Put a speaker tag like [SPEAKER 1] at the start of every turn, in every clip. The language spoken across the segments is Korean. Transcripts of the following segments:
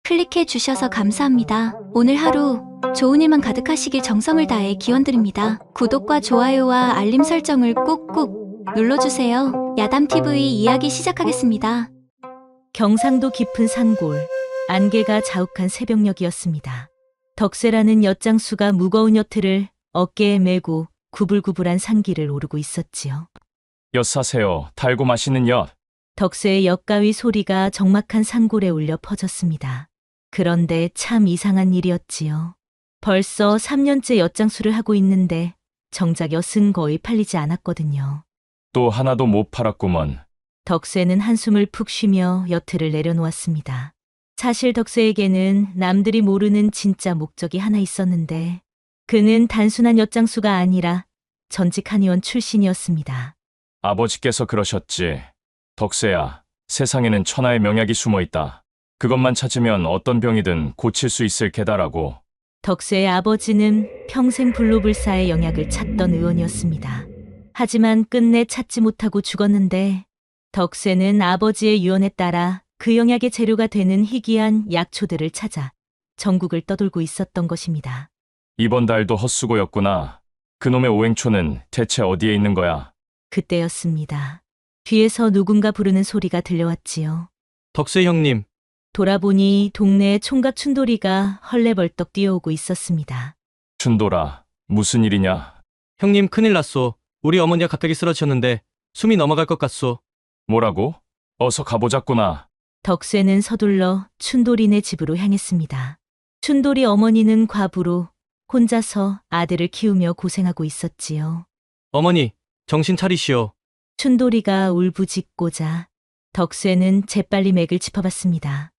[SPEAKER 1] 클릭해 주셔서 감사합니다. 오늘 하루 좋은 일만 가득하시길 정성을 다해 기원드립니다. 구독과 좋아요와 알림 설정을 꾹꾹 눌러주세요. 야담TV 이야기 시작하겠습니다.
[SPEAKER 2] 경상도 깊은 산골, 안개가 자욱한 새벽녘이었습니다. 덕세라는 엿장수가 무거운 엿을 어깨에 메고 구불구불한 산길을 오르고 있었지요.
[SPEAKER 3] 엿 사세요. 달고 맛있는 엿.
[SPEAKER 2] 덕세의 엿가위 소리가 적막한 산골에 울려 퍼졌습니다. 그런데 참 이상한 일이었지요. 벌써 3년째 엿장수를 하고 있는데 정작 엿은 거의 팔리지 않았거든요.
[SPEAKER 3] 또 하나도 못 팔았구먼.
[SPEAKER 2] 덕세는 한숨을 푹 쉬며 엿을 내려놓았습니다. 사실 덕세에게는 남들이 모르는 진짜 목적이 하나 있었는데 그는 단순한 엿장수가 아니라 전직 한의원 출신이었습니다.
[SPEAKER 3] 아버지께서 그러셨지. 덕세야, 세상에는 천하의 명약이 숨어 있다. 그것만 찾으면 어떤 병이든 고칠 수 있을 게다라고.
[SPEAKER 2] 덕세의 아버지는 평생 불로불사의 영약을 찾던 의원이었습니다. 하지만 끝내 찾지 못하고 죽었는데 덕세는 아버지의 유언에 따라 그 영약의 재료가 되는 희귀한 약초들을 찾아 전국을 떠돌고 있었던 것입니다.
[SPEAKER 3] 이번 달도 헛수고였구나. 그놈의 오행초는 대체 어디에 있는 거야?
[SPEAKER 2] 그때였습니다. 뒤에서 누군가 부르는 소리가 들려왔지요.
[SPEAKER 4] 덕세 형님,
[SPEAKER 2] 돌아보니 동네에 총각 춘돌이가 헐레벌떡 뛰어오고 있었습니다.
[SPEAKER 3] 춘돌아, 무슨 일이냐?
[SPEAKER 4] 형님 큰일 났소. 우리 어머니가 갑자기 쓰러지셨는데 숨이 넘어갈 것 같소.
[SPEAKER 3] 뭐라고? 어서 가보자꾸나.
[SPEAKER 2] 덕세는 서둘러 춘돌이네 집으로 향했습니다. 춘돌이 어머니는 과부로 혼자서 아들을 키우며 고생하고 있었지요.
[SPEAKER 4] 어머니, 정신 차리시오.
[SPEAKER 2] 춘돌이가 울부짖고자 덕세는 재빨리 맥을 짚어봤습니다.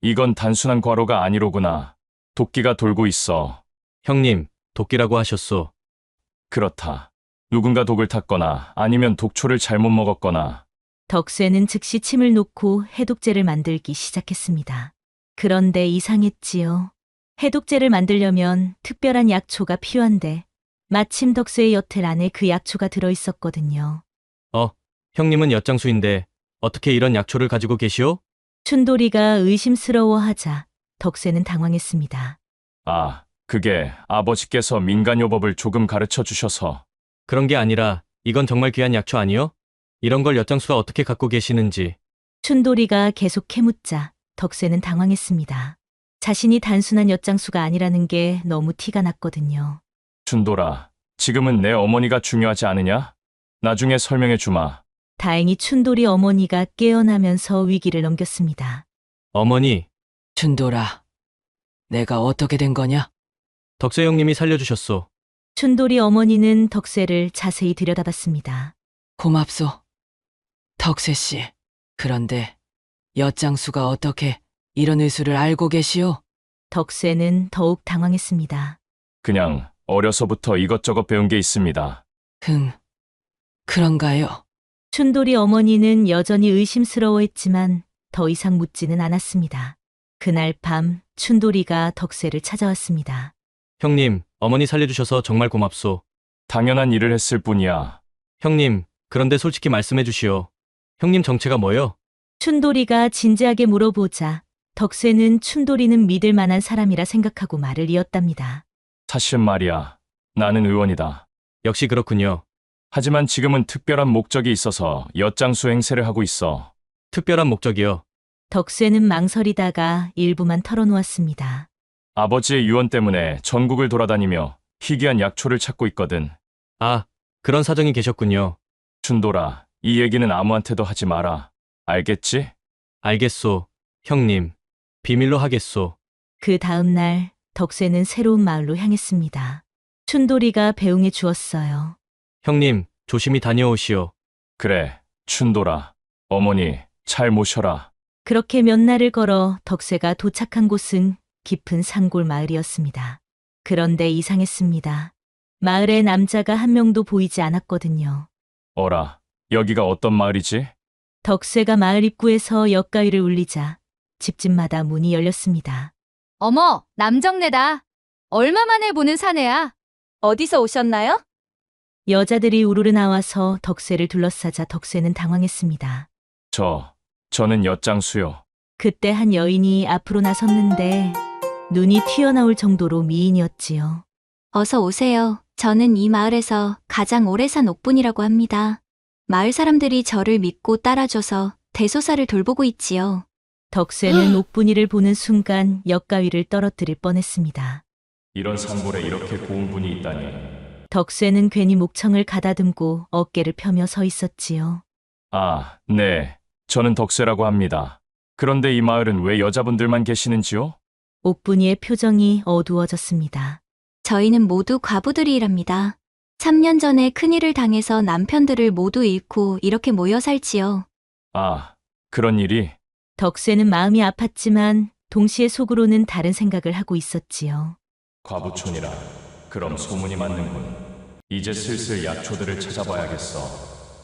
[SPEAKER 3] 이건 단순한 과로가 아니로구나. 도끼가 돌고 있어.
[SPEAKER 4] 형님, 도끼라고 하셨소.
[SPEAKER 3] 그렇다. 누군가 독을 탔거나 아니면 독초를 잘못 먹었거나.
[SPEAKER 2] 덕세는 즉시 침을 놓고 해독제를 만들기 시작했습니다. 그런데 이상했지요. 해독제를 만들려면 특별한 약초가 필요한데 마침 덕세의 엿을 안에 그 약초가 들어있었거든요.
[SPEAKER 4] 형님은 엿장수인데 어떻게 이런 약초를 가지고 계시오?
[SPEAKER 2] 춘돌이가 의심스러워하자 덕세는 당황했습니다.
[SPEAKER 3] 아, 그게 아버지께서 민간요법을 조금 가르쳐 주셔서.
[SPEAKER 4] 그런 게 아니라 이건 정말 귀한 약초 아니요? 이런 걸 엿장수가 어떻게 갖고 계시는지.
[SPEAKER 2] 춘돌이가 계속 캐묻자 덕세는 당황했습니다. 자신이 단순한 엿장수가 아니라는 게 너무 티가 났거든요.
[SPEAKER 3] 춘돌아, 지금은 내 어머니가 중요하지 않으냐? 나중에 설명해 주마.
[SPEAKER 2] 다행히 춘돌이 어머니가 깨어나면서 위기를 넘겼습니다.
[SPEAKER 4] 어머니,
[SPEAKER 5] 춘돌아, 내가 어떻게 된 거냐?
[SPEAKER 4] 덕세 형님이 살려주셨소.
[SPEAKER 2] 춘돌이 어머니는 덕세를 자세히 들여다봤습니다.
[SPEAKER 5] 고맙소. 덕세 씨. 그런데 엿장수가 어떻게 이런 의술을 알고 계시오?
[SPEAKER 2] 덕세는 더욱 당황했습니다.
[SPEAKER 3] 그냥 어려서부터 이것저것 배운 게 있습니다.
[SPEAKER 5] 그런가요?
[SPEAKER 2] 춘돌이 어머니는 여전히 의심스러워했지만 더 이상 묻지는 않았습니다. 그날 밤 춘돌이가 덕세를 찾아왔습니다.
[SPEAKER 4] 형님, 어머니 살려주셔서 정말 고맙소.
[SPEAKER 3] 당연한 일을 했을 뿐이야.
[SPEAKER 4] 형님, 그런데 솔직히 말씀해 주시오. 형님 정체가 뭐요?
[SPEAKER 2] 춘돌이가 진지하게 물어보자 덕세는 춘돌이는 믿을 만한 사람이라 생각하고 말을 이었답니다.
[SPEAKER 3] 사실 말이야. 나는 의원이다.
[SPEAKER 4] 역시 그렇군요.
[SPEAKER 3] 하지만 지금은 특별한 목적이 있어서 엿장수 행세를 하고 있어.
[SPEAKER 4] 특별한 목적이요.
[SPEAKER 2] 덕세는 망설이다가 일부만 털어놓았습니다.
[SPEAKER 3] 아버지의 유언 때문에 전국을 돌아다니며 희귀한 약초를 찾고 있거든.
[SPEAKER 4] 아, 그런 사정이 계셨군요.
[SPEAKER 3] 춘돌아, 이 얘기는 아무한테도 하지 마라. 알겠지?
[SPEAKER 4] 알겠소. 형님, 비밀로 하겠소.
[SPEAKER 2] 그 다음 날 덕세는 새로운 마을로 향했습니다. 춘돌이가 배웅해 주었어요.
[SPEAKER 4] 형님, 조심히 다녀오시오.
[SPEAKER 3] 그래, 춘돌아. 어머니, 잘 모셔라.
[SPEAKER 2] 그렇게 몇 날을 걸어 덕세가 도착한 곳은 깊은 산골 마을이었습니다. 그런데 이상했습니다. 마을에 남자가 한 명도 보이지 않았거든요.
[SPEAKER 3] 어라, 여기가 어떤 마을이지?
[SPEAKER 2] 덕세가 마을 입구에서 엿가위를 울리자 집집마다 문이 열렸습니다.
[SPEAKER 6] 어머, 남정네다. 얼마 만에 보는 사내야. 어디서 오셨나요?
[SPEAKER 2] 여자들이 우르르 나와서 덕세를 둘러싸자 덕세는 당황했습니다.
[SPEAKER 3] 저는 엿장수요.
[SPEAKER 2] 그때 한 여인이 앞으로 나섰는데 눈이 튀어나올 정도로 미인이었지요.
[SPEAKER 1] 어서 오세요. 저는 이 마을에서 가장 오래 산 옥분이라고 합니다. 마을 사람들이 저를 믿고 따라줘서 대소사를 돌보고 있지요.
[SPEAKER 2] 덕세는 옥분이를 보는 순간 옆가위를 떨어뜨릴 뻔했습니다.
[SPEAKER 3] 이런 산골에 이렇게 고운 분이 있다니.
[SPEAKER 2] 덕세는 괜히 목청을 가다듬고 어깨를 펴며 서 있었지요.
[SPEAKER 3] 아, 네. 저는 덕세라고 합니다. 그런데 이 마을은 왜 여자분들만 계시는지요?
[SPEAKER 2] 옥분이의 표정이 어두워졌습니다.
[SPEAKER 1] 저희는 모두 과부들이 일합니다. 3년 전에 큰일을 당해서 남편들을 모두 잃고 이렇게 모여 살지요.
[SPEAKER 3] 아, 그런 일이?
[SPEAKER 2] 덕세는 마음이 아팠지만 동시에 속으로는 다른 생각을 하고 있었지요.
[SPEAKER 3] 과부촌이라. 그럼 소문이 맞는군. 이제 슬슬 약초들을 찾아봐야겠어.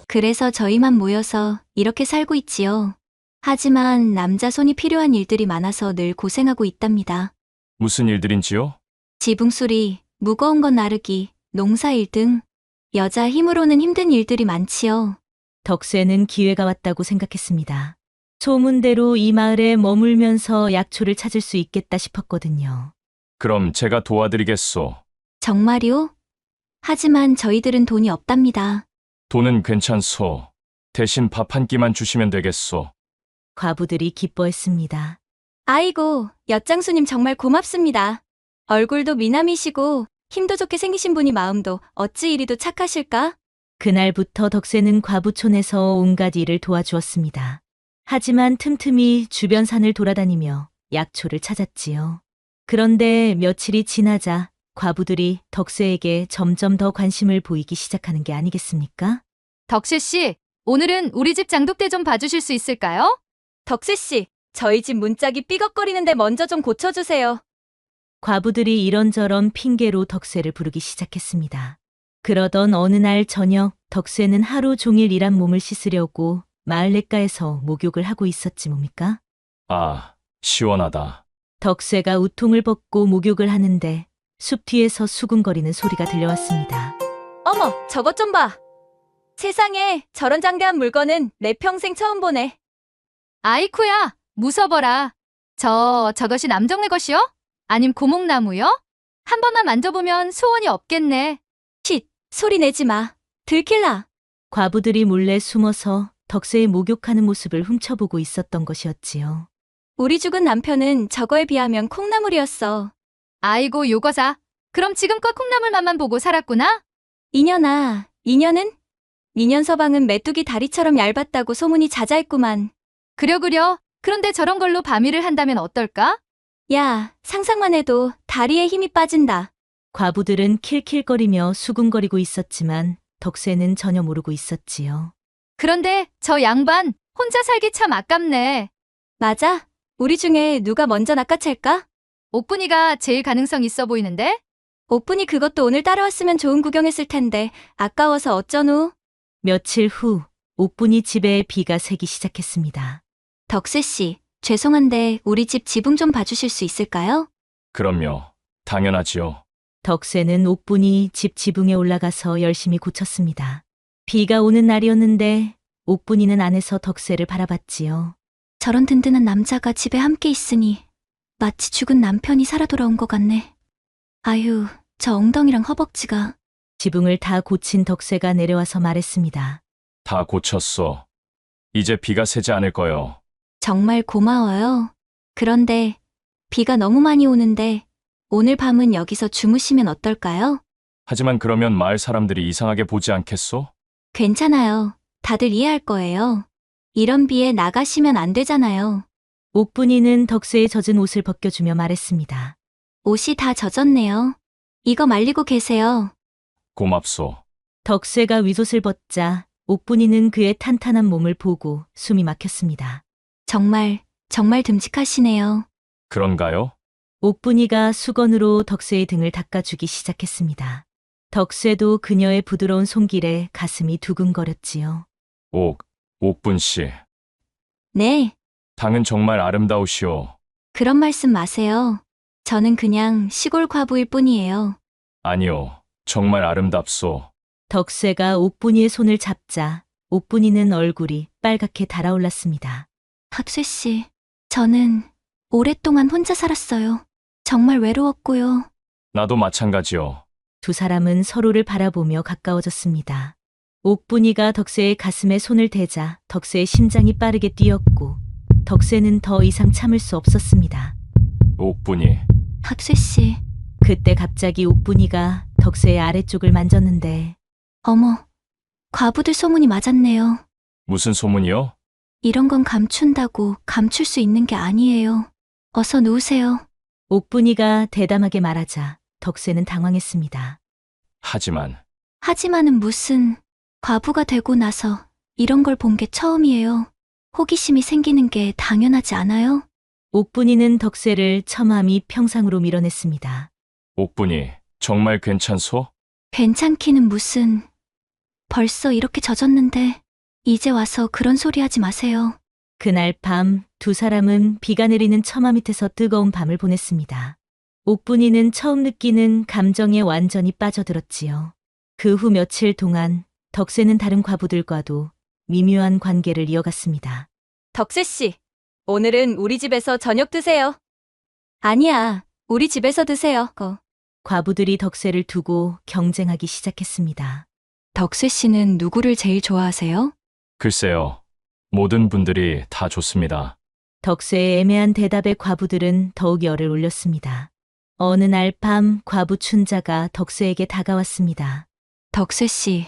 [SPEAKER 1] 그래서 저희만 모여서 이렇게 살고 있지요. 하지만 남자 손이 필요한 일들이 많아서 늘 고생하고 있답니다.
[SPEAKER 3] 무슨 일들인지요?
[SPEAKER 1] 지붕 수리, 무거운 건 나르기, 농사일 등 여자 힘으로는 힘든 일들이 많지요.
[SPEAKER 2] 덕세는 기회가 왔다고 생각했습니다. 소문대로 이 마을에 머물면서 약초를 찾을 수 있겠다 싶었거든요.
[SPEAKER 3] 그럼 제가 도와드리겠소.
[SPEAKER 1] 정말요? 하지만 저희들은 돈이 없답니다.
[SPEAKER 3] 돈은 괜찮소. 대신 밥 한 끼만 주시면 되겠소.
[SPEAKER 2] 과부들이 기뻐했습니다.
[SPEAKER 1] 아이고, 엿장수님 정말 고맙습니다. 얼굴도 미남이시고 힘도 좋게 생기신 분이 마음도 어찌 이리도 착하실까?
[SPEAKER 2] 그날부터 덕세는 과부촌에서 온갖 일을 도와주었습니다. 하지만 틈틈이 주변 산을 돌아다니며 약초를 찾았지요. 그런데 며칠이 지나자 과부들이 덕세에게 점점 더 관심을 보이기 시작하는 게 아니겠습니까?
[SPEAKER 6] 덕세 씨, 오늘은 우리 집 장독대 좀 봐주실 수 있을까요?
[SPEAKER 1] 덕세씨, 저희 집 문짝이 삐걱거리는데 먼저 좀 고쳐주세요.
[SPEAKER 2] 과부들이 이런저런 핑계로 덕세를 부르기 시작했습니다. 그러던 어느 날 저녁 덕세는 하루 종일 일한 몸을 씻으려고 마을 냇가에서 목욕을 하고 있었지 뭡니까?
[SPEAKER 3] 아, 시원하다.
[SPEAKER 2] 덕세가 우통을 벗고 목욕을 하는데 숲 뒤에서 수군거리는 소리가 들려왔습니다.
[SPEAKER 1] 어머, 저것 좀 봐. 세상에 저런 장대한 물건은 내 평생 처음 보네.
[SPEAKER 6] 아이쿠야, 무서워라. 저것이 남정네 것이요? 아님 고목나무요? 한 번만 만져보면 소원이 없겠네.
[SPEAKER 1] 쉿, 소리 내지 마. 들킬라.
[SPEAKER 2] 과부들이 몰래 숨어서 덕세의 목욕하는 모습을 훔쳐보고 있었던 것이었지요.
[SPEAKER 1] 우리 죽은 남편은 저거에 비하면 콩나물이었어.
[SPEAKER 6] 아이고 요거사. 그럼 지금껏 콩나물 맛만 보고 살았구나?
[SPEAKER 1] 이년아, 이년은? 이년 서방은 메뚜기 다리처럼 얇았다고 소문이 자자했구만.
[SPEAKER 6] 그려. 그런데 저런 걸로 밤일을 한다면 어떨까?
[SPEAKER 1] 야, 상상만 해도 다리에 힘이 빠진다.
[SPEAKER 2] 과부들은 킬킬거리며 수군거리고 있었지만 덕세는 전혀 모르고 있었지요.
[SPEAKER 6] 그런데 저 양반 혼자 살기 참 아깝네.
[SPEAKER 1] 맞아. 우리 중에 누가 먼저 낚아챌까?
[SPEAKER 6] 옥분이가 제일 가능성 있어 보이는데?
[SPEAKER 1] 오픈이 그것도 오늘 따라왔으면 좋은 구경했을 텐데 아까워서 어쩌누?
[SPEAKER 2] 며칠 후 옥분이 집에 비가 새기 시작했습니다.
[SPEAKER 1] 덕세씨, 죄송한데 우리 집 지붕 좀 봐주실 수 있을까요?
[SPEAKER 3] 그럼요. 당연하지요.
[SPEAKER 2] 덕세는 옥분이 집 지붕에 올라가서 열심히 고쳤습니다. 비가 오는 날이었는데 옥분이는 안에서 덕세를 바라봤지요.
[SPEAKER 1] 저런 든든한 남자가 집에 함께 있으니 마치 죽은 남편이 살아 돌아온 것 같네. 아유, 저 엉덩이랑 허벅지가.
[SPEAKER 2] 지붕을 다 고친 덕세가 내려와서 말했습니다.
[SPEAKER 3] 다 고쳤소. 이제 비가 새지 않을 거요.
[SPEAKER 1] 정말 고마워요. 그런데 비가 너무 많이 오는데 오늘 밤은 여기서 주무시면 어떨까요?
[SPEAKER 3] 하지만 그러면 마을 사람들이 이상하게 보지 않겠소?
[SPEAKER 1] 괜찮아요. 다들 이해할 거예요. 이런 비에 나가시면 안 되잖아요.
[SPEAKER 2] 옥분이는 덕세의 젖은 옷을 벗겨주며 말했습니다.
[SPEAKER 1] 옷이 다 젖었네요. 이거 말리고 계세요.
[SPEAKER 3] 고맙소.
[SPEAKER 2] 덕세가 윗옷을 벗자 옥분이는 그의 탄탄한 몸을 보고 숨이 막혔습니다.
[SPEAKER 1] 정말 듬직하시네요.
[SPEAKER 3] 그런가요?
[SPEAKER 2] 옥분이가 수건으로 덕세의 등을 닦아주기 시작했습니다. 덕세도 그녀의 부드러운 손길에 가슴이 두근거렸지요.
[SPEAKER 3] 옥분 씨.
[SPEAKER 1] 네,
[SPEAKER 3] 당은 정말 아름다우시오.
[SPEAKER 1] 그런 말씀 마세요. 저는 그냥 시골 과부일 뿐이에요.
[SPEAKER 3] 아니요. 정말 아름답소.
[SPEAKER 2] 덕세가 옥분이의 손을 잡자 옥분이는 얼굴이 빨갛게 달아올랐습니다.
[SPEAKER 1] 덕세씨, 저는 오랫동안 혼자 살았어요. 정말 외로웠고요.
[SPEAKER 3] 나도 마찬가지요.
[SPEAKER 2] 두 사람은 서로를 바라보며 가까워졌습니다. 옥분이가 덕세의 가슴에 손을 대자 덕세의 심장이 빠르게 뛰었고 덕세는 더 이상 참을 수 없었습니다.
[SPEAKER 3] 옥분이,
[SPEAKER 1] 덕세 씨,
[SPEAKER 2] 그때 갑자기 옥분이가 덕세의 아래쪽을 만졌는데
[SPEAKER 1] 어머, 과부들 소문이 맞았네요.
[SPEAKER 3] 무슨 소문이요?
[SPEAKER 1] 이런 건 감춘다고 감출 수 있는 게 아니에요. 어서 누우세요.
[SPEAKER 2] 옥분이가 대담하게 말하자 덕세는 당황했습니다.
[SPEAKER 1] 하지만은 무슨, 과부가 되고 나서 이런 걸 본 게 처음이에요. 호기심이 생기는 게 당연하지 않아요?
[SPEAKER 2] 옥분이는 덕세를 첨함이 평상으로 밀어냈습니다.
[SPEAKER 3] 옥분이, 정말 괜찮소?
[SPEAKER 1] 괜찮기는 무슨, 벌써 이렇게 젖었는데 이제 와서 그런 소리 하지 마세요.
[SPEAKER 2] 그날 밤 두 사람은 비가 내리는 처마 밑에서 뜨거운 밤을 보냈습니다. 옥분이는 처음 느끼는 감정에 완전히 빠져들었지요. 그 후 며칠 동안 덕세는 다른 과부들과도 미묘한 관계를 이어갔습니다.
[SPEAKER 6] 덕세 씨, 오늘은 우리 집에서 저녁 드세요. 아니야, 우리 집에서 드세요.
[SPEAKER 2] 과부들이 덕세를 두고 경쟁하기 시작했습니다.
[SPEAKER 1] 덕세 씨는 누구를 제일 좋아하세요?
[SPEAKER 3] 글쎄요. 모든 분들이 다 좋습니다.
[SPEAKER 2] 덕세의 애매한 대답에 과부들은 더욱 열을 올렸습니다. 어느 날 밤 과부 춘자가 덕세에게 다가왔습니다.
[SPEAKER 1] 덕세 씨,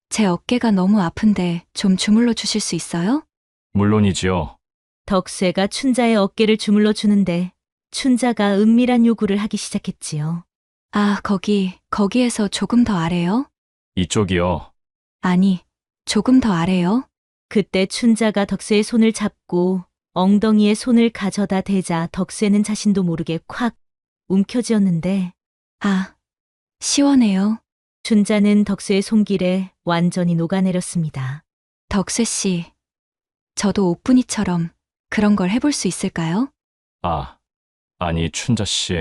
[SPEAKER 1] 제 어깨가 너무 아픈데 좀 주물러 주실 수 있어요?
[SPEAKER 3] 물론이지요.
[SPEAKER 2] 덕세가 춘자의 어깨를 주물러 주는데 춘자가 은밀한 요구를 하기 시작했지요.
[SPEAKER 1] 아, 거기에서 조금 더 아래요?
[SPEAKER 3] 이쪽이요.
[SPEAKER 1] 아니, 조금 더 아래요?
[SPEAKER 2] 그때 춘자가 덕세의 손을 잡고 엉덩이에 손을 가져다 대자 덕세는 자신도 모르게 콱 움켜쥐었는데
[SPEAKER 1] 아, 시원해요.
[SPEAKER 2] 춘자는 덕세의 손길에 완전히 녹아내렸습니다.
[SPEAKER 1] 덕세 씨, 저도 옥분이처럼 그런 걸 해볼 수 있을까요?
[SPEAKER 3] 아니, 춘자 씨.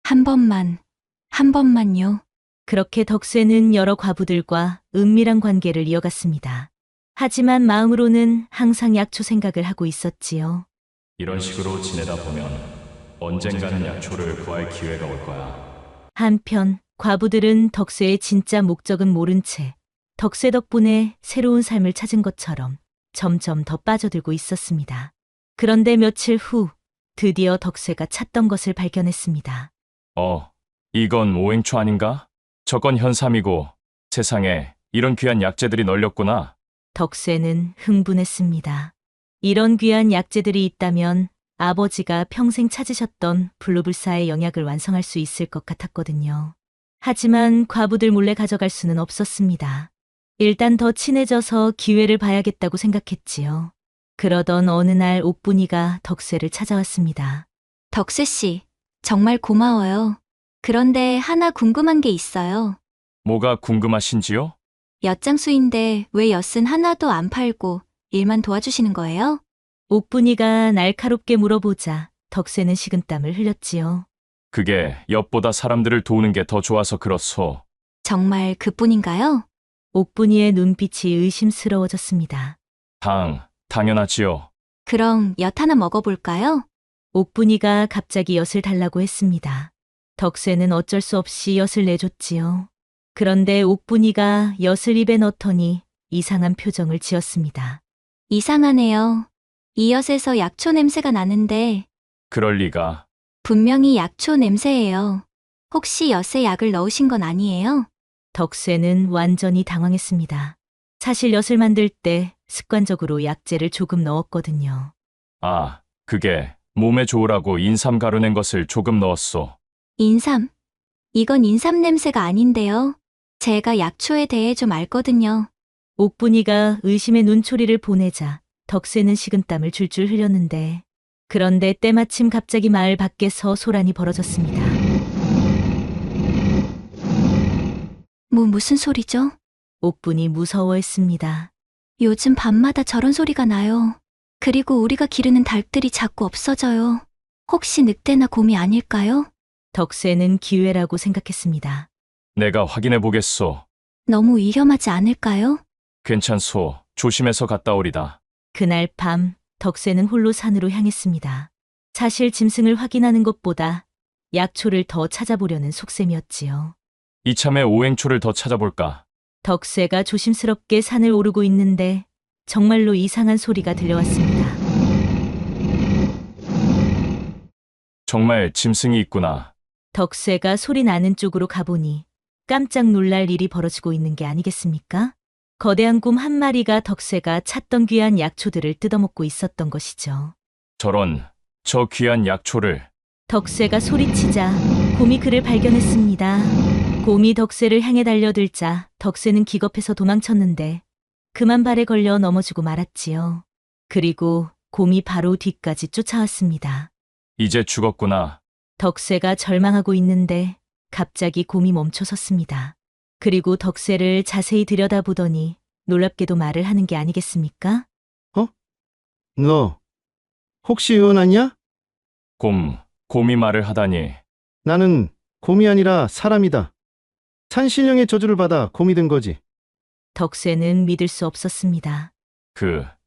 [SPEAKER 1] 한 번만요.
[SPEAKER 2] 그렇게 덕세는 여러 과부들과 은밀한 관계를 이어갔습니다. 하지만 마음으로는 항상 약초 생각을 하고 있었지요.
[SPEAKER 3] 이런 식으로 지내다 보면 언젠가는 약초를 구할 기회가 올 거야.
[SPEAKER 2] 한편 과부들은 덕세의 진짜 목적은 모른 채 덕세 덕분에 새로운 삶을 찾은 것처럼 점점 더 빠져들고 있었습니다. 그런데 며칠 후 드디어 덕세가 찾던 것을 발견했습니다.
[SPEAKER 3] 이건 오행초 아닌가? 저건 현삼이고 세상에 이런 귀한 약재들이 널렸구나.
[SPEAKER 2] 덕세는 흥분했습니다. 이런 귀한 약재들이 있다면 아버지가 평생 찾으셨던 블루불사의 영약을 완성할 수 있을 것 같았거든요. 하지만 과부들 몰래 가져갈 수는 없었습니다. 일단 더 친해져서 기회를 봐야겠다고 생각했지요. 그러던 어느 날 옥분이가 덕세를 찾아왔습니다.
[SPEAKER 1] 덕세 씨, 정말 고마워요. 그런데 하나 궁금한 게 있어요.
[SPEAKER 3] 뭐가 궁금하신지요?
[SPEAKER 1] 엿장수인데 왜 엿은 하나도 안 팔고 일만 도와주시는 거예요?
[SPEAKER 2] 옥분이가 날카롭게 물어보자 덕세는 식은땀을 흘렸지요.
[SPEAKER 3] 그게 엿보다 사람들을 도우는 게 더 좋아서 그렇소.
[SPEAKER 1] 정말 그뿐인가요?
[SPEAKER 2] 옥분이의 눈빛이 의심스러워졌습니다.
[SPEAKER 3] 당연하지요.
[SPEAKER 1] 그럼 엿 하나 먹어볼까요?
[SPEAKER 2] 옥분이가 갑자기 엿을 달라고 했습니다. 덕세는 어쩔 수 없이 엿을 내줬지요. 그런데 옥분이가 엿을 입에 넣더니 이상한 표정을 지었습니다.
[SPEAKER 1] 이상하네요. 이 엿에서 약초 냄새가 나는데
[SPEAKER 3] 그럴 리가.
[SPEAKER 1] 분명히 약초 냄새예요. 혹시 엿에 약을 넣으신 건 아니에요?
[SPEAKER 2] 덕세는 완전히 당황했습니다. 사실 엿을 만들 때 습관적으로 약재를 조금 넣었거든요.
[SPEAKER 3] 그게 몸에 좋으라고 인삼 가루 낸 것을 조금 넣었소.
[SPEAKER 1] 인삼. 이건 인삼 냄새가 아닌데요. 제가 약초에 대해 좀 알거든요.
[SPEAKER 2] 옥분이가 의심의 눈초리를 보내자 덕세는 식은땀을 줄줄 흘렸는데 그런데 때마침 갑자기 마을 밖에서 소란이 벌어졌습니다.
[SPEAKER 1] 무슨 소리죠?
[SPEAKER 2] 옥분이 무서워했습니다.
[SPEAKER 1] 요즘 밤마다 저런 소리가 나요. 그리고 우리가 기르는 닭들이 자꾸 없어져요. 혹시 늑대나 곰이 아닐까요?
[SPEAKER 2] 덕세는 기회라고 생각했습니다.
[SPEAKER 3] 내가 확인해 보겠소.
[SPEAKER 1] 너무 위험하지 않을까요?
[SPEAKER 3] 괜찮소. 조심해서 갔다 오리다.
[SPEAKER 2] 그날 밤 덕세는 홀로 산으로 향했습니다. 사실 짐승을 확인하는 것보다 약초를 더 찾아보려는 속셈이었지요.
[SPEAKER 3] 이참에 오행초를 더 찾아볼까?
[SPEAKER 2] 덕세가 조심스럽게 산을 오르고 있는데 정말로 이상한 소리가 들려왔습니다.
[SPEAKER 3] 정말 짐승이 있구나.
[SPEAKER 2] 덕세가 소리 나는 쪽으로 가보니 깜짝 놀랄 일이 벌어지고 있는 게 아니겠습니까? 거대한 곰 한 마리가 덕세가 찾던 귀한 약초들을 뜯어먹고 있었던 것이죠.
[SPEAKER 3] 저런, 저 귀한 약초를.
[SPEAKER 2] 덕세가 소리치자 곰이 그를 발견했습니다. 곰이 덕세를 향해 달려들자 덕세는 기겁해서 도망쳤는데 그만 발에 걸려 넘어지고 말았지요. 그리고 곰이 바로 뒤까지 쫓아왔습니다.
[SPEAKER 3] 이제 죽었구나.
[SPEAKER 2] 덕세가 절망하고 있는데 갑자기 곰이 멈춰섰습니다. 그리고 덕세를 자세히 들여다보더니 놀랍게도 말을 하는 게 아니겠습니까?
[SPEAKER 7] 너 혹시 의원 아니야?
[SPEAKER 3] 곰이 말을 하다니.
[SPEAKER 7] 나는 곰이 아니라 사람이다. 산신령의 저주를 받아 곰이 된 거지.
[SPEAKER 2] 덕세는 믿을 수 없었습니다.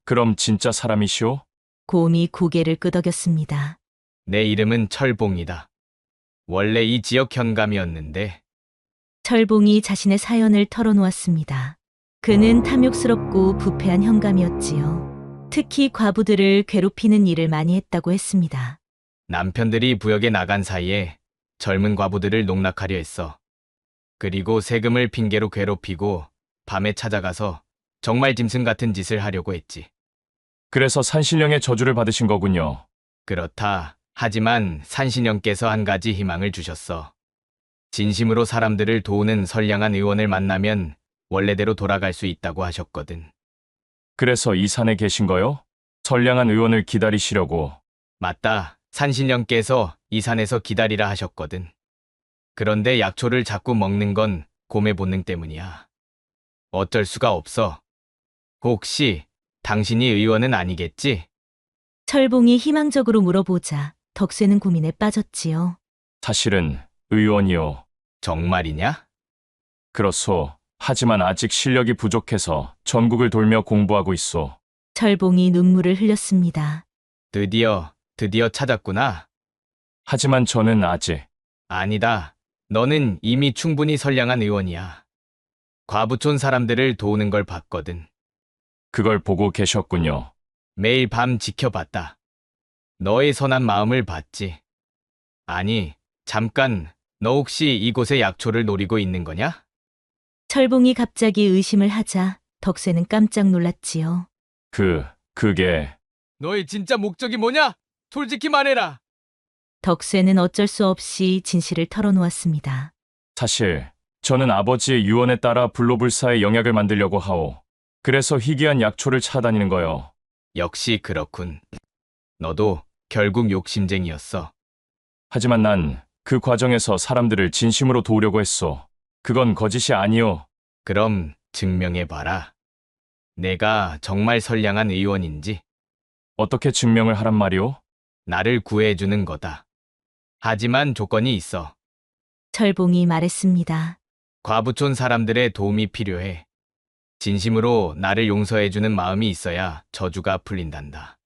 [SPEAKER 3] 그럼 진짜 사람이시오?
[SPEAKER 2] 곰이 고개를 끄덕였습니다.
[SPEAKER 4] 내 이름은 철봉이다. 원래 이 지역 현감이었는데
[SPEAKER 2] 철봉이 자신의 사연을 털어놓았습니다. 그는 탐욕스럽고 부패한 현감이었지요. 특히 과부들을 괴롭히는 일을 많이 했다고 했습니다.
[SPEAKER 4] 남편들이 부역에 나간 사이에 젊은 과부들을 농락하려 했어. 그리고 세금을 핑계로 괴롭히고 밤에 찾아가서 정말 짐승 같은 짓을 하려고 했지.
[SPEAKER 3] 그래서 산신령의 저주를 받으신 거군요.
[SPEAKER 4] 그렇다. 하지만 산신령께서 한 가지 희망을 주셨어. 진심으로 사람들을 도우는 선량한 의원을 만나면 원래대로 돌아갈 수 있다고 하셨거든.
[SPEAKER 3] 그래서 이 산에 계신 거요? 선량한 의원을 기다리시려고.
[SPEAKER 4] 맞다. 산신령께서 이 산에서 기다리라 하셨거든. 그런데 약초를 자꾸 먹는 건 곰의 본능 때문이야. 어쩔 수가 없어. 혹시 당신이 의원은 아니겠지?
[SPEAKER 2] 철봉이 희망적으로 물어보자 덕세는 고민에 빠졌지요.
[SPEAKER 3] 사실은 의원이요.
[SPEAKER 4] 정말이냐?
[SPEAKER 3] 그렇소. 하지만 아직 실력이 부족해서 전국을 돌며 공부하고 있소.
[SPEAKER 2] 철봉이 눈물을 흘렸습니다.
[SPEAKER 4] 드디어 찾았구나.
[SPEAKER 3] 하지만 저는 아직.
[SPEAKER 4] 아니다. 너는 이미 충분히 선량한 의원이야. 과부촌 사람들을 도우는 걸 봤거든.
[SPEAKER 3] 그걸 보고 계셨군요.
[SPEAKER 4] 매일 밤 지켜봤다. 너의 선한 마음을 봤지. 아니, 잠깐, 너 혹시 이곳의 약초를 노리고 있는 거냐?
[SPEAKER 2] 철봉이 갑자기 의심을 하자 덕세는 깜짝 놀랐지요.
[SPEAKER 3] 그게.
[SPEAKER 4] 너의 진짜 목적이 뭐냐? 솔직히 말해라.
[SPEAKER 2] 덕세는 어쩔 수 없이 진실을 털어놓았습니다.
[SPEAKER 3] 사실 저는 아버지의 유언에 따라 불로불사의 영약을 만들려고 하오. 그래서 희귀한 약초를 찾아다니는 거요.
[SPEAKER 4] 역시 그렇군. 너도 결국 욕심쟁이였어.
[SPEAKER 3] 하지만 난 그 과정에서 사람들을 진심으로 도우려고 했소. 그건 거짓이 아니오.
[SPEAKER 4] 그럼 증명해봐라. 내가 정말 선량한 의원인지
[SPEAKER 3] 어떻게 증명을 하란 말이오?
[SPEAKER 4] 나를 구해주는 거다. 하지만 조건이 있어.
[SPEAKER 2] 철봉이 말했습니다.
[SPEAKER 4] 과부촌 사람들의 도움이 필요해. 진심으로 나를 용서해주는 마음이 있어야 저주가 풀린단다.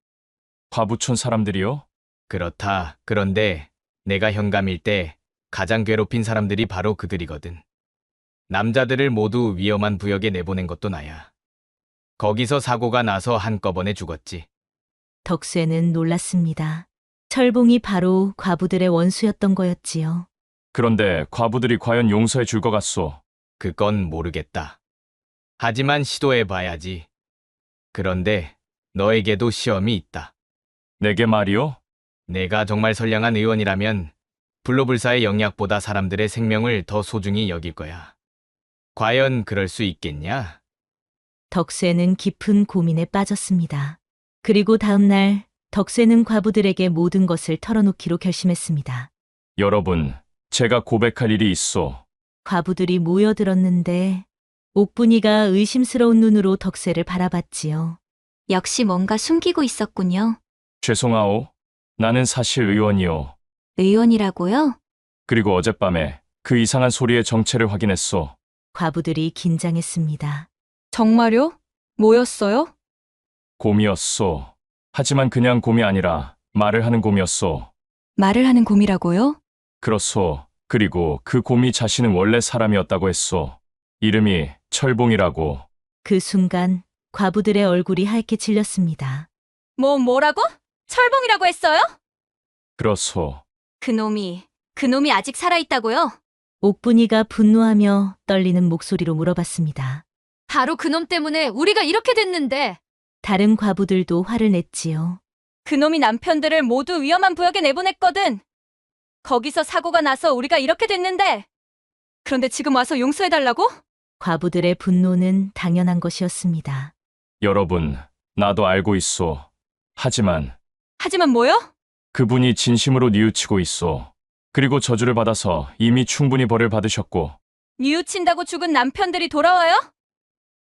[SPEAKER 3] 과부촌 사람들이요?
[SPEAKER 4] 그렇다. 그런데 내가 현감일 때 가장 괴롭힌 사람들이 바로 그들이거든. 남자들을 모두 위험한 부역에 내보낸 것도 나야. 거기서 사고가 나서 한꺼번에 죽었지.
[SPEAKER 2] 덕세는 놀랐습니다. 철봉이 바로 과부들의 원수였던 거였지요.
[SPEAKER 3] 그런데 과부들이 과연 용서해 줄 것 같소?
[SPEAKER 4] 그건 모르겠다. 하지만 시도해봐야지. 그런데 너에게도 시험이 있다.
[SPEAKER 3] 내게 말이요?
[SPEAKER 4] 내가 정말 선량한 의원이라면 불로불사의 영약보다 사람들의 생명을 더 소중히 여길 거야. 과연 그럴 수 있겠냐?
[SPEAKER 2] 덕세는 깊은 고민에 빠졌습니다. 그리고 다음 날 덕세는 과부들에게 모든 것을 털어놓기로 결심했습니다.
[SPEAKER 3] 여러분, 제가 고백할 일이 있소.
[SPEAKER 2] 과부들이 모여들었는데 옥분이가 의심스러운 눈으로 덕세를 바라봤지요.
[SPEAKER 1] 역시 뭔가 숨기고 있었군요.
[SPEAKER 3] 죄송하오. 나는 사실 의원이오.
[SPEAKER 1] 의원이라고요?
[SPEAKER 3] 그리고 어젯밤에 그 이상한 소리의 정체를 확인했소.
[SPEAKER 2] 과부들이 긴장했습니다.
[SPEAKER 6] 정말요? 뭐였어요?
[SPEAKER 3] 곰이었소. 하지만 그냥 곰이 아니라 말을 하는 곰이었소.
[SPEAKER 6] 말을 하는 곰이라고요?
[SPEAKER 3] 그렇소. 그리고 그 곰이 자신은 원래 사람이었다고 했소. 이름이 철봉이라고.
[SPEAKER 2] 그 순간 과부들의 얼굴이 하얗게 질렸습니다.
[SPEAKER 6] 뭐라고? 철봉이라고 했어요?
[SPEAKER 3] 그렇소.
[SPEAKER 6] 그놈이 아직 살아있다고요?
[SPEAKER 2] 옥분이가 분노하며 떨리는 목소리로 물어봤습니다.
[SPEAKER 6] 바로 그놈 때문에 우리가 이렇게 됐는데.
[SPEAKER 2] 다른 과부들도 화를 냈지요.
[SPEAKER 6] 그놈이 남편들을 모두 위험한 구역에 내보냈거든. 거기서 사고가 나서 우리가 이렇게 됐는데. 그런데 지금 와서 용서해달라고?
[SPEAKER 2] 과부들의 분노는 당연한 것이었습니다.
[SPEAKER 3] 여러분, 나도 알고 있소. 하지만
[SPEAKER 6] 뭐요?
[SPEAKER 3] 그분이 진심으로 뉘우치고 있소. 그리고 저주를 받아서 이미 충분히 벌을 받으셨고.
[SPEAKER 6] 뉘우친다고 죽은 남편들이 돌아와요?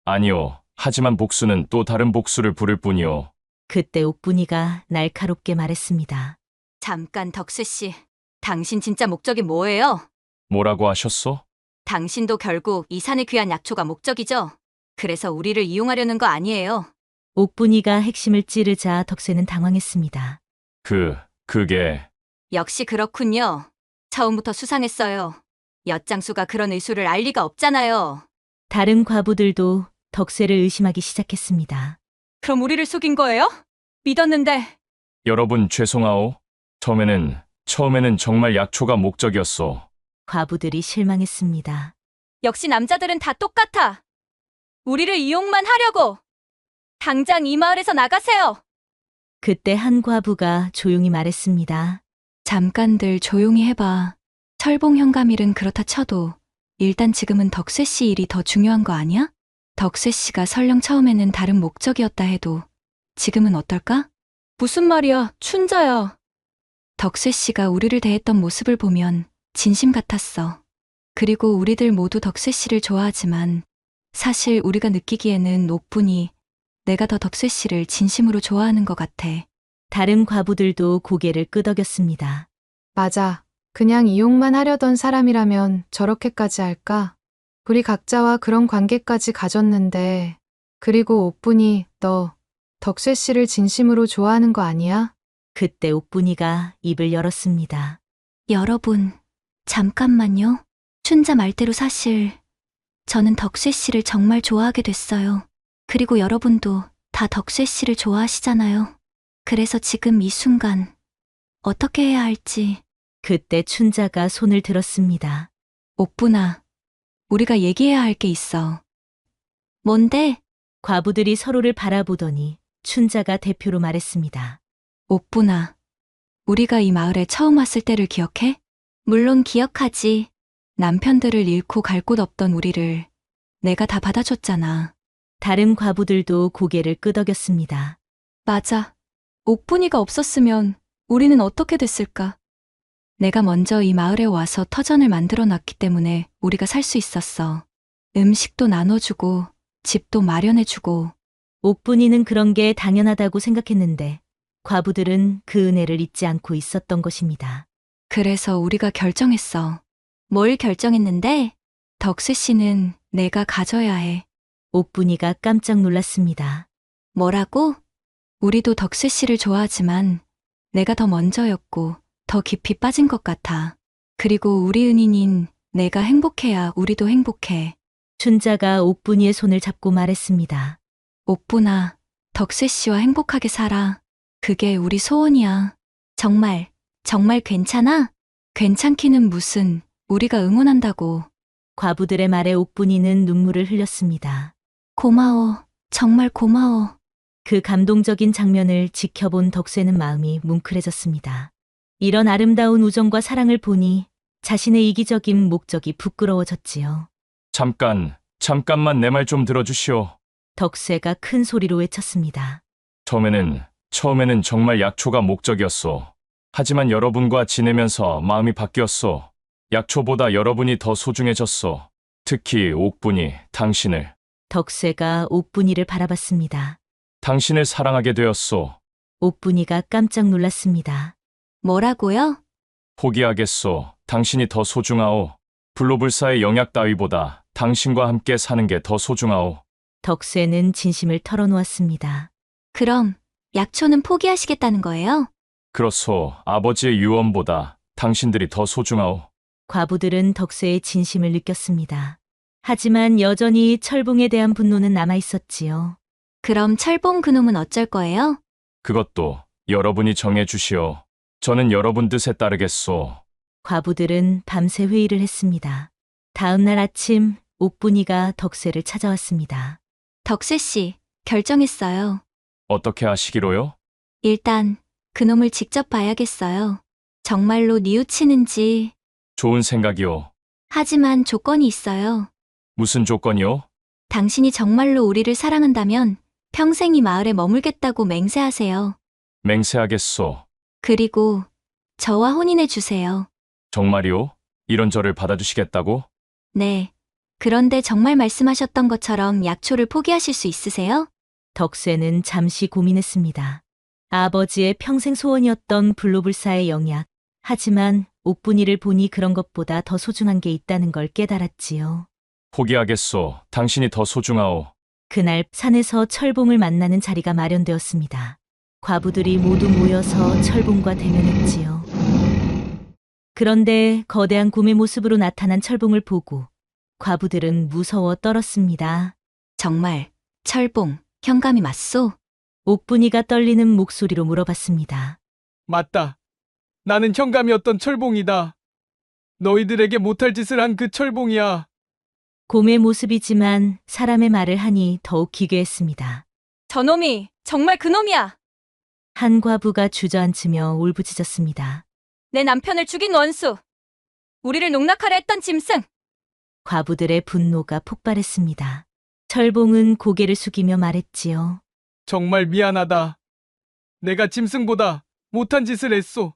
[SPEAKER 3] 아니요. 하지만 복수는 또 다른 복수를 부를 뿐이요.
[SPEAKER 2] 그때 옥분이가 날카롭게 말했습니다.
[SPEAKER 6] 잠깐 덕수씨. 당신 진짜 목적이 뭐예요?
[SPEAKER 3] 뭐라고 하셨소?
[SPEAKER 6] 당신도 결국 이 산에 귀한 약초가 목적이죠? 그래서 우리를 이용하려는 거 아니에요?
[SPEAKER 2] 옥분이가 핵심을 찌르자 덕세는 당황했습니다.
[SPEAKER 3] 그게
[SPEAKER 6] 역시 그렇군요. 처음부터 수상했어요. 엿장수가 그런 의술을 알 리가 없잖아요.
[SPEAKER 2] 다른 과부들도 덕세를 의심하기 시작했습니다.
[SPEAKER 6] 그럼 우리를 속인 거예요? 믿었는데.
[SPEAKER 3] 여러분 죄송하오. 처음에는 정말 약초가 목적이었소.
[SPEAKER 2] 과부들이 실망했습니다.
[SPEAKER 6] 역시 남자들은 다 똑같아. 우리를 이용만 하려고. 당장 이 마을에서 나가세요.
[SPEAKER 2] 그때 한 과부가 조용히 말했습니다.
[SPEAKER 1] 잠깐들 조용히 해봐. 철봉 현감일은 그렇다 쳐도 일단 지금은 덕쇠 씨 일이 더 중요한 거 아니야? 덕쇠 씨가 설령 처음에는 다른 목적이었다 해도 지금은 어떨까?
[SPEAKER 6] 무슨 말이야, 춘자야.
[SPEAKER 1] 덕쇠 씨가 우리를 대했던 모습을 보면 진심 같았어. 그리고 우리들 모두 덕쇠 씨를 좋아하지만 사실 우리가 느끼기에는 옥분이 내가 더 덕쇠 씨를 진심으로 좋아하는 것 같아.
[SPEAKER 2] 다른 과부들도 고개를 끄덕였습니다.
[SPEAKER 8] 맞아. 그냥 이용만 하려던 사람이라면 저렇게까지 할까? 우리 각자와 그런 관계까지 가졌는데, 그리고 옥분이 너 덕쇠 씨를 진심으로 좋아하는 거 아니야?
[SPEAKER 2] 그때 옥분이가 입을 열었습니다.
[SPEAKER 1] 여러분, 잠깐만요. 춘자 말대로 사실 저는 덕쇠 씨를 정말 좋아하게 됐어요. 그리고 여러분도 다 덕쇠 씨를 좋아하시잖아요. 그래서 지금 이 순간 어떻게 해야 할지.
[SPEAKER 2] 그때 춘자가 손을 들었습니다.
[SPEAKER 1] 옥분아, 우리가 얘기해야 할 게 있어. 뭔데?
[SPEAKER 2] 과부들이 서로를 바라보더니 춘자가 대표로 말했습니다.
[SPEAKER 1] 옥분아, 우리가 이 마을에 처음 왔을 때를 기억해? 물론 기억하지. 남편들을 잃고 갈 곳 없던 우리를 내가 다 받아줬잖아.
[SPEAKER 2] 다른 과부들도 고개를 끄덕였습니다.
[SPEAKER 1] 맞아. 옥분이가 없었으면 우리는 어떻게 됐을까? 내가 먼저 이 마을에 와서 터전을 만들어 놨기 때문에 우리가 살 수 있었어. 음식도 나눠주고 집도 마련해주고.
[SPEAKER 2] 옥분이는 그런 게 당연하다고 생각했는데 과부들은 그 은혜를 잊지 않고 있었던 것입니다.
[SPEAKER 1] 그래서 우리가 결정했어. 뭘 결정했는데? 덕수 씨는 내가 가져야 해.
[SPEAKER 2] 옥분이가 깜짝 놀랐습니다.
[SPEAKER 1] 뭐라고? 우리도 덕수 씨를 좋아하지만 내가 더 먼저였고 더 깊이 빠진 것 같아. 그리고 우리 은인인 내가 행복해야 우리도 행복해.
[SPEAKER 2] 춘자가 옥분이의 손을 잡고 말했습니다.
[SPEAKER 1] 옥분아, 덕수 씨와 행복하게 살아. 그게 우리 소원이야. 정말 괜찮아? 괜찮기는 무슨, 우리가 응원한다고.
[SPEAKER 2] 과부들의 말에 옥분이는 눈물을 흘렸습니다.
[SPEAKER 1] 고마워. 정말 고마워.
[SPEAKER 2] 그 감동적인 장면을 지켜본 덕쇠는 마음이 뭉클해졌습니다. 이런 아름다운 우정과 사랑을 보니 자신의 이기적인 목적이 부끄러워졌지요.
[SPEAKER 3] 잠깐만 내 말 좀 들어주시오.
[SPEAKER 2] 덕쇠가 큰 소리로 외쳤습니다.
[SPEAKER 3] 처음에는 정말 약초가 목적이었소. 하지만 여러분과 지내면서 마음이 바뀌었소. 약초보다 여러분이 더 소중해졌소. 특히 옥분이 당신을.
[SPEAKER 2] 덕쇠가 옥분이를 바라봤습니다.
[SPEAKER 3] 당신을 사랑하게 되었소.
[SPEAKER 2] 옥분이가 깜짝 놀랐습니다.
[SPEAKER 1] 뭐라고요?
[SPEAKER 3] 포기하겠소. 당신이 더 소중하오. 불로불사의 영약 따위보다 당신과 함께 사는 게 더 소중하오.
[SPEAKER 2] 덕쇠는 진심을 털어놓았습니다.
[SPEAKER 1] 그럼 약초는 포기하시겠다는 거예요?
[SPEAKER 3] 그렇소. 아버지의 유언보다 당신들이 더 소중하오.
[SPEAKER 2] 과부들은 덕세의 진심을 느꼈습니다. 하지만 여전히 철봉에 대한 분노는 남아 있었지요.
[SPEAKER 1] 그럼 철봉 그놈은 어쩔 거예요?
[SPEAKER 3] 그것도 여러분이 정해 주시오. 저는 여러분 뜻에 따르겠소.
[SPEAKER 2] 과부들은 밤새 회의를 했습니다. 다음 날 아침 옥분이가 덕세를 찾아왔습니다.
[SPEAKER 1] 덕세 씨, 결정했어요.
[SPEAKER 3] 어떻게 하시기로요?
[SPEAKER 1] 일단 그놈을 직접 봐야겠어요. 정말로 뉘우치는지.
[SPEAKER 3] 좋은 생각이오.
[SPEAKER 1] 하지만 조건이 있어요.
[SPEAKER 3] 무슨 조건이오?
[SPEAKER 1] 당신이 정말로 우리를 사랑한다면 평생 이 마을에 머물겠다고 맹세하세요.
[SPEAKER 3] 맹세하겠소.
[SPEAKER 1] 그리고 저와 혼인해 주세요.
[SPEAKER 3] 정말이오? 이런 저를 받아주시겠다고?
[SPEAKER 1] 네. 그런데 정말 말씀하셨던 것처럼 약초를 포기하실 수 있으세요?
[SPEAKER 2] 덕세는 잠시 고민했습니다. 아버지의 평생 소원이었던 불로불사의 영약. 하지만 옥분이를 보니 그런 것보다 더 소중한 게 있다는 걸 깨달았지요.
[SPEAKER 3] 포기하겠소. 당신이 더 소중하오.
[SPEAKER 2] 그날 산에서 철봉을 만나는 자리가 마련되었습니다. 과부들이 모두 모여서 철봉과 대면했지요. 그런데 거대한 곰의 모습으로 나타난 철봉을 보고 과부들은 무서워 떨었습니다.
[SPEAKER 1] 정말 철봉, 현감이 맞소?
[SPEAKER 2] 옥분이가 떨리는 목소리로 물어봤습니다.
[SPEAKER 4] 맞다. 나는 현감이었던 철봉이다. 너희들에게 못할 짓을 한 그 철봉이야.
[SPEAKER 2] 곰의 모습이지만 사람의 말을 하니 더욱 기괴했습니다.
[SPEAKER 6] 저놈이 정말 그놈이야.
[SPEAKER 2] 한 과부가 주저앉으며 울부짖었습니다.
[SPEAKER 6] 내 남편을 죽인 원수. 우리를 농락하려 했던 짐승.
[SPEAKER 2] 과부들의 분노가 폭발했습니다. 철봉은 고개를 숙이며 말했지요.
[SPEAKER 4] 정말 미안하다. 내가 짐승보다 못한 짓을 했소.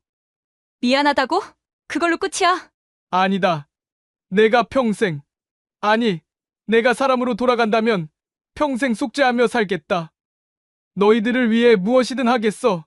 [SPEAKER 6] 미안하다고? 그걸로 끝이야?
[SPEAKER 4] 아니다. 내가 평생, 아니, 내가 사람으로 돌아간다면 평생 속죄하며 살겠다. 너희들을 위해 무엇이든 하겠어.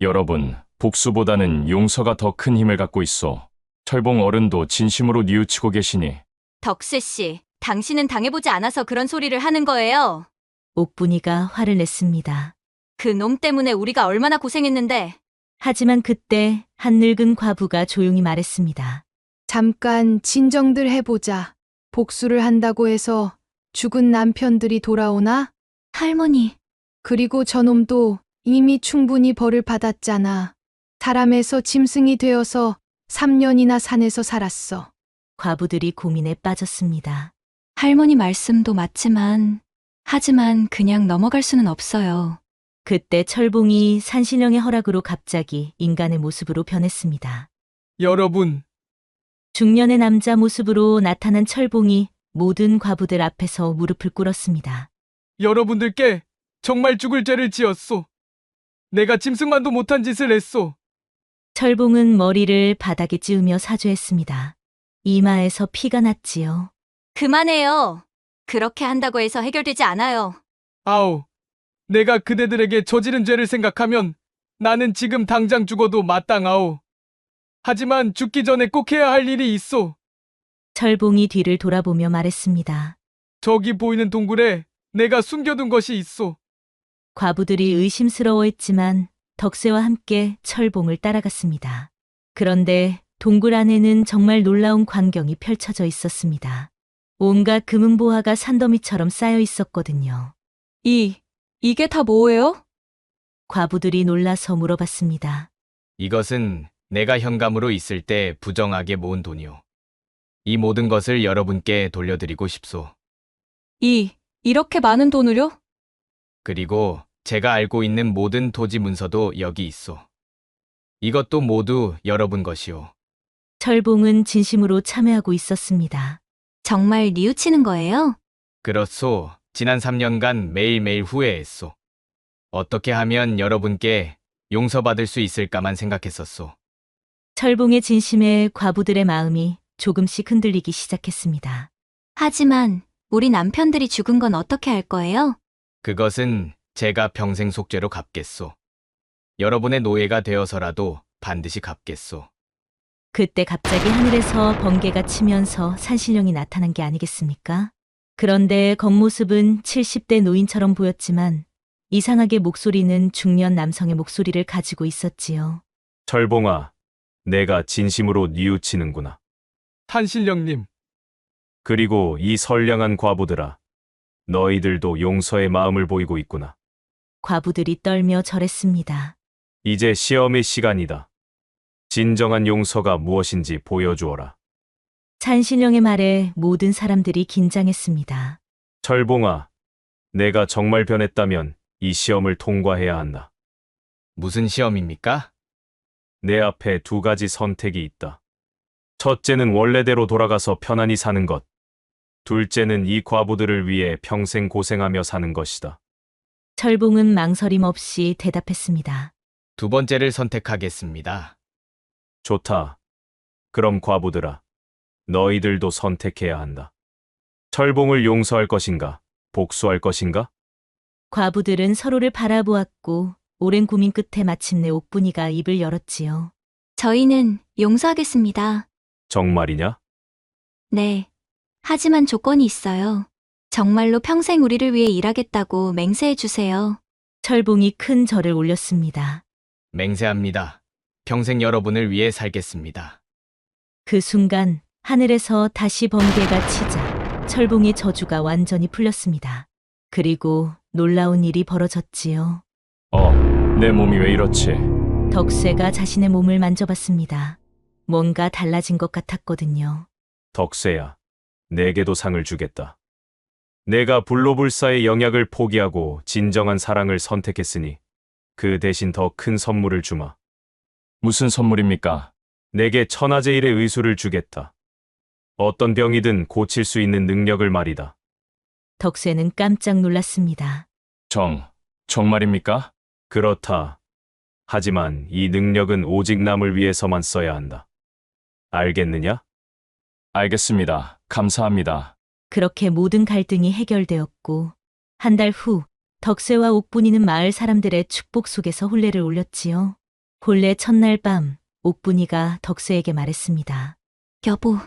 [SPEAKER 3] 여러분, 복수보다는 용서가 더 큰 힘을 갖고 있어. 철봉 어른도 진심으로 뉘우치고 계시니
[SPEAKER 6] 덕세 씨, 당신은 당해보지 않아서 그런 소리를 하는 거예요.
[SPEAKER 2] 옥분이가 화를 냈습니다.
[SPEAKER 6] 그 놈 때문에 우리가 얼마나 고생했는데.
[SPEAKER 2] 하지만 그때 한 늙은 과부가 조용히 말했습니다.
[SPEAKER 8] 잠깐 진정들 해보자. 복수를 한다고 해서 죽은 남편들이 돌아오나?
[SPEAKER 1] 할머니,
[SPEAKER 8] 그리고 저놈도 이미 충분히 벌을 받았잖아. 사람에서 짐승이 되어서 3년이나 산에서 살았어.
[SPEAKER 2] 과부들이 고민에 빠졌습니다.
[SPEAKER 1] 할머니 말씀도 맞지만, 하지만 그냥 넘어갈 수는 없어요.
[SPEAKER 2] 그때 철봉이 산신령의 허락으로 갑자기 인간의 모습으로 변했습니다.
[SPEAKER 4] 여러분,
[SPEAKER 2] 중년의 남자 모습으로 나타난 철봉이 모든 과부들 앞에서 무릎을 꿇었습니다.
[SPEAKER 4] 여러분들께 정말 죽을 죄를 지었소. 내가 짐승만도 못한 짓을 했소.
[SPEAKER 2] 철봉은 머리를 바닥에 찌우며 사죄했습니다. 이마에서 피가 났지요.
[SPEAKER 6] 그만해요. 그렇게 한다고 해서 해결되지 않아요.
[SPEAKER 4] 아우, 내가 그대들에게 저지른 죄를 생각하면 나는 지금 당장 죽어도 마땅하오. 하지만 죽기 전에 꼭 해야 할 일이 있어.
[SPEAKER 2] 철봉이 뒤를 돌아보며 말했습니다.
[SPEAKER 4] 저기 보이는 동굴에 내가 숨겨둔 것이 있어.
[SPEAKER 2] 과부들이 의심스러워했지만 덕세와 함께 철봉을 따라갔습니다. 그런데 동굴 안에는 정말 놀라운 광경이 펼쳐져 있었습니다. 온갖 금은보화가 산더미처럼 쌓여 있었거든요.
[SPEAKER 6] 이게 다 뭐예요?
[SPEAKER 2] 과부들이 놀라서 물어봤습니다.
[SPEAKER 4] 이것은 내가 현감으로 있을 때 부정하게 모은 돈이오. 이 모든 것을 여러분께 돌려드리고 싶소.
[SPEAKER 6] 이렇게 많은 돈을요?
[SPEAKER 4] 그리고 제가 알고 있는 모든 토지 문서도 여기 있소. 이것도 모두 여러분 것이오.
[SPEAKER 2] 철봉은 진심으로 참여하고 있었습니다.
[SPEAKER 1] 정말 뉘우치는 거예요?
[SPEAKER 4] 그렇소. 지난 3년간 매일매일 후회했소. 어떻게 하면 여러분께 용서받을 수 있을까만 생각했었소.
[SPEAKER 2] 철봉의 진심에 과부들의 마음이 조금씩 흔들리기 시작했습니다.
[SPEAKER 1] 하지만 우리 남편들이 죽은 건 어떻게 할 거예요?
[SPEAKER 4] 그것은 제가 평생 속죄로 갚겠소. 여러분의 노예가 되어서라도 반드시 갚겠소.
[SPEAKER 2] 그때 갑자기 하늘에서 번개가 치면서 산신령이 나타난 게 아니겠습니까? 그런데 겉모습은 70대 노인처럼 보였지만 이상하게 목소리는 중년 남성의 목소리를 가지고 있었지요.
[SPEAKER 9] 철봉아, 내가 진심으로 뉘우치는구나.
[SPEAKER 4] 산신령님,
[SPEAKER 9] 그리고 이 선량한 과부들아, 너희들도 용서의 마음을 보이고 있구나.
[SPEAKER 2] 과부들이 떨며 절했습니다.
[SPEAKER 9] 이제 시험의 시간이다. 진정한 용서가 무엇인지 보여주어라.
[SPEAKER 2] 산신령의 말에 모든 사람들이 긴장했습니다.
[SPEAKER 9] 철봉아, 내가 정말 변했다면 이 시험을 통과해야 한다.
[SPEAKER 4] 무슨 시험입니까?
[SPEAKER 9] 내 앞에 두 가지 선택이 있다. 첫째는 원래대로 돌아가서 편안히 사는 것. 둘째는 이 과부들을 위해 평생 고생하며 사는 것이다.
[SPEAKER 2] 철봉은 망설임 없이 대답했습니다.
[SPEAKER 4] 두 번째를 선택하겠습니다.
[SPEAKER 9] 좋다. 그럼 과부들아, 너희들도 선택해야 한다. 철봉을 용서할 것인가, 복수할 것인가?
[SPEAKER 2] 과부들은 서로를 바라보았고 오랜 고민 끝에 마침내 옥분이가 입을 열었지요.
[SPEAKER 1] 저희는 용서하겠습니다.
[SPEAKER 9] 정말이냐?
[SPEAKER 1] 네. 하지만 조건이 있어요. 정말로 평생 우리를 위해 일하겠다고 맹세해 주세요.
[SPEAKER 2] 철봉이 큰 절을 올렸습니다.
[SPEAKER 4] 맹세합니다. 평생 여러분을 위해 살겠습니다.
[SPEAKER 2] 그 순간 하늘에서 다시 번개가 치자 철봉의 저주가 완전히 풀렸습니다. 그리고 놀라운 일이 벌어졌지요.
[SPEAKER 3] 내 몸이 왜 이렇지?
[SPEAKER 2] 덕세가 자신의 몸을 만져봤습니다. 뭔가 달라진 것 같았거든요.
[SPEAKER 9] 덕세야, 내게도 상을 주겠다. 내가 불로불사의 영약을 포기하고 진정한 사랑을 선택했으니 그 대신 더 큰 선물을 주마.
[SPEAKER 3] 무슨 선물입니까?
[SPEAKER 9] 내게 천하제일의 의술을 주겠다. 어떤 병이든 고칠 수 있는 능력을 말이다.
[SPEAKER 2] 덕세는 깜짝 놀랐습니다.
[SPEAKER 3] 정말입니까?
[SPEAKER 9] 그렇다. 하지만 이 능력은 오직 남을 위해서만 써야 한다. 알겠느냐?
[SPEAKER 3] 알겠습니다. 감사합니다.
[SPEAKER 2] 그렇게 모든 갈등이 해결되었고 한 달 후 덕세와 옥분이는 마을 사람들의 축복 속에서 혼례를 올렸지요. 혼례 첫날 밤 옥분이가 덕세에게 말했습니다.
[SPEAKER 1] 여보,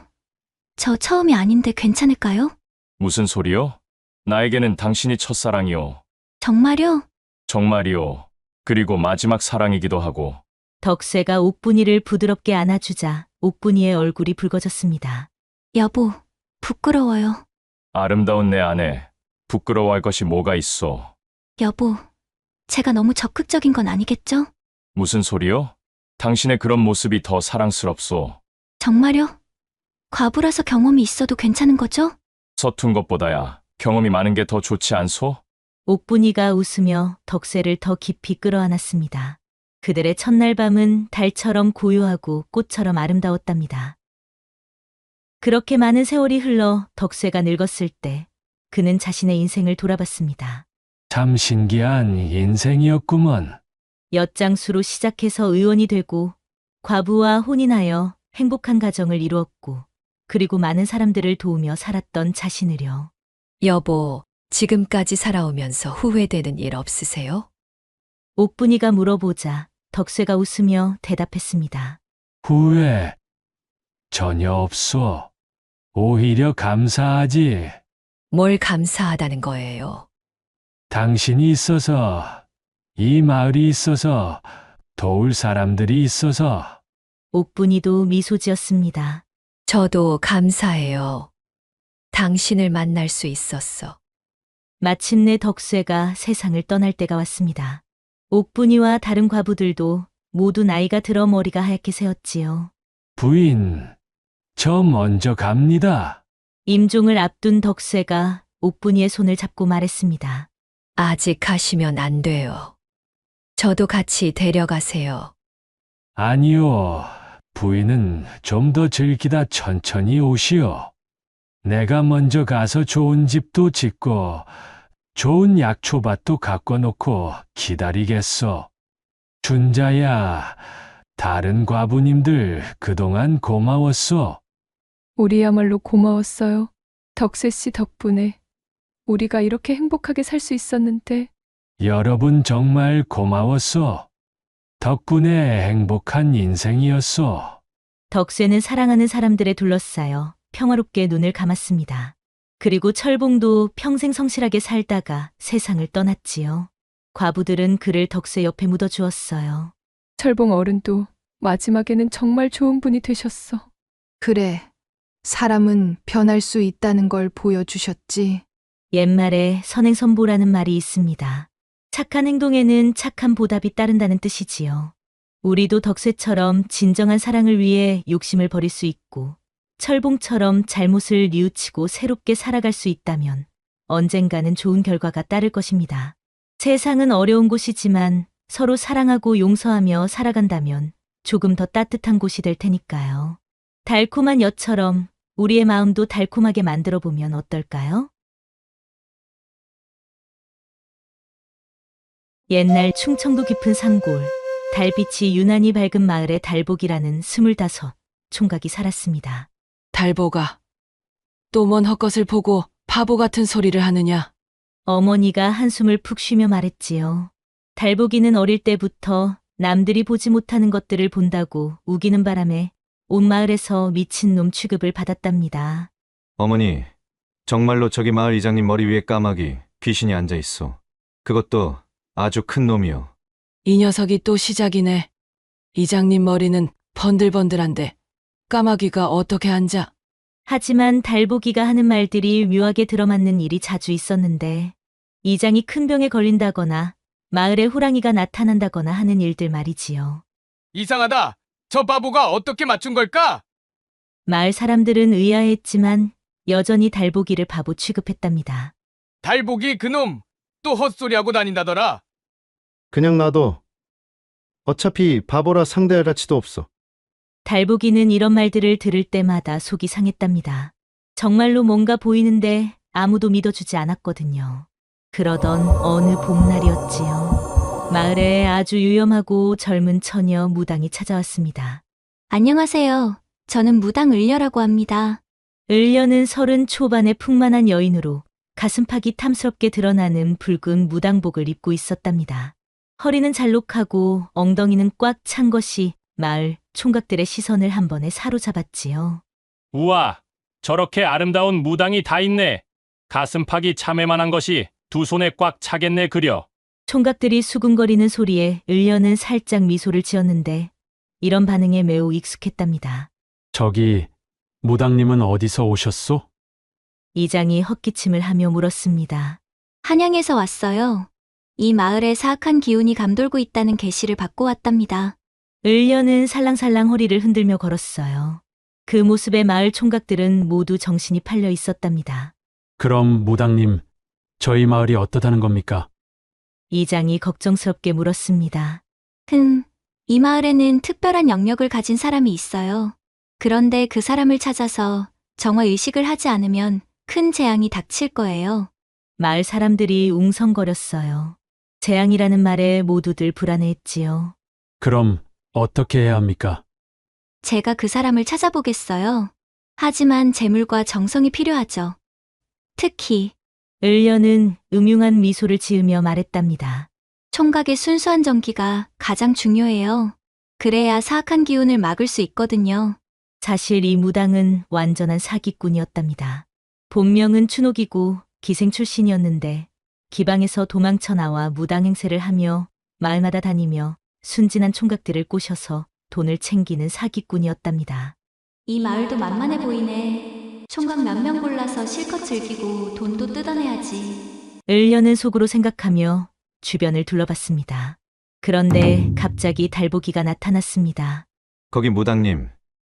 [SPEAKER 1] 저 처음이 아닌데 괜찮을까요?
[SPEAKER 3] 무슨 소리요? 나에게는 당신이 첫사랑이요.
[SPEAKER 1] 정말요?
[SPEAKER 3] 정말이요. 그리고 마지막 사랑이기도 하고.
[SPEAKER 2] 덕세가 옥분이를 부드럽게 안아주자 옥분이의 얼굴이 붉어졌습니다.
[SPEAKER 1] 여보, 부끄러워요.
[SPEAKER 3] 아름다운 내 아내, 부끄러워할 것이 뭐가 있어?
[SPEAKER 1] 여보, 제가 너무 적극적인 건 아니겠죠?
[SPEAKER 3] 무슨 소리요? 당신의 그런 모습이 더 사랑스럽소.
[SPEAKER 1] 정말요? 과부라서 경험이 있어도 괜찮은 거죠?
[SPEAKER 3] 서툰 것보다야 경험이 많은 게 더 좋지 않소?
[SPEAKER 2] 옥분이가 웃으며 덕세를 더 깊이 끌어안았습니다. 그들의 첫날 밤은 달처럼 고요하고 꽃처럼 아름다웠답니다. 그렇게 많은 세월이 흘러 덕세가 늙었을 때 그는 자신의 인생을 돌아봤습니다.
[SPEAKER 10] 참 신기한 인생이었구먼.
[SPEAKER 2] 엿장수로 시작해서 의원이 되고 과부와 혼인하여 행복한 가정을 이루었고 그리고 많은 사람들을 도우며 살았던 자신을요.
[SPEAKER 11] 여보, 지금까지 살아오면서 후회되는 일 없으세요?
[SPEAKER 2] 옥분이가 물어보자 덕세가 웃으며 대답했습니다.
[SPEAKER 10] 후회 전혀 없소. 오히려 감사하지.
[SPEAKER 11] 뭘 감사하다는 거예요?
[SPEAKER 10] 당신이 있어서, 이 마을이 있어서, 도울 사람들이 있어서.
[SPEAKER 2] 옥분이도 미소 지었습니다.
[SPEAKER 11] 저도 감사해요. 당신을 만날 수 있었어.
[SPEAKER 2] 마침내 덕세가 세상을 떠날 때가 왔습니다. 옥분이와 다른 과부들도 모두 나이가 들어 머리가 하얗게 새었지요.
[SPEAKER 10] 부인, 저 먼저 갑니다.
[SPEAKER 2] 임종을 앞둔 덕세가 옥분이의 손을 잡고 말했습니다.
[SPEAKER 11] 아직 가시면 안 돼요. 저도 같이 데려가세요.
[SPEAKER 10] 아니요, 부인은 좀 더 즐기다 천천히 오시오. 내가 먼저 가서 좋은 집도 짓고 좋은 약초밭도 갖고 놓고 기다리겠소. 준자야, 다른 과부님들 그동안 고마웠소.
[SPEAKER 12] 우리야말로 고마웠어요. 덕세 씨 덕분에 우리가 이렇게 행복하게 살 수 있었는데.
[SPEAKER 10] 여러분 정말 고마웠소. 덕분에 행복한 인생이었소.
[SPEAKER 2] 덕세는 사랑하는 사람들에 둘러싸여 평화롭게 눈을 감았습니다. 그리고 철봉도 평생 성실하게 살다가 세상을 떠났지요. 과부들은 그를 덕세 옆에 묻어주었어요.
[SPEAKER 12] 철봉 어른도 마지막에는 정말 좋은 분이 되셨어.
[SPEAKER 8] 그래. 사람은 변할 수 있다는 걸 보여주셨지.
[SPEAKER 2] 옛말에 선행선보라는 말이 있습니다. 착한 행동에는 착한 보답이 따른다는 뜻이지요. 우리도 덕세처럼 진정한 사랑을 위해 욕심을 버릴 수 있고 철봉처럼 잘못을 뉘우치고 새롭게 살아갈 수 있다면 언젠가는 좋은 결과가 따를 것입니다. 세상은 어려운 곳이지만 서로 사랑하고 용서하며 살아간다면 조금 더 따뜻한 곳이 될 테니까요. 달콤한 엿처럼 우리의 마음도 달콤하게 만들어 보면 어떨까요? 옛날 충청도 깊은 산골, 달빛이 유난히 밝은 마을에 달복이라는 25 총각이 살았습니다.
[SPEAKER 5] 달보가, 또 뭔 헛것을 보고 바보 같은 소리를 하느냐?
[SPEAKER 2] 어머니가 한숨을 푹 쉬며 말했지요. 달복이는 어릴 때부터 남들이 보지 못하는 것들을 본다고 우기는 바람에 온 마을에서 미친놈 취급을 받았답니다.
[SPEAKER 13] 어머니, 정말로 저기 마을 이장님 머리 위에 까마귀, 귀신이 앉아 있어. 그것도 아주 큰 놈이요.
[SPEAKER 5] 이 녀석이 또 시작이네. 이장님 머리는 번들번들한데 까마귀가 어떻게 앉아?
[SPEAKER 2] 하지만 달복이가 하는 말들이 묘하게 들어맞는 일이 자주 있었는데 이장이 큰 병에 걸린다거나 마을에 호랑이가 나타난다거나 하는 일들 말이지요.
[SPEAKER 4] 이상하다. 저 바보가 어떻게 맞춘 걸까?
[SPEAKER 2] 마을 사람들은 의아해했지만 여전히 달복이를 바보 취급했답니다.
[SPEAKER 4] 달복이 그놈 또 헛소리하고 다닌다더라.
[SPEAKER 7] 그냥 놔둬. 어차피 바보라 상대할 가치도 없어.
[SPEAKER 2] 달복이는 이런 말들을 들을 때마다 속이 상했답니다. 정말로 뭔가 보이는데 아무도 믿어주지 않았거든요. 그러던 어느 봄날이었지요. 마을에 아주 유염하고 젊은 처녀 무당이 찾아왔습니다.
[SPEAKER 1] 안녕하세요. 저는 무당 을려라고 합니다.
[SPEAKER 2] 을려는 30 초반의 풍만한 여인으로 가슴팍이 탐스럽게 드러나는 붉은 무당복을 입고 있었답니다. 허리는 잘록하고 엉덩이는 꽉 찬 것이 마을 총각들의 시선을 한 번에 사로잡았지요.
[SPEAKER 3] 우와, 저렇게 아름다운 무당이 다 있네. 가슴팍이 참외만한 것이 두 손에 꽉 차겠네 그려.
[SPEAKER 2] 총각들이 수군거리는 소리에 을려는 살짝 미소를 지었는데 이런 반응에 매우 익숙했답니다.
[SPEAKER 10] 저기, 무당님은 어디서 오셨소?
[SPEAKER 2] 이장이 헛기침을 하며 물었습니다.
[SPEAKER 1] 한양에서 왔어요. 이 마을에 사악한 기운이 감돌고 있다는 계시를 받고 왔답니다.
[SPEAKER 2] 을려는 살랑살랑 허리를 흔들며 걸었어요. 그 모습에 마을 총각들은 모두 정신이 팔려 있었답니다.
[SPEAKER 10] 그럼 무당님, 저희 마을이 어떠다는 겁니까?
[SPEAKER 2] 이장이 걱정스럽게 물었습니다.
[SPEAKER 1] 이 마을에는 특별한 영역을 가진 사람이 있어요. 그런데 그 사람을 찾아서 정화 의식을 하지 않으면 큰 재앙이 닥칠 거예요.
[SPEAKER 2] 마을 사람들이 웅성거렸어요. 재앙이라는 말에 모두들 불안해했지요.
[SPEAKER 10] 그럼 어떻게 해야 합니까?
[SPEAKER 1] 제가 그 사람을 찾아보겠어요. 하지만 재물과 정성이 필요하죠. 특히
[SPEAKER 2] 을려는 음흉한 미소를 지으며 말했답니다.
[SPEAKER 1] 총각의 순수한 정기가 가장 중요해요. 그래야 사악한 기운을 막을 수 있거든요.
[SPEAKER 2] 사실 이 무당은 완전한 사기꾼이었답니다. 본명은 춘옥이고 기생 출신이었는데 기방에서 도망쳐 나와 무당 행세를 하며 마을마다 다니며 순진한 총각들을 꼬셔서 돈을 챙기는 사기꾼이었답니다.
[SPEAKER 1] 이 마을도 만만해 보이네. 총각 몇 명 골라서 실컷 즐기고 돈도 뜯어내야지.
[SPEAKER 2] 을려는 속으로 생각하며 주변을 둘러봤습니다. 그런데 갑자기 달보기가 나타났습니다.
[SPEAKER 13] 거기 무당님.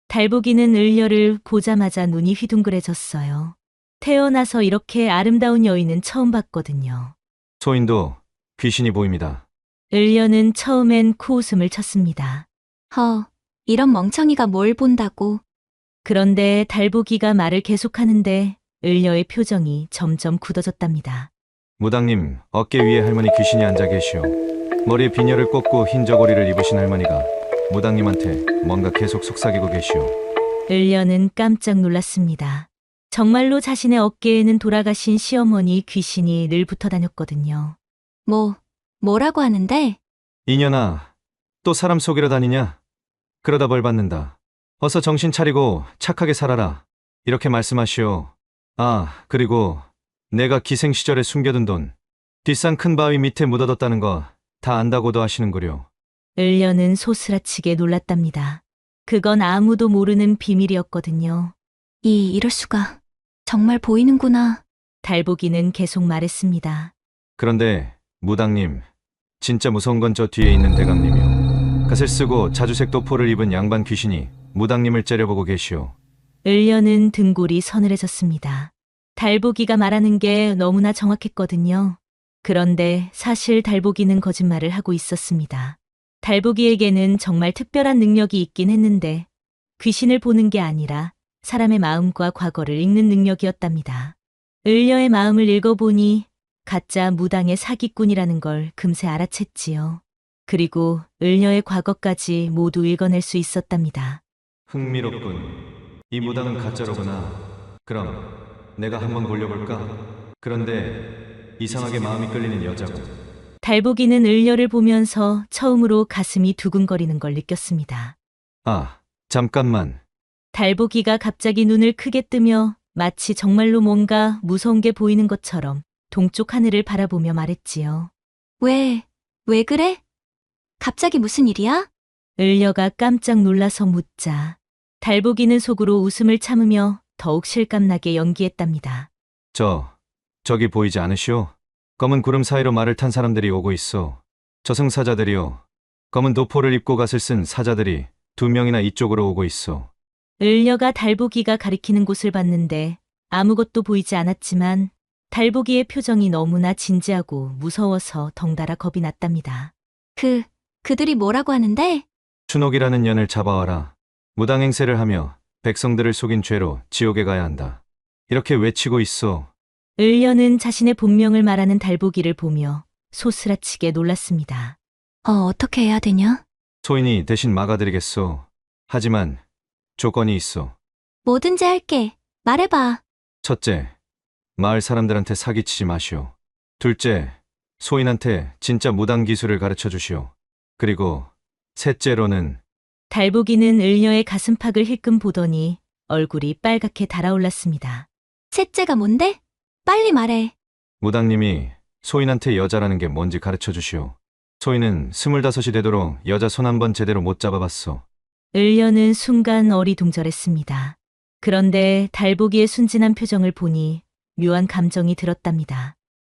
[SPEAKER 2] 달보기는 을려를 보자마자 눈이 휘둥그레졌어요. 태어나서 이렇게 아름다운 여인은 처음 봤거든요.
[SPEAKER 13] 소인도 귀신이 보입니다.
[SPEAKER 2] 을려는 처음엔 코웃음을 쳤습니다.
[SPEAKER 1] 이런 멍청이가 뭘 본다고.
[SPEAKER 2] 그런데 달보기가 말을 계속하는데 을려의 표정이 점점 굳어졌답니다.
[SPEAKER 13] 무당님, 어깨 위에 할머니 귀신이 앉아 계시오. 머리에 비녀를 꽂고 흰 저고리를 입으신 할머니가 무당님한테 뭔가 계속 속삭이고 계시오.
[SPEAKER 2] 을려는 깜짝 놀랐습니다. 정말로 자신의 어깨에는 돌아가신 시어머니 귀신이 늘 붙어 다녔거든요.
[SPEAKER 1] 뭐라고 하는데?
[SPEAKER 13] 이년아, 또 사람 속이러 다니냐? 그러다 벌 받는다. 어서 정신 차리고 착하게 살아라. 이렇게 말씀하시오. 아, 그리고 내가 기생 시절에 숨겨둔 돈 뒷산 큰 바위 밑에 묻어뒀다는 거 다 안다고도 하시는구려.
[SPEAKER 2] 을려는 소스라치게 놀랐답니다. 그건 아무도 모르는 비밀이었거든요.
[SPEAKER 1] 이럴 수가. 정말 보이는구나.
[SPEAKER 2] 달보기는 계속 말했습니다.
[SPEAKER 13] 그런데 무당님, 진짜 무서운 건 저 뒤에 있는 대감님이요. 갓을 쓰고 자주색 도포를 입은 양반 귀신이 무당님을 째려보고 계시오.
[SPEAKER 2] 을려는 등골이 서늘해졌습니다. 달보기가 말하는 게 너무나 정확했거든요. 그런데 사실 달보기는 거짓말을 하고 있었습니다. 달보기에게는 정말 특별한 능력이 있긴 했는데 귀신을 보는 게 아니라 사람의 마음과 과거를 읽는 능력이었답니다. 을려의 마음을 읽어보니 가짜 무당의 사기꾼이라는 걸 금세 알아챘지요. 그리고 을려의 과거까지 모두 읽어낼 수 있었답니다.
[SPEAKER 13] 흥미롭군. 이 무당은 가짜로구나. 그럼 내가 한번 골려볼까? 그런데 이상하게 마음이 끌리는 여자고.
[SPEAKER 2] 달보기는 을려를 보면서 처음으로 가슴이 두근거리는 걸 느꼈습니다.
[SPEAKER 13] 아, 잠깐만.
[SPEAKER 2] 달보기가 갑자기 눈을 크게 뜨며 마치 정말로 뭔가 무서운 게 보이는 것처럼 동쪽 하늘을 바라보며 말했지요.
[SPEAKER 1] 왜 그래? 갑자기 무슨 일이야?
[SPEAKER 2] 을려가 깜짝 놀라서 묻자 달보기는 속으로 웃음을 참으며 더욱 실감나게 연기했답니다.
[SPEAKER 13] 저기 보이지 않으시오? 검은 구름 사이로 말을 탄 사람들이 오고 있어. 저승사자들이요. 검은 도포를 입고 갓을 쓴 사자들이 2명이나 이쪽으로 오고 있어.
[SPEAKER 2] 을려가 달보기가 가리키는 곳을 봤는데 아무것도 보이지 않았지만 달보기의 표정이 너무나 진지하고 무서워서 덩달아 겁이 났답니다.
[SPEAKER 1] 그들이 뭐라고 하는데?
[SPEAKER 13] 춘옥이라는 년을 잡아와라. 무당행세를 하며 백성들을 속인 죄로 지옥에 가야 한다. 이렇게 외치고 있어.
[SPEAKER 2] 을려는 자신의 본명을 말하는 달보기를 보며 소스라치게 놀랐습니다.
[SPEAKER 1] 어떻게 해야 되냐?
[SPEAKER 13] 소인이 대신 막아드리겠소. 하지만 조건이 있어.
[SPEAKER 1] 뭐든지 할게. 말해봐.
[SPEAKER 13] 첫째, 마을 사람들한테 사기치지 마시오. 둘째, 소인한테 진짜 무당 기술을 가르쳐 주시오. 그리고 셋째로는
[SPEAKER 2] 달보기는 을려의 가슴팍을 힐끔 보더니 얼굴이 빨갛게 달아올랐습니다.
[SPEAKER 1] 셋째가 뭔데? 빨리 말해.
[SPEAKER 13] 무당님이 소인한테 여자라는 게 뭔지 가르쳐 주시오. 소인은 25이 되도록 여자 손 한 번 제대로 못 잡아봤어.
[SPEAKER 2] 을려는 순간 어리둥절했습니다. 그런데 달보기의 순진한 표정을 보니 묘한 감정이 들었답니다.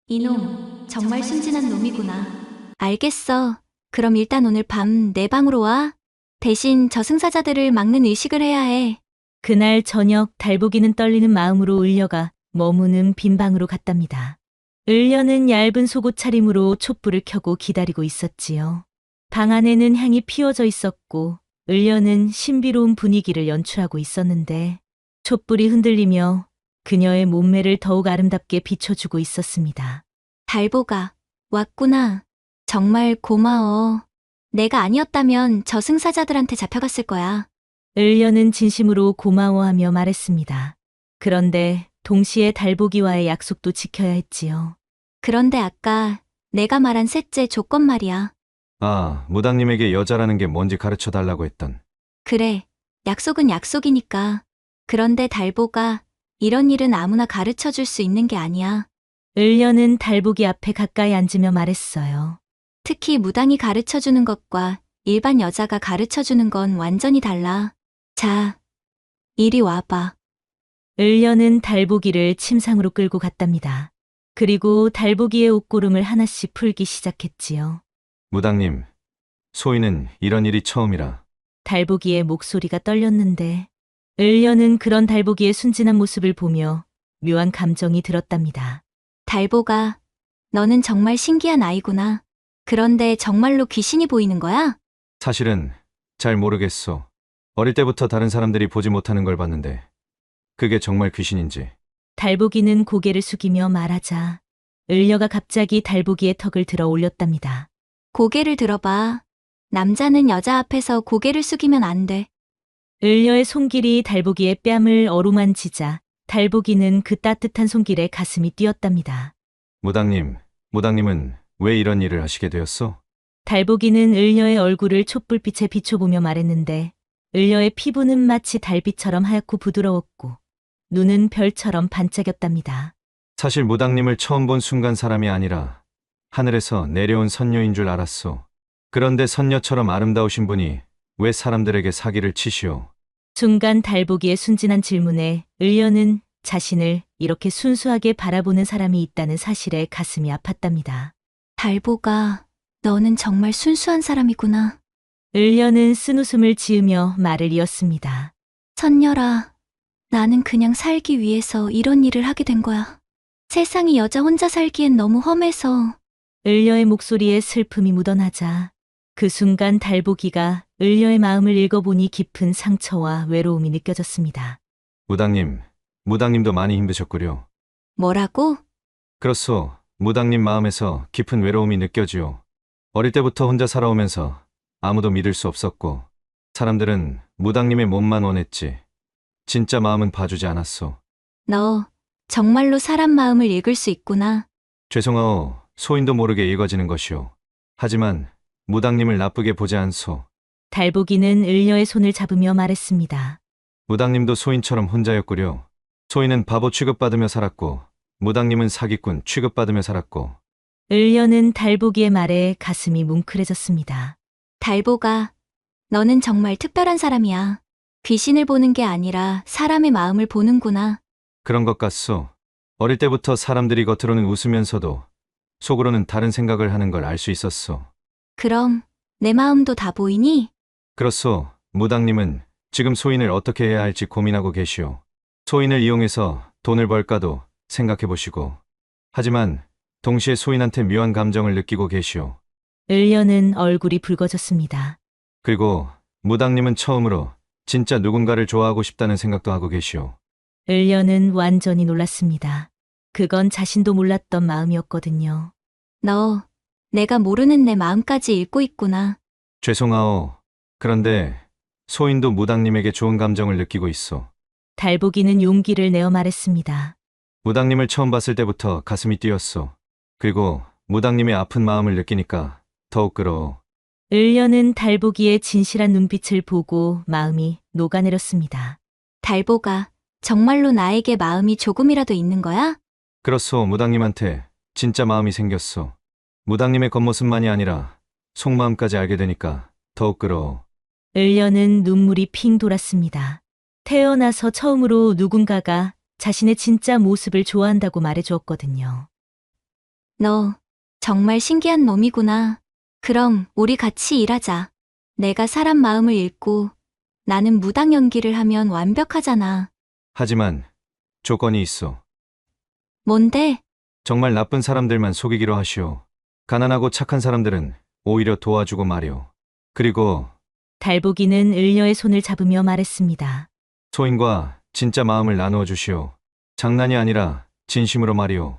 [SPEAKER 1] 이놈, 정말 순진한 놈이구나. 알겠어. 그럼 일단 오늘 밤 내 방으로 와. 대신 저승사자들을 막는 의식을 해야 해.
[SPEAKER 2] 그날 저녁 달보기는 떨리는 마음으로 을려가 머무는 빈 방으로 갔답니다. 을려는 얇은 속옷 차림으로 촛불을 켜고 기다리고 있었지요. 방 안에는 향이 피워져 있었고 을려는 신비로운 분위기를 연출하고 있었는데 촛불이 흔들리며 그녀의 몸매를 더욱 아름답게 비춰주고 있었습니다.
[SPEAKER 1] 달보가 왔구나. 정말 고마워. 내가 아니었다면 저승사자들한테 잡혀갔을 거야.
[SPEAKER 2] 을려는 진심으로 고마워하며 말했습니다. 그런데 동시에 달보기와의 약속도 지켜야 했지요.
[SPEAKER 1] 그런데 아까 내가 말한 셋째 조건 말이야.
[SPEAKER 13] 아, 무당님에게 여자라는 게 뭔지 가르쳐 달라고 했던.
[SPEAKER 1] 그래, 약속은 약속이니까. 그런데 달보가 이런 일은 아무나 가르쳐 줄 수 있는 게 아니야.
[SPEAKER 2] 을려는 달보기 앞에 가까이 앉으며 말했어요.
[SPEAKER 1] 특히 무당이 가르쳐 주는 것과 일반 여자가 가르쳐 주는 건 완전히 달라. 자, 이리 와봐.
[SPEAKER 2] 을려는 달보기를 침상으로 끌고 갔답니다. 그리고 달보기의 옷고름을 하나씩 풀기 시작했지요.
[SPEAKER 13] 무당님, 소인은 이런 일이 처음이라.
[SPEAKER 2] 달보기의 목소리가 떨렸는데 을려는 그런 달보기의 순진한 모습을 보며 묘한 감정이 들었답니다.
[SPEAKER 1] 달보가, 너는 정말 신기한 아이구나. 그런데 정말로 귀신이 보이는 거야?
[SPEAKER 13] 사실은 잘 모르겠어. 어릴 때부터 다른 사람들이 보지 못하는 걸 봤는데 그게 정말 귀신인지.
[SPEAKER 2] 달보기는 고개를 숙이며 말하자 을려가 갑자기 달보기의 턱을 들어 올렸답니다.
[SPEAKER 1] 고개를 들어봐. 남자는 여자 앞에서 고개를 숙이면 안 돼.
[SPEAKER 2] 을려의 손길이 달보기의 뺨을 어루만지자 달보기는 그 따뜻한 손길에 가슴이 뛰었답니다.
[SPEAKER 13] 무당님은 왜 이런 일을 하시게 되었어?
[SPEAKER 2] 달보기는 을려의 얼굴을 촛불빛에 비춰보며 말했는데 을려의 피부는 마치 달빛처럼 하얗고 부드러웠고 눈은 별처럼 반짝였답니다.
[SPEAKER 13] 사실 무당님을 처음 본 순간 사람이 아니라 하늘에서 내려온 선녀인 줄 알았소. 그런데 선녀처럼 아름다우신 분이 왜 사람들에게 사기를 치시오?
[SPEAKER 2] 순간 달보기의 순진한 질문에 을려는 자신을 이렇게 순수하게 바라보는 사람이 있다는 사실에 가슴이 아팠답니다.
[SPEAKER 1] 달보가, 너는 정말 순수한 사람이구나.
[SPEAKER 2] 을려는 쓴웃음을 지으며 말을 이었습니다.
[SPEAKER 1] 선녀라, 나는 그냥 살기 위해서 이런 일을 하게 된 거야. 세상이 여자 혼자 살기엔 너무 험해서.
[SPEAKER 2] 을려의 목소리에 슬픔이 묻어나자 그 순간 달보기가 을려의 마음을 읽어보니 깊은 상처와 외로움이 느껴졌습니다.
[SPEAKER 13] 무당님도 많이 힘드셨구려.
[SPEAKER 1] 뭐라고?
[SPEAKER 13] 그렇소. 무당님 마음에서 깊은 외로움이 느껴지오. 어릴 때부터 혼자 살아오면서 아무도 믿을 수 없었고 사람들은 무당님의 몸만 원했지 진짜 마음은 봐주지 않았소.
[SPEAKER 1] 너 정말로 사람 마음을 읽을 수 있구나.
[SPEAKER 13] 죄송하오. 소인도 모르게 읽어지는 것이오. 하지만 무당님을 나쁘게 보지 않소.
[SPEAKER 2] 달보기는 을려의 손을 잡으며 말했습니다.
[SPEAKER 13] 무당님도 소인처럼 혼자였구려. 소인은 바보 취급받으며 살았고 무당님은 사기꾼 취급받으며 살았고.
[SPEAKER 2] 을려는 달보기의 말에 가슴이 뭉클해졌습니다.
[SPEAKER 1] 달보가, 너는 정말 특별한 사람이야. 귀신을 보는 게 아니라 사람의 마음을 보는구나.
[SPEAKER 13] 그런 것 같소. 어릴 때부터 사람들이 겉으로는 웃으면서도 속으로는 다른 생각을 하는 걸 알 수 있었소.
[SPEAKER 1] 그럼 내 마음도 다 보이니?
[SPEAKER 13] 그렇소. 무당님은 지금 소인을 어떻게 해야 할지 고민하고 계시오. 소인을 이용해서 돈을 벌까도 생각해 보시고. 하지만 동시에 소인한테 묘한 감정을 느끼고 계시오.
[SPEAKER 2] 을려는 얼굴이 붉어졌습니다.
[SPEAKER 13] 그리고 무당님은 처음으로 진짜 누군가를 좋아하고 싶다는 생각도 하고 계시오.
[SPEAKER 2] 을려는 완전히 놀랐습니다. 그건 자신도 몰랐던 마음이었거든요.
[SPEAKER 1] 너, 내가 모르는 내 마음까지 읽고 있구나.
[SPEAKER 13] 죄송하오. 그런데 소인도 무당님에게 좋은 감정을 느끼고 있어.
[SPEAKER 2] 달보기는 용기를 내어 말했습니다.
[SPEAKER 13] 무당님을 처음 봤을 때부터 가슴이 뛰었어. 그리고 무당님의 아픈 마음을 느끼니까 더욱 끌어오.
[SPEAKER 2] 을려는 달보기의 진실한 눈빛을 보고 마음이 녹아내렸습니다.
[SPEAKER 1] 달보가, 정말로 나에게 마음이 조금이라도 있는 거야?
[SPEAKER 13] 그렇소. 무당님한테 진짜 마음이 생겼어. 무당님의 겉모습만이 아니라 속마음까지 알게 되니까 더욱 끌어오.
[SPEAKER 2] 을려는 눈물이 핑 돌았습니다. 태어나서 처음으로 누군가가 자신의 진짜 모습을 좋아한다고 말해주었거든요.
[SPEAKER 1] 너, 정말 신기한 놈이구나. 그럼 우리 같이 일하자. 내가 사람 마음을 읽고 나는 무당 연기를 하면 완벽하잖아.
[SPEAKER 13] 하지만 조건이 있어.
[SPEAKER 1] 뭔데?
[SPEAKER 13] 정말 나쁜 사람들만 속이기로 하시오. 가난하고 착한 사람들은 오히려 도와주고 말이오. 그리고
[SPEAKER 2] 달보기는 을려의 손을 잡으며 말했습니다.
[SPEAKER 13] 소인과 진짜 마음을 나누어 주시오. 장난이 아니라 진심으로 말이오.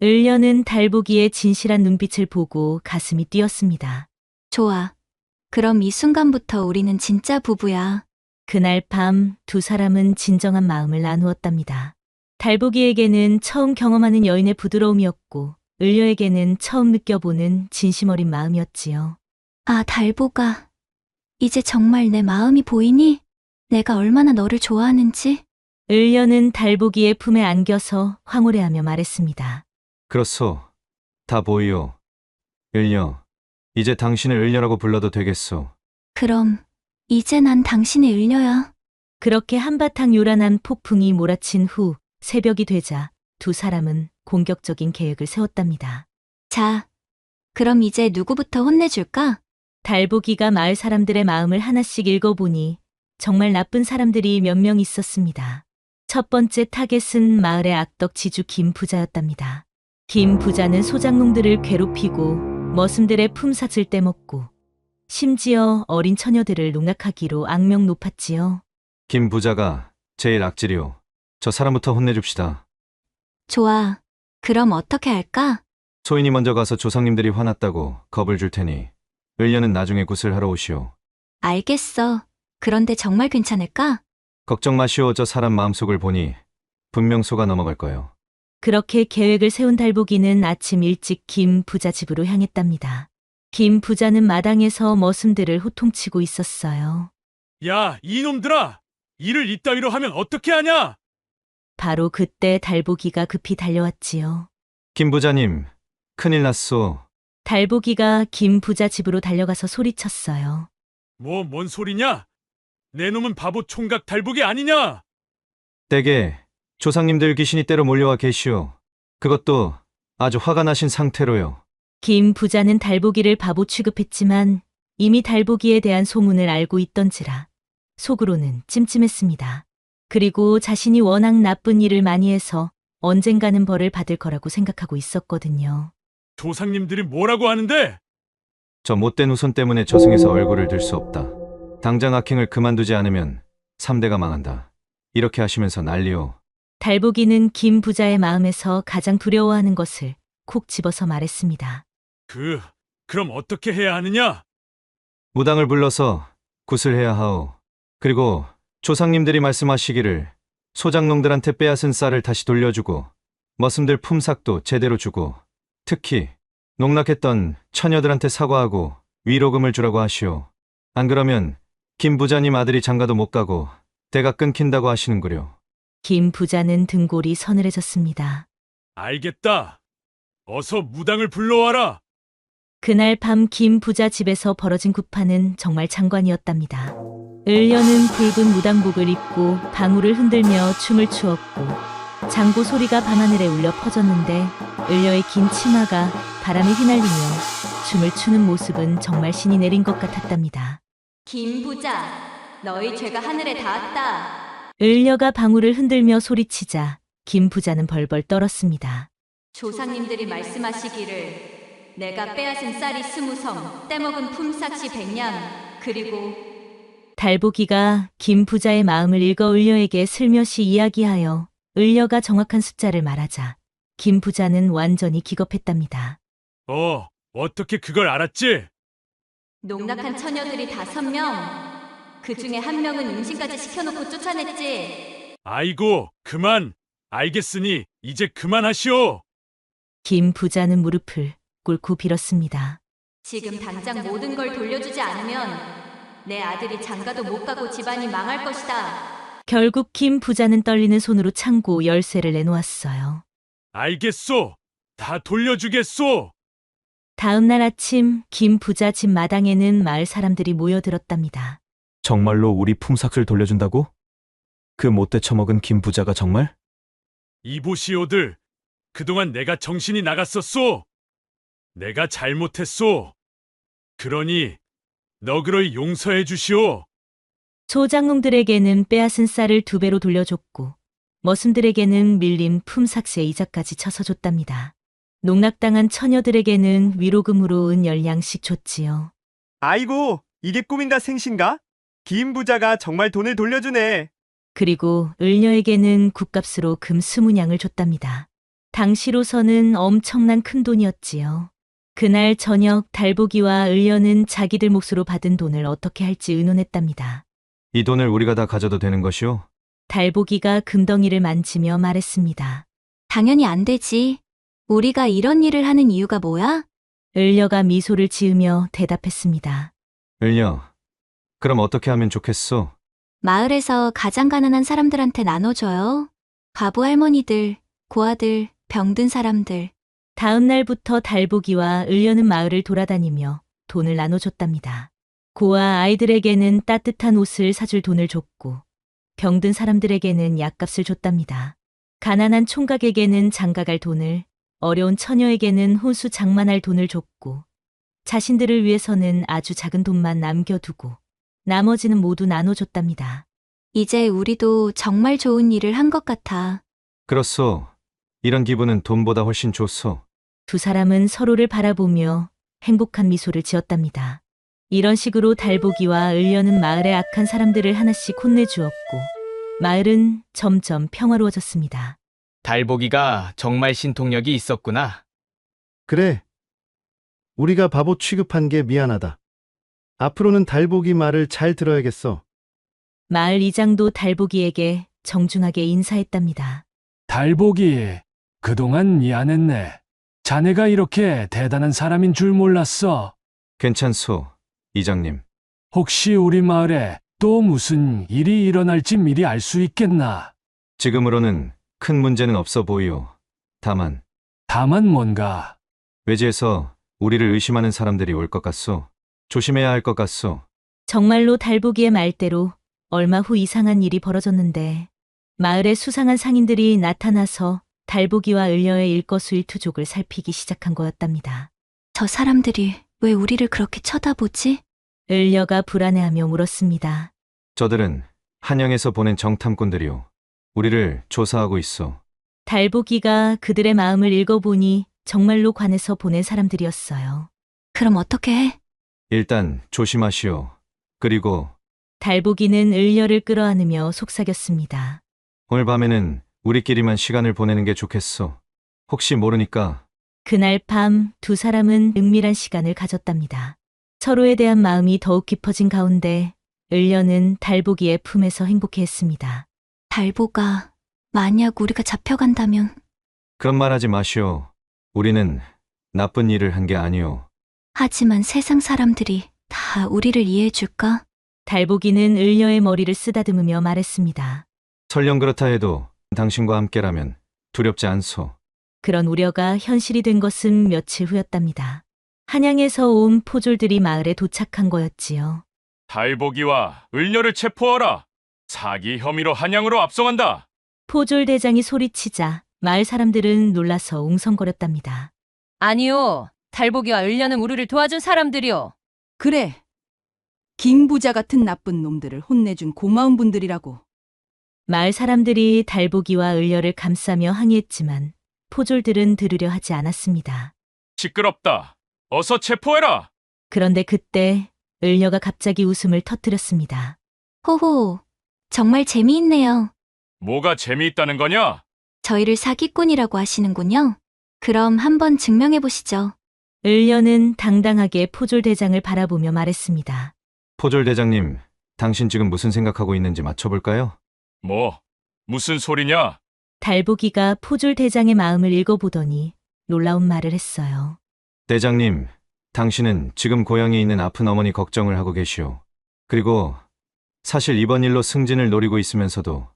[SPEAKER 2] 을려는 달보기의 진실한 눈빛을 보고 가슴이 뛰었습니다.
[SPEAKER 1] 좋아. 그럼 이 순간부터 우리는 진짜 부부야.
[SPEAKER 2] 그날 밤 두 사람은 진정한 마음을 나누었답니다. 달보기에게는 처음 경험하는 여인의 부드러움이었고 을려에게는 처음 느껴보는 진심 어린 마음이었지요.
[SPEAKER 1] 아, 달보가. 이제 정말 내 마음이 보이니? 내가 얼마나 너를 좋아하는지?
[SPEAKER 2] 을려는 달보기의 품에 안겨서 황홀해하며 말했습니다.
[SPEAKER 13] 그렇소. 다 보이오. 을려. 이제 당신을 을려라고 불러도 되겠소.
[SPEAKER 1] 그럼 이제 난 당신의 을려야.
[SPEAKER 2] 그렇게 한바탕 요란한 폭풍이 몰아친 후 새벽이 되자 두 사람은 공격적인 계획을 세웠답니다.
[SPEAKER 1] 자, 그럼 이제 누구부터 혼내줄까?
[SPEAKER 2] 달보기가 마을 사람들의 마음을 하나씩 읽어보니 정말 나쁜 사람들이 몇 명 있었습니다. 첫 번째 타겟은 마을의 악덕 지주 김 부자였답니다. 김 부자는 소장농들을 괴롭히고 머슴들의 품삯을 떼먹고 심지어 어린 처녀들을 농락하기로 악명 높았지요.
[SPEAKER 13] 김 부자가 제일 악질이오. 저 사람부터 혼내줍시다.
[SPEAKER 1] 좋아. 그럼 어떻게 할까?
[SPEAKER 13] 소인이 먼저 가서 조상님들이 화났다고 겁을 줄 테니 을려는 나중에 굿을 하러 오시오.
[SPEAKER 1] 알겠어. 그런데 정말 괜찮을까?
[SPEAKER 13] 걱정 마시오. 저 사람 마음속을 보니 분명 속아 넘어갈 거예요.
[SPEAKER 2] 그렇게 계획을 세운 달보기는 아침 일찍 김 부자 집으로 향했답니다. 김 부자는 마당에서 머슴들을 호통치고 있었어요.
[SPEAKER 14] 야, 이놈들아! 일을 이따위로 하면 어떻게 하냐?
[SPEAKER 2] 바로 그때 달보기가 급히 달려왔지요.
[SPEAKER 13] 김 부자님, 큰일 났소.
[SPEAKER 2] 달보기가 김 부자 집으로 달려가서 소리쳤어요.
[SPEAKER 14] 뭔 소리냐? 내 놈은 바보 총각 달보기 아니냐?
[SPEAKER 13] 댁에 조상님들 귀신이 때로 몰려와 계시오. 그것도 아주 화가 나신 상태로요.
[SPEAKER 2] 김 부자는 달보기를 바보 취급했지만 이미 달보기에 대한 소문을 알고 있던지라 속으로는 찜찜했습니다. 그리고 자신이 워낙 나쁜 일을 많이 해서 언젠가는 벌을 받을 거라고 생각하고 있었거든요.
[SPEAKER 14] 조상님들이 뭐라고 하는데?
[SPEAKER 13] 저 못된 후손 때문에 저승에서 얼굴을 들 수 없다. 당장 악행을 그만두지 않으면 3대가 망한다. 이렇게 하시면서 난리요.
[SPEAKER 2] 달보기는 김 부자의 마음에서 가장 두려워하는 것을 콕 집어서 말했습니다.
[SPEAKER 14] 그럼 어떻게 해야 하느냐?
[SPEAKER 13] 무당을 불러서 굿을 해야 하오. 그리고 조상님들이 말씀하시기를 소장농들한테 빼앗은 쌀을 다시 돌려주고 머슴들 품삯도 제대로 주고 특히 농락했던 처녀들한테 사과하고 위로금을 주라고 하시오. 안 그러면 김 부자님 아들이 장가도 못 가고 대가 끊긴다고 하시는구려.
[SPEAKER 2] 김 부자는 등골이 서늘해졌습니다.
[SPEAKER 14] 알겠다. 어서 무당을 불러와라.
[SPEAKER 2] 그날 밤 김 부자 집에서 벌어진 구파는 정말 장관이었답니다. 을려는 붉은 무당복을 입고 방울을 흔들며 춤을 추었고 장구 소리가 밤하늘에 울려 퍼졌는데 을려의 긴 치마가 바람에 휘날리며 춤을 추는 모습은 정말 신이 내린 것 같았답니다.
[SPEAKER 6] 김 부자, 너희 죄가 하늘에 닿았다.
[SPEAKER 2] 을려가 방울을 흔들며 소리치자 김 부자는 벌벌 떨었습니다.
[SPEAKER 6] 조상님들이 말씀하시기를 내가 빼앗은 쌀이 20섬, 떼먹은 품삯이 100냥, 그리고
[SPEAKER 2] 달보기가 김 부자의 마음을 읽어 을려에게 슬며시 이야기하여 을려가 정확한 숫자를 말하자 김 부자는 완전히 기겁했답니다.
[SPEAKER 14] 어떻게 그걸 알았지?
[SPEAKER 6] 농락한 처녀들이 5명, 그 중에 1명은 임신까지 시켜놓고 쫓아냈지.
[SPEAKER 14] 아이고, 그만. 알겠으니 이제 그만하시오.
[SPEAKER 2] 김 부자는 무릎을 꿇고 빌었습니다.
[SPEAKER 6] 지금 당장 모든 걸 돌려주지 않으면 내 아들이 장가도 못 가고 집안이 망할 것이다.
[SPEAKER 2] 결국 김 부자는 떨리는 손으로 창고 열쇠를 내놓았어요.
[SPEAKER 14] 알겠소. 다 돌려주겠소.
[SPEAKER 2] 다음 날 아침 김 부자 집 마당에는 마을 사람들이 모여들었답니다.
[SPEAKER 15] 정말로 우리 품삯을 돌려준다고? 그 못돼 처먹은 김 부자가 정말?
[SPEAKER 14] 이보시오들, 그동안 내가 정신이 나갔었소. 내가 잘못했소. 그러니 너그러이 용서해 주시오.
[SPEAKER 2] 소장농들에게는 빼앗은 쌀을 2배로 돌려줬고 머슴들에게는 밀린 품삯의 이자까지 쳐서 줬답니다. 농락당한 처녀들에게는 위로금으로 은 10냥씩 줬지요.
[SPEAKER 16] 아이고, 이게 꿈인가 생신가? 김 부자가 정말 돈을 돌려주네.
[SPEAKER 2] 그리고 을녀에게는 굿값으로 금 20냥을 줬답니다. 당시로서는 엄청난 큰 돈이었지요. 그날 저녁 달보기와 을려는 자기들 몫으로 받은 돈을 어떻게 할지 의논했답니다.
[SPEAKER 13] 이 돈을 우리가 다 가져도 되는 것이오?
[SPEAKER 2] 달보기가 금덩이를 만지며 말했습니다.
[SPEAKER 1] 당연히 안 되지. 우리가 이런 일을 하는 이유가 뭐야?
[SPEAKER 2] 을려가 미소를 지으며 대답했습니다.
[SPEAKER 13] 을려, 그럼 어떻게 하면 좋겠소?
[SPEAKER 1] 마을에서 가장 가난한 사람들한테 나눠줘요. 과부 할머니들, 고아들, 병든 사람들.
[SPEAKER 2] 다음 날부터 달보기와 을려는 마을을 돌아다니며 돈을 나눠줬답니다. 고아 아이들에게는 따뜻한 옷을 사줄 돈을 줬고 병든 사람들에게는 약값을 줬답니다. 가난한 총각에게는 장가갈 돈을, 어려운 처녀에게는 혼수 장만할 돈을 줬고 자신들을 위해서는 아주 작은 돈만 남겨두고 나머지는 모두 나눠줬답니다.
[SPEAKER 1] 이제 우리도 정말 좋은 일을 한 것 같아.
[SPEAKER 13] 그렇소. 이런 기분은 돈보다 훨씬 좋소.
[SPEAKER 2] 두 사람은 서로를 바라보며 행복한 미소를 지었답니다. 이런 식으로 달보기와 을려는 마을의 악한 사람들을 하나씩 혼내주었고 마을은 점점 평화로워졌습니다.
[SPEAKER 4] 달보기가 정말 신통력이 있었구나.
[SPEAKER 7] 그래. 우리가 바보 취급한 게 미안하다. 앞으로는 달보기 말을 잘 들어야겠어.
[SPEAKER 2] 마을 이장도 달보기에게 정중하게 인사했답니다.
[SPEAKER 10] 달보기, 그동안 미안했네. 자네가 이렇게 대단한 사람인 줄 몰랐어.
[SPEAKER 13] 괜찮소, 이장님.
[SPEAKER 10] 혹시 우리 마을에 또 무슨 일이 일어날지 미리 알 수 있겠나?
[SPEAKER 13] 지금으로는 큰 문제는 없어 보이오. 다만
[SPEAKER 10] 뭔가?
[SPEAKER 13] 외지에서 우리를 의심하는 사람들이 올 것 같소. 조심해야 할 것 같소.
[SPEAKER 2] 정말로 달보기의 말대로 얼마 후 이상한 일이 벌어졌는데 마을에 수상한 상인들이 나타나서 달보기와 을려의 일거수일투족을 살피기 시작한 거였답니다.
[SPEAKER 1] 저 사람들이 왜 우리를 그렇게 쳐다보지?
[SPEAKER 2] 을려가 불안해하며 물었습니다.
[SPEAKER 13] 저들은 한양에서 보낸 정탐꾼들이오. 우리를 조사하고 있어.
[SPEAKER 2] 달보기가 그들의 마음을 읽어보니 정말로 관에서 보낸 사람들이었어요.
[SPEAKER 1] 그럼 어떻게 해?
[SPEAKER 13] 일단 조심하시오. 그리고
[SPEAKER 2] 달보기는 을려를 끌어안으며 속삭였습니다.
[SPEAKER 13] 오늘 밤에는 우리끼리만 시간을 보내는 게 좋겠어. 혹시 모르니까.
[SPEAKER 2] 그날 밤 두 사람은 은밀한 시간을 가졌답니다. 서로에 대한 마음이 더욱 깊어진 가운데 을려는 달보기의 품에서 행복해했습니다.
[SPEAKER 1] 달보가 만약 우리가 잡혀간다면
[SPEAKER 13] 그런 말 하지 마시오. 우리는 나쁜 일을 한 게 아니오.
[SPEAKER 1] 하지만 세상 사람들이 다 우리를 이해해줄까?
[SPEAKER 2] 달보기는 을려의 머리를 쓰다듬으며 말했습니다.
[SPEAKER 13] 설령 그렇다 해도 당신과 함께라면 두렵지 않소.
[SPEAKER 2] 그런 우려가 현실이 된 것은 며칠 후였답니다. 한양에서 온 포졸들이 마을에 도착한 거였지요.
[SPEAKER 3] 달보기와 을려를 체포하라. 사기 혐의로 한양으로 압송한다.
[SPEAKER 2] 포졸 대장이 소리치자 마을 사람들은 놀라서 웅성거렸답니다.
[SPEAKER 6] 아니요. 달보기와 을려는 우리를 도와준 사람들이요.
[SPEAKER 17] 그래. 김 부자 같은 나쁜 놈들을 혼내준 고마운 분들이라고.
[SPEAKER 2] 마을 사람들이 달보기와 을려를 감싸며 항의했지만 포졸들은 들으려 하지 않았습니다.
[SPEAKER 3] 시끄럽다. 어서 체포해라.
[SPEAKER 2] 그런데 그때 을려가 갑자기 웃음을 터뜨렸습니다.
[SPEAKER 1] 호호, 정말 재미있네요.
[SPEAKER 3] 뭐가 재미있다는 거냐?
[SPEAKER 1] 저희를 사기꾼이라고 하시는군요. 그럼 한번 증명해보시죠.
[SPEAKER 2] 을려는 당당하게 포졸 대장을 바라보며 말했습니다.
[SPEAKER 13] 포졸 대장님, 당신 지금 무슨 생각하고 있는지 맞춰볼까요?
[SPEAKER 3] 무슨 소리냐?
[SPEAKER 2] 달보기가 포졸 대장의 마음을 읽어보더니 놀라운 말을 했어요.
[SPEAKER 13] 대장님, 당신은 지금 고향에 있는 아픈 어머니 걱정을 하고 계시오. 그리고 사실 이번 일로 승진을 노리고 있으면서도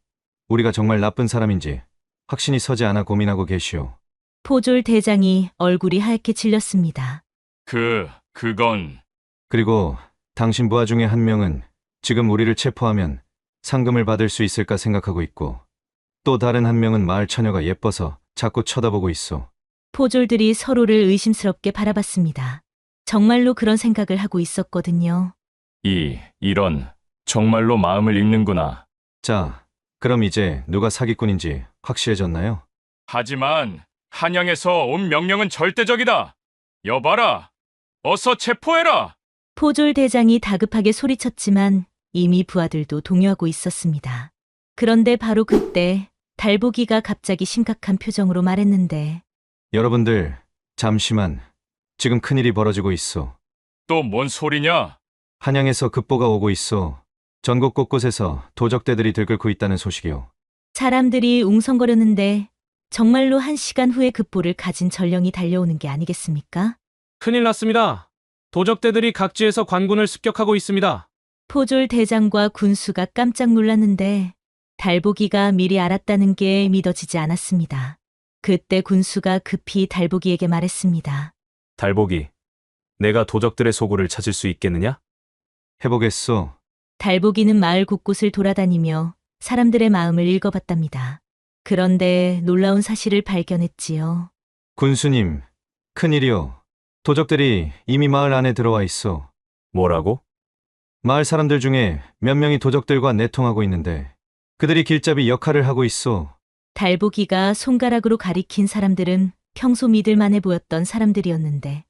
[SPEAKER 13] 우리가 정말 나쁜 사람인지 확신이 서지 않아 고민하고 계시오.
[SPEAKER 2] 포졸 대장이 얼굴이 하얗게 질렸습니다.
[SPEAKER 3] 그건...
[SPEAKER 13] 그리고 당신 부하 중에 한 명은 지금 우리를 체포하면 상금을 받을 수 있을까 생각하고 있고 또 다른 한 명은 마을 처녀가 예뻐서 자꾸 쳐다보고 있어.
[SPEAKER 2] 포졸들이 서로를 의심스럽게 바라봤습니다. 정말로 그런 생각을 하고 있었거든요.
[SPEAKER 3] 이런 정말로 마음을 읽는구나.
[SPEAKER 13] 자, 그럼 이제 누가 사기꾼인지 확실해졌나요?
[SPEAKER 3] 하지만 한양에서 온 명령은 절대적이다. 여봐라. 어서 체포해라.
[SPEAKER 2] 포졸 대장이 다급하게 소리쳤지만 이미 부하들도 동요하고 있었습니다. 그런데 바로 그때 달보기가 갑자기 심각한 표정으로 말했는데
[SPEAKER 13] 여러분들, 잠시만. 지금 큰일이 벌어지고 있어.
[SPEAKER 3] 또 뭔 소리냐?
[SPEAKER 13] 한양에서 급보가 오고 있어. 전국 곳곳에서 도적대들이 들끓고 있다는 소식이요.
[SPEAKER 2] 사람들이 웅성거렸는데 정말로 1시간 후에 급보를 가진 전령이 달려오는 게 아니겠습니까?
[SPEAKER 18] 큰일 났습니다. 도적대들이 각지에서 관군을 습격하고 있습니다.
[SPEAKER 2] 포졸 대장과 군수가 깜짝 놀랐는데 달보기가 미리 알았다는 게 믿어지지 않았습니다. 그때 군수가 급히 달보기에게 말했습니다.
[SPEAKER 9] 달보기, 내가 도적들의 소굴을 찾을 수 있겠느냐?
[SPEAKER 13] 해보겠소.
[SPEAKER 2] 달보기는 마을 곳곳을 돌아다니며 사람들의 마음을 읽어봤답니다. 그런데 놀라운 사실을 발견했지요.
[SPEAKER 13] 군수님, 큰일이요. 도적들이 이미 마을 안에 들어와 있어.
[SPEAKER 9] 뭐라고?
[SPEAKER 13] 마을 사람들 중에 몇 명이 도적들과 내통하고 있는데 그들이 길잡이 역할을 하고 있어.
[SPEAKER 2] 달보기가 손가락으로 가리킨 사람들은 평소 믿을만해 보였던 사람들이었는데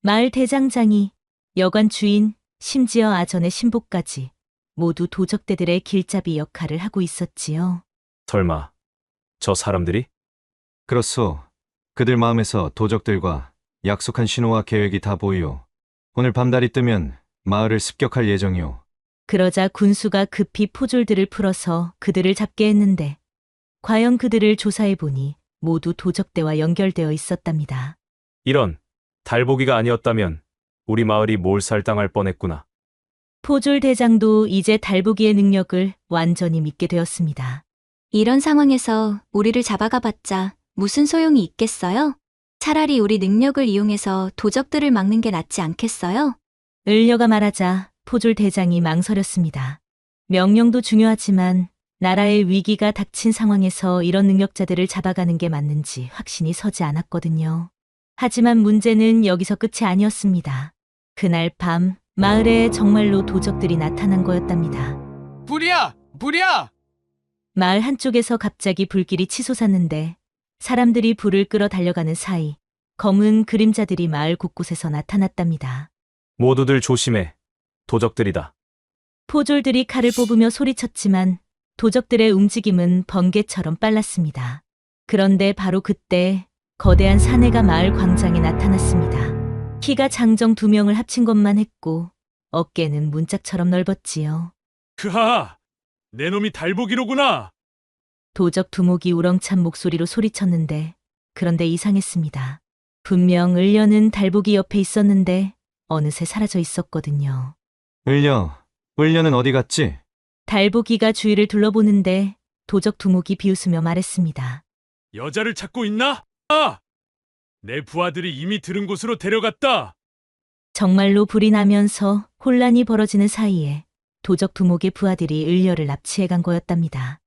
[SPEAKER 2] 마을 대장장이, 여관 주인, 심지어 아전의 신복까지 모두 도적대들의 길잡이 역할을 하고 있었지요.
[SPEAKER 9] 설마 저 사람들이?
[SPEAKER 13] 그렇소. 그들 마음에서 도적들과 약속한 신호와 계획이 다 보이오. 오늘 밤달이 뜨면 마을을 습격할 예정이오.
[SPEAKER 2] 그러자 군수가 급히 포졸들을 풀어서 그들을 잡게 했는데 과연 그들을 조사해보니 모두 도적대와 연결되어 있었답니다.
[SPEAKER 9] 이런, 달보기가 아니었다면 우리 마을이 몰살당할 뻔했구나.
[SPEAKER 2] 포졸 대장도 이제 달보기의 능력을 완전히 믿게 되었습니다.
[SPEAKER 1] 이런 상황에서 우리를 잡아가봤자 무슨 소용이 있겠어요? 차라리 우리 능력을 이용해서 도적들을 막는 게 낫지 않겠어요?
[SPEAKER 2] 을려가 말하자 포졸 대장이 망설였습니다. 명령도 중요하지만 나라의 위기가 닥친 상황에서 이런 능력자들을 잡아가는 게 맞는지 확신이 서지 않았거든요. 하지만 문제는 여기서 끝이 아니었습니다. 그날 밤 마을에 정말로 도적들이 나타난 거였답니다.
[SPEAKER 4] 불이야! 불이야!
[SPEAKER 2] 마을 한쪽에서 갑자기 불길이 치솟았는데 사람들이 불을 끌어 달려가는 사이 검은 그림자들이 마을 곳곳에서 나타났답니다.
[SPEAKER 9] 모두들 조심해. 도적들이다.
[SPEAKER 2] 포졸들이 칼을 뽑으며 소리쳤지만 도적들의 움직임은 번개처럼 빨랐습니다. 그런데 바로 그때 거대한 사내가 마을 광장에 나타났습니다. 키가 장정 2명을 합친 것만 했고 어깨는 문짝처럼 넓었지요.
[SPEAKER 14] 그하! 내 놈이 달보기로구나!
[SPEAKER 2] 도적 두목이 우렁찬 목소리로 소리쳤는데 그런데 이상했습니다. 분명 을려는 달보기 옆에 있었는데 어느새 사라져 있었거든요.
[SPEAKER 13] 을려는 어디 갔지?
[SPEAKER 2] 달보기가 주위를 둘러보는데 도적 두목이 비웃으며 말했습니다.
[SPEAKER 14] 여자를 찾고 있나? 아! 내 부하들이 이미 들은 곳으로 데려갔다!
[SPEAKER 2] 정말로 불이 나면서 혼란이 벌어지는 사이에 도적 두목의 부하들이 을려를 납치해 간 거였답니다.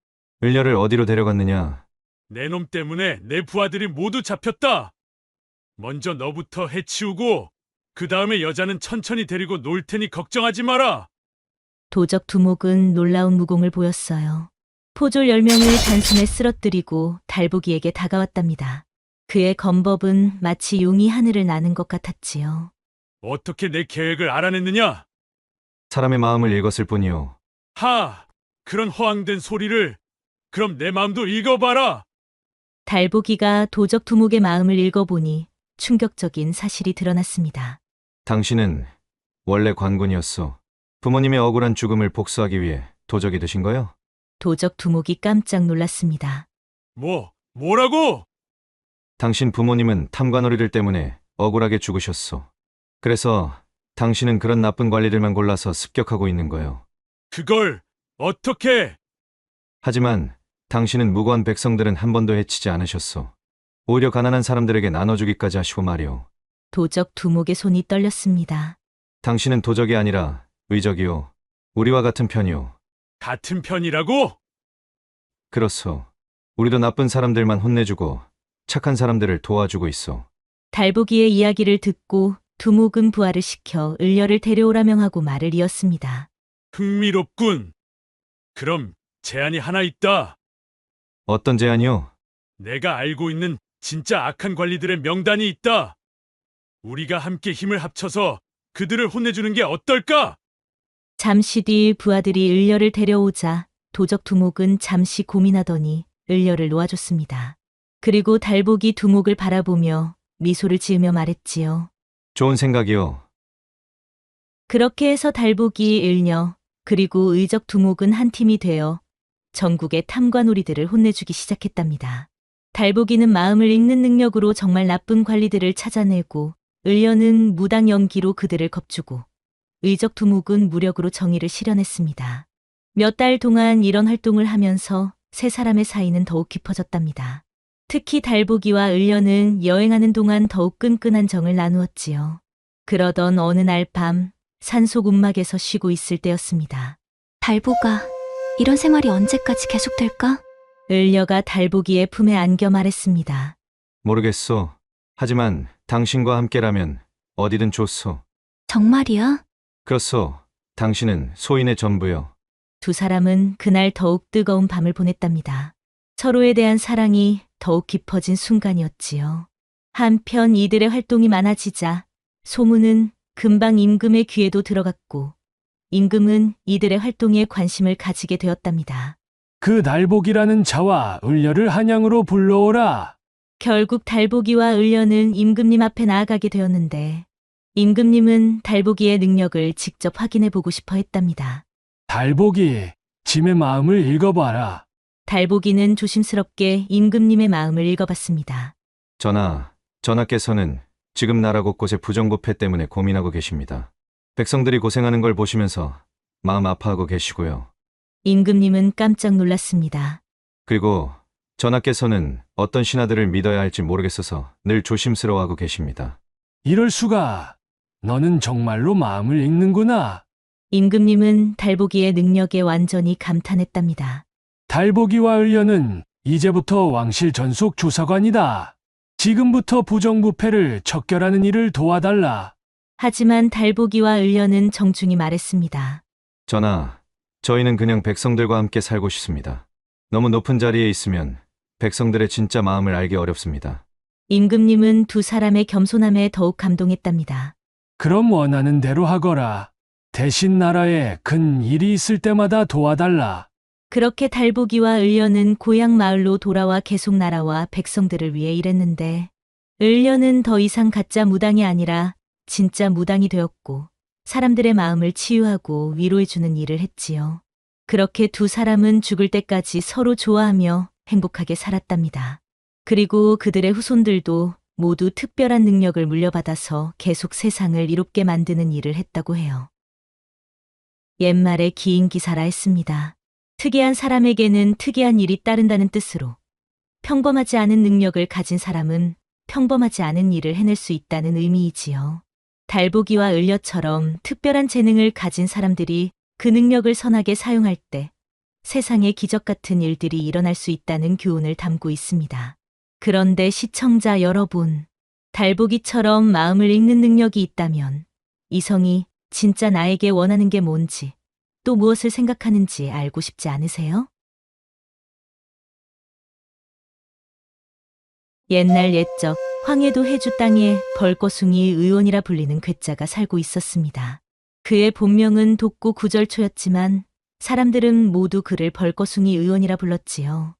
[SPEAKER 13] 을려를 어디로 데려갔느냐?
[SPEAKER 14] 내 놈 때문에 내 부하들이 모두 잡혔다! 먼저 너부터 해치우고 그 다음에 여자는 천천히 데리고 놀 테니 걱정하지 마라!
[SPEAKER 2] 도적 두목은 놀라운 무공을 보였어요. 포졸 10명을 단숨에 쓰러뜨리고 달보기에게 다가왔답니다. 그의 검법은 마치 용이 하늘을 나는 것 같았지요.
[SPEAKER 14] 어떻게 내 계획을 알아냈느냐?
[SPEAKER 13] 사람의 마음을 읽었을 뿐이요.
[SPEAKER 14] 하! 그런 허황된 소리를! 그럼 내 마음도 읽어봐라!
[SPEAKER 2] 달보기가 도적 두목의 마음을 읽어보니 충격적인 사실이 드러났습니다.
[SPEAKER 13] 당신은 원래 관군이었어. 부모님의 억울한 죽음을 복수하기 위해 도적이 되신 거요?
[SPEAKER 2] 도적 두목이 깜짝 놀랐습니다.
[SPEAKER 14] 뭐라고?
[SPEAKER 13] 당신 부모님은 탐관오리들 때문에 억울하게 죽으셨어. 그래서 당신은 그런 나쁜 관리들만 골라서 습격하고 있는 거요.
[SPEAKER 14] 그걸 어떻게?
[SPEAKER 13] 하지만 당신은 무고한 백성들은 한 번도 해치지 않으셨어. 오히려 가난한 사람들에게 나눠주기까지 하시고 말이오.
[SPEAKER 2] 도적 두목의 손이 떨렸습니다.
[SPEAKER 13] 당신은 도적이 아니라 의적이요. 우리와 같은 편이요.
[SPEAKER 14] 같은 편이라고?
[SPEAKER 13] 그렇소. 우리도 나쁜 사람들만 혼내주고 착한 사람들을 도와주고 있어.
[SPEAKER 2] 달보기의 이야기를 듣고 두목은 부하를 시켜 을려를 데려오라 명하고 말을 이었습니다.
[SPEAKER 14] 흥미롭군. 그럼 제안이 하나 있다.
[SPEAKER 13] 어떤 제안이요?
[SPEAKER 14] 내가 알고 있는 진짜 악한 관리들의 명단이 있다. 우리가 함께 힘을 합쳐서 그들을 혼내주는 게 어떨까?
[SPEAKER 2] 잠시 뒤 부하들이 을려를 데려오자 도적 두목은 잠시 고민하더니 을려를 놓아줬습니다. 그리고 달보기 두목을 바라보며 미소를 지으며 말했지요.
[SPEAKER 13] 좋은 생각이요.
[SPEAKER 2] 그렇게 해서 달보기, 을려, 그리고 의적 두목은 한 팀이 되어 전국의 탐관오리들을 혼내주기 시작했답니다. 달보기는 마음을 읽는 능력으로 정말 나쁜 관리들을 찾아내고 을려는 무당 연기로 그들을 겁주고 의적 두목은 무력으로 정의를 실현했습니다. 몇 달 동안 이런 활동을 하면서 세 사람의 사이는 더욱 깊어졌답니다. 특히 달보기와 을려는 여행하는 동안 더욱 끈끈한 정을 나누었지요. 그러던 어느 날 밤 산속 움막에서 쉬고 있을 때였습니다.
[SPEAKER 1] 달보가 이런 생활이 언제까지 계속될까?
[SPEAKER 2] 을려가 달보기의 품에 안겨 말했습니다.
[SPEAKER 13] 모르겠소. 하지만 당신과 함께라면 어디든 좋소.
[SPEAKER 1] 정말이야?
[SPEAKER 13] 그렇소. 당신은 소인의 전부요.
[SPEAKER 2] 두 사람은 그날 더욱 뜨거운 밤을 보냈답니다. 서로에 대한 사랑이 더욱 깊어진 순간이었지요. 한편 이들의 활동이 많아지자 소문은 금방 임금의 귀에도 들어갔고 임금은 이들의 활동에 관심을 가지게 되었답니다.
[SPEAKER 10] 그 달보기라는 자와 을려를 한양으로 불러오라.
[SPEAKER 2] 결국 달보기와 을려는 임금님 앞에 나아가게 되었는데 임금님은 달보기의 능력을 직접 확인해 보고 싶어 했답니다.
[SPEAKER 10] 달보기, 짐의 마음을 읽어봐라.
[SPEAKER 2] 달보기는 조심스럽게 임금님의 마음을 읽어봤습니다.
[SPEAKER 13] 전하께서는 지금 나라 곳곳의 부정부패 때문에 고민하고 계십니다. 백성들이 고생하는 걸 보시면서 마음 아파하고 계시고요.
[SPEAKER 2] 임금님은 깜짝 놀랐습니다.
[SPEAKER 13] 그리고 전하께서는 어떤 신하들을 믿어야 할지 모르겠어서 늘 조심스러워하고 계십니다.
[SPEAKER 10] 이럴 수가. 너는 정말로 마음을 읽는구나.
[SPEAKER 2] 임금님은 달보기의 능력에 완전히 감탄했답니다.
[SPEAKER 10] 달보기와 을려는 이제부터 왕실 전속 조사관이다. 지금부터 부정부패를 척결하는 일을 도와달라.
[SPEAKER 2] 하지만 달보기와 을려는 정중히 말했습니다.
[SPEAKER 13] 전하, 저희는 그냥 백성들과 함께 살고 싶습니다. 너무 높은 자리에 있으면 백성들의 진짜 마음을 알기 어렵습니다.
[SPEAKER 2] 임금님은 두 사람의 겸손함에 더욱 감동했답니다.
[SPEAKER 10] 그럼 원하는 대로 하거라. 대신 나라에 큰 일이 있을 때마다 도와달라.
[SPEAKER 2] 그렇게 달보기와 을려는 고향 마을로 돌아와 계속 나라와 백성들을 위해 일했는데, 을려는 더 이상 가짜 무당이 아니라 진짜 무당이 되었고, 사람들의 마음을 치유하고 위로해주는 일을 했지요. 그렇게 두 사람은 죽을 때까지 서로 좋아하며 행복하게 살았답니다. 그리고 그들의 후손들도 모두 특별한 능력을 물려받아서 계속 세상을 이롭게 만드는 일을 했다고 해요. 옛말에 긴 기사라 했습니다. 특이한 사람에게는 특이한 일이 따른다는 뜻으로 평범하지 않은 능력을 가진 사람은 평범하지 않은 일을 해낼 수 있다는 의미이지요. 달보기와 을려처럼 특별한 재능을 가진 사람들이 그 능력을 선하게 사용할 때 세상에 기적 같은 일들이 일어날 수 있다는 교훈을 담고 있습니다. 그런데 시청자 여러분, 달보기처럼 마음을 읽는 능력이 있다면 이성이 진짜 나에게 원하는 게 뭔지 또 무엇을 생각하는지 알고 싶지 않으세요? 옛날 옛적 황해도 해주 땅에 벌거숭이 의원이라 불리는 괴짜가 살고 있었습니다. 그의 본명은 독구 구절초였지만 사람들은 모두 그를 벌거숭이 의원이라 불렀지요.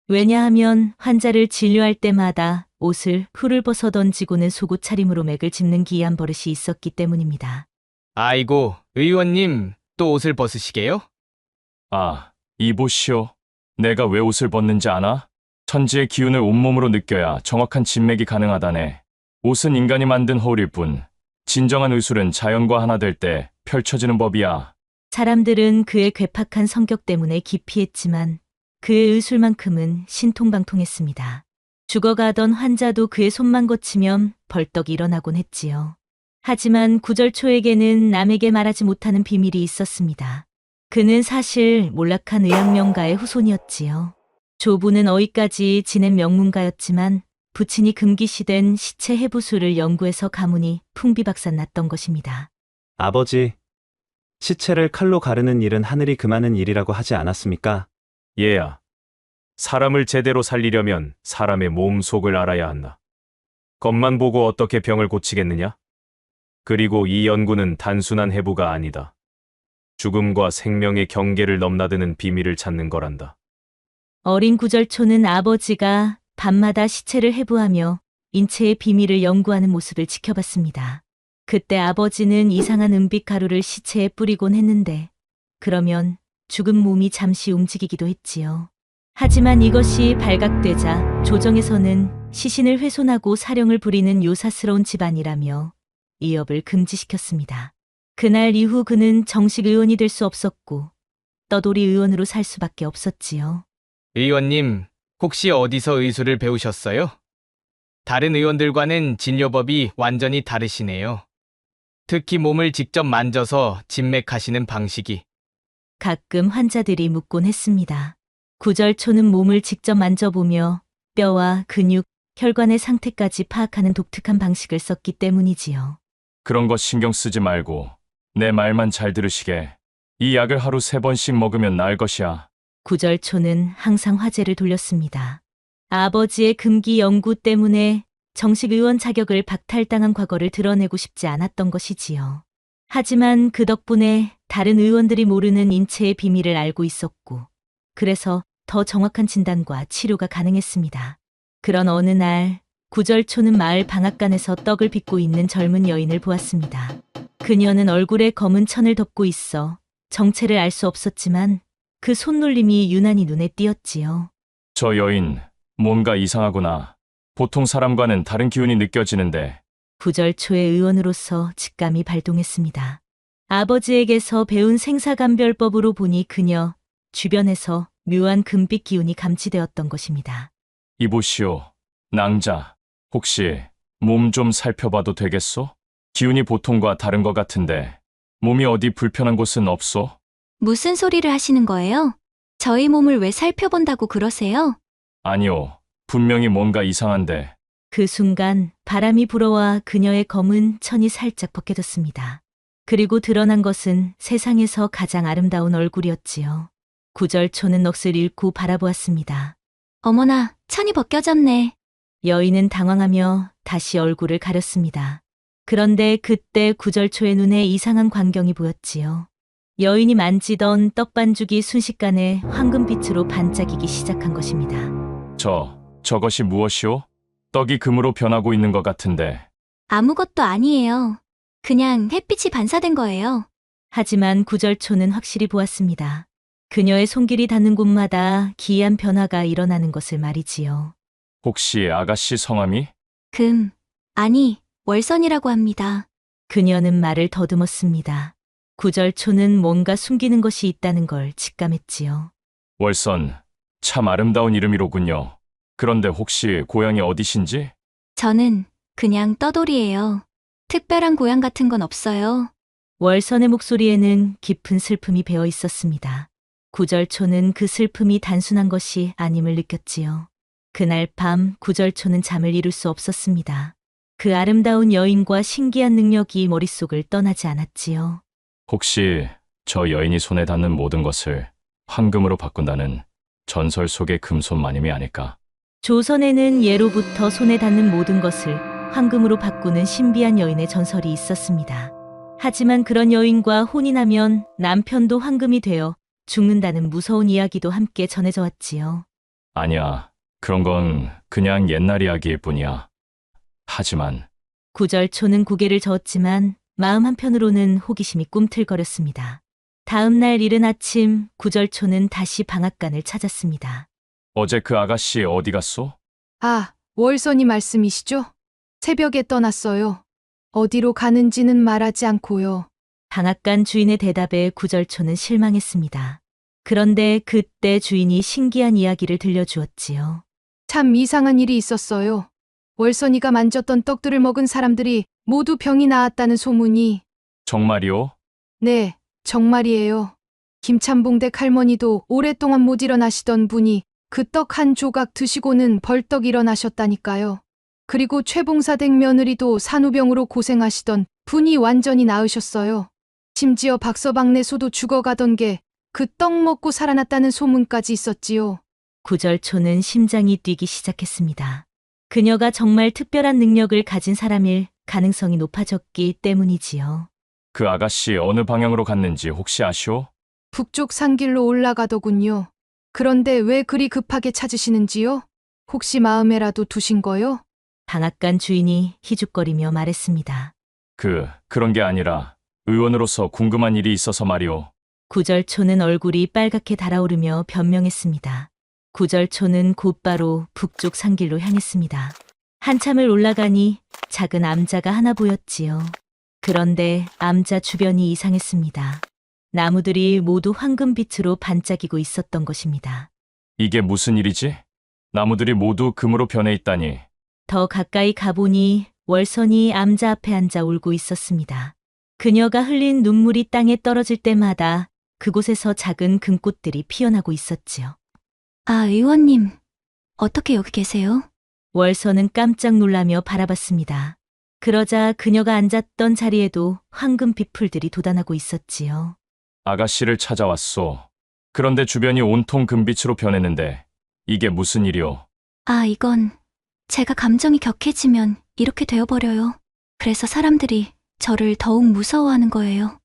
[SPEAKER 2] 왜냐하면 환자를 진료할 때마다 옷을 훌을 벗어 던지고는 속옷 차림으로 맥을 짚는 기이한 버릇이 있었기 때문입니다.
[SPEAKER 4] 아이고, 의원님, 또 옷을 벗으시게요?
[SPEAKER 3] 아, 이보시오. 내가 왜 옷을 벗는지 아나? 천지의 기운을 온몸으로 느껴야 정확한 진맥이 가능하다네. 옷은 인간이 만든 허울일 뿐, 진정한 의술은 자연과 하나 될 때 펼쳐지는 법이야.
[SPEAKER 2] 사람들은 그의 괴팍한 성격 때문에 기피했지만 그의 의술만큼은 신통방통했습니다. 죽어가던 환자도 그의 손만 거치면 벌떡 일어나곤 했지요. 하지만 구절초에게는 남에게 말하지 못하는 비밀이 있었습니다. 그는 사실 몰락한 의학명가의 후손이었지요. 조부는 어이까지 지낸 명문가였지만 부친이 금기시된 시체 해부술을 연구해서 가문이 풍비박산 났던 것입니다.
[SPEAKER 15] 아버지, 시체를 칼로 가르는 일은 하늘이 금하는 일이라고 하지 않았습니까?
[SPEAKER 9] 얘야, 사람을 제대로 살리려면 사람의 몸 속을 알아야 한다. 겉만 보고 어떻게 병을 고치겠느냐? 그리고 이 연구는 단순한 해부가 아니다. 죽음과 생명의 경계를 넘나드는 비밀을 찾는 거란다.
[SPEAKER 2] 어린 구절초는 아버지가 밤마다 시체를 해부하며 인체의 비밀을 연구하는 모습을 지켜봤습니다. 그때 아버지는 이상한 은빛 가루를 시체에 뿌리곤 했는데 그러면 죽은 몸이 잠시 움직이기도 했지요. 하지만 이것이 발각되자 조정에서는 시신을 훼손하고 사령을 부리는 요사스러운 집안이라며 이업을 금지시켰습니다. 그날 이후 그는 정식 의원이 될 수 없었고 떠돌이 의원으로 살 수밖에 없었지요.
[SPEAKER 4] 의원님, 혹시 어디서 의술을 배우셨어요? 다른 의원들과는 진료법이 완전히 다르시네요. 특히 몸을 직접 만져서 진맥하시는 방식이.
[SPEAKER 2] 가끔 환자들이 묻곤 했습니다. 구절초는 몸을 직접 만져보며 뼈와 근육, 혈관의 상태까지 파악하는 독특한 방식을 썼기 때문이지요.
[SPEAKER 3] 그런 거 신경 쓰지 말고 내 말만 잘 들으시게. 이 약을 하루 3번씩 먹으면 나을 것이야.
[SPEAKER 2] 구절초는 항상 화제를 돌렸습니다. 아버지의 금기 연구 때문에 정식 의원 자격을 박탈당한 과거를 드러내고 싶지 않았던 것이지요. 하지만 그 덕분에 다른 의원들이 모르는 인체의 비밀을 알고 있었고, 그래서 더 정확한 진단과 치료가 가능했습니다. 그런 어느 날, 구절초는 마을 방앗간에서 떡을 빚고 있는 젊은 여인을 보았습니다. 그녀는 얼굴에 검은 천을 덮고 있어 정체를 알 수 없었지만 그 손놀림이 유난히 눈에 띄었지요.
[SPEAKER 3] 저 여인, 뭔가 이상하구나. 보통 사람과는 다른 기운이 느껴지는데.
[SPEAKER 2] 구절초의 의원으로서 직감이 발동했습니다. 아버지에게서 배운 생사감별법으로 보니 그녀 주변에서 묘한 금빛 기운이 감지되었던 것입니다.
[SPEAKER 3] 이보시오. 낭자, 혹시 몸 좀 살펴봐도 되겠소? 기운이 보통과 다른 것 같은데 몸이 어디 불편한 곳은 없소?
[SPEAKER 1] 무슨 소리를 하시는 거예요? 저희 몸을 왜 살펴본다고 그러세요?
[SPEAKER 3] 아니요. 분명히 뭔가 이상한데.
[SPEAKER 2] 그 순간 바람이 불어와 그녀의 검은 천이 살짝 벗겨졌습니다. 그리고 드러난 것은 세상에서 가장 아름다운 얼굴이었지요. 구절초는 넋을 잃고 바라보았습니다.
[SPEAKER 1] 어머나, 천이 벗겨졌네.
[SPEAKER 2] 여인은 당황하며 다시 얼굴을 가렸습니다. 그런데 그때 구절초의 눈에 이상한 광경이 보였지요. 여인이 만지던 떡반죽이 순식간에 황금빛으로 반짝이기 시작한 것입니다.
[SPEAKER 3] 저것이 무엇이오? 떡이 금으로 변하고 있는 것 같은데.
[SPEAKER 1] 아무것도 아니에요. 그냥 햇빛이 반사된 거예요.
[SPEAKER 2] 하지만 구절초는 확실히 보았습니다. 그녀의 손길이 닿는 곳마다 기이한 변화가 일어나는 것을 말이지요.
[SPEAKER 3] 혹시 아가씨 성함이?
[SPEAKER 1] 아니, 월선이라고 합니다.
[SPEAKER 2] 그녀는 말을 더듬었습니다. 구절초는 뭔가 숨기는 것이 있다는 걸 직감했지요.
[SPEAKER 3] 월선, 참 아름다운 이름이로군요. 그런데 혹시 고향이 어디신지?
[SPEAKER 1] 저는 그냥 떠돌이에요. 특별한 고향 같은 건 없어요.
[SPEAKER 2] 월선의 목소리에는 깊은 슬픔이 배어 있었습니다. 구절초는 그 슬픔이 단순한 것이 아님을 느꼈지요. 그날 밤 구절초는 잠을 이룰 수 없었습니다. 그 아름다운 여인과 신기한 능력이 머릿속을 떠나지 않았지요.
[SPEAKER 3] 혹시 저 여인이 손에 닿는 모든 것을 황금으로 바꾼다는 전설 속의 금손 마님이 아닐까?
[SPEAKER 2] 조선에는 예로부터 손에 닿는 모든 것을 황금으로 바꾸는 신비한 여인의 전설이 있었습니다. 하지만 그런 여인과 혼이 나면 남편도 황금이 되어 죽는다는 무서운 이야기도 함께 전해져 왔지요.
[SPEAKER 3] 아니야. 그런 건 그냥 옛날 이야기일 뿐이야. 하지만
[SPEAKER 2] 구절초는 고개를 저었지만 마음 한편으로는 호기심이 꿈틀거렸습니다. 다음 날 이른 아침 구절초는 다시 방앗간을 찾았습니다.
[SPEAKER 3] 어제 그 아가씨 어디 갔소?
[SPEAKER 8] 아, 월선이 말씀이시죠? 새벽에 떠났어요. 어디로 가는지는 말하지 않고요.
[SPEAKER 2] 방앗간 주인의 대답에 구절초는 실망했습니다. 그런데 그때 주인이 신기한 이야기를 들려주었지요.
[SPEAKER 8] 참 이상한 일이 있었어요. 월선이가 만졌던 떡들을 먹은 사람들이 모두 병이 나았다는 소문이.
[SPEAKER 3] 정말이오?
[SPEAKER 8] 네, 정말이에요. 김참봉댁 할머니도 오랫동안 못 일어나시던 분이 그 떡 한 조각 드시고는 벌떡 일어나셨다니까요. 그리고 최봉사댁 며느리도 산후병으로 고생하시던 분이 완전히 나으셨어요. 심지어 박서방네소도 죽어가던 게 그 떡 먹고 살아났다는 소문까지 있었지요.
[SPEAKER 2] 구절초는 심장이 뛰기 시작했습니다. 그녀가 정말 특별한 능력을 가진 사람일 가능성이 높아졌기 때문이지요.
[SPEAKER 3] 그 아가씨 어느 방향으로 갔는지 혹시 아시오?
[SPEAKER 8] 북쪽 산길로 올라가더군요. 그런데 왜 그리 급하게 찾으시는지요? 혹시 마음에라도 두신 거요?
[SPEAKER 2] 방앗간 주인이 희죽거리며 말했습니다.
[SPEAKER 3] 그런 게 아니라 의원으로서 궁금한 일이 있어서 말이오.
[SPEAKER 2] 구절초는 얼굴이 빨갛게 달아오르며 변명했습니다. 구절초는 곧바로 북쪽 산길로 향했습니다. 한참을 올라가니 작은 암자가 하나 보였지요. 그런데 암자 주변이 이상했습니다. 나무들이 모두 황금빛으로 반짝이고 있었던 것입니다.
[SPEAKER 3] 이게 무슨 일이지? 나무들이 모두 금으로 변해 있다니.
[SPEAKER 2] 더 가까이 가보니 월선이 암자 앞에 앉아 울고 있었습니다. 그녀가 흘린 눈물이 땅에 떨어질 때마다 그곳에서 작은 금꽃들이 피어나고 있었지요.
[SPEAKER 1] 아, 의원님. 어떻게 여기 계세요?
[SPEAKER 2] 월선은 깜짝 놀라며 바라봤습니다. 그러자 그녀가 앉았던 자리에도 황금빛 풀들이 돋아나고 있었지요.
[SPEAKER 3] 아가씨를 찾아왔소. 그런데 주변이 온통 금빛으로 변했는데 이게 무슨 일이오?
[SPEAKER 1] 아, 이건 제가 감정이 격해지면 이렇게 되어버려요. 그래서 사람들이 저를 더욱 무서워하는 거예요.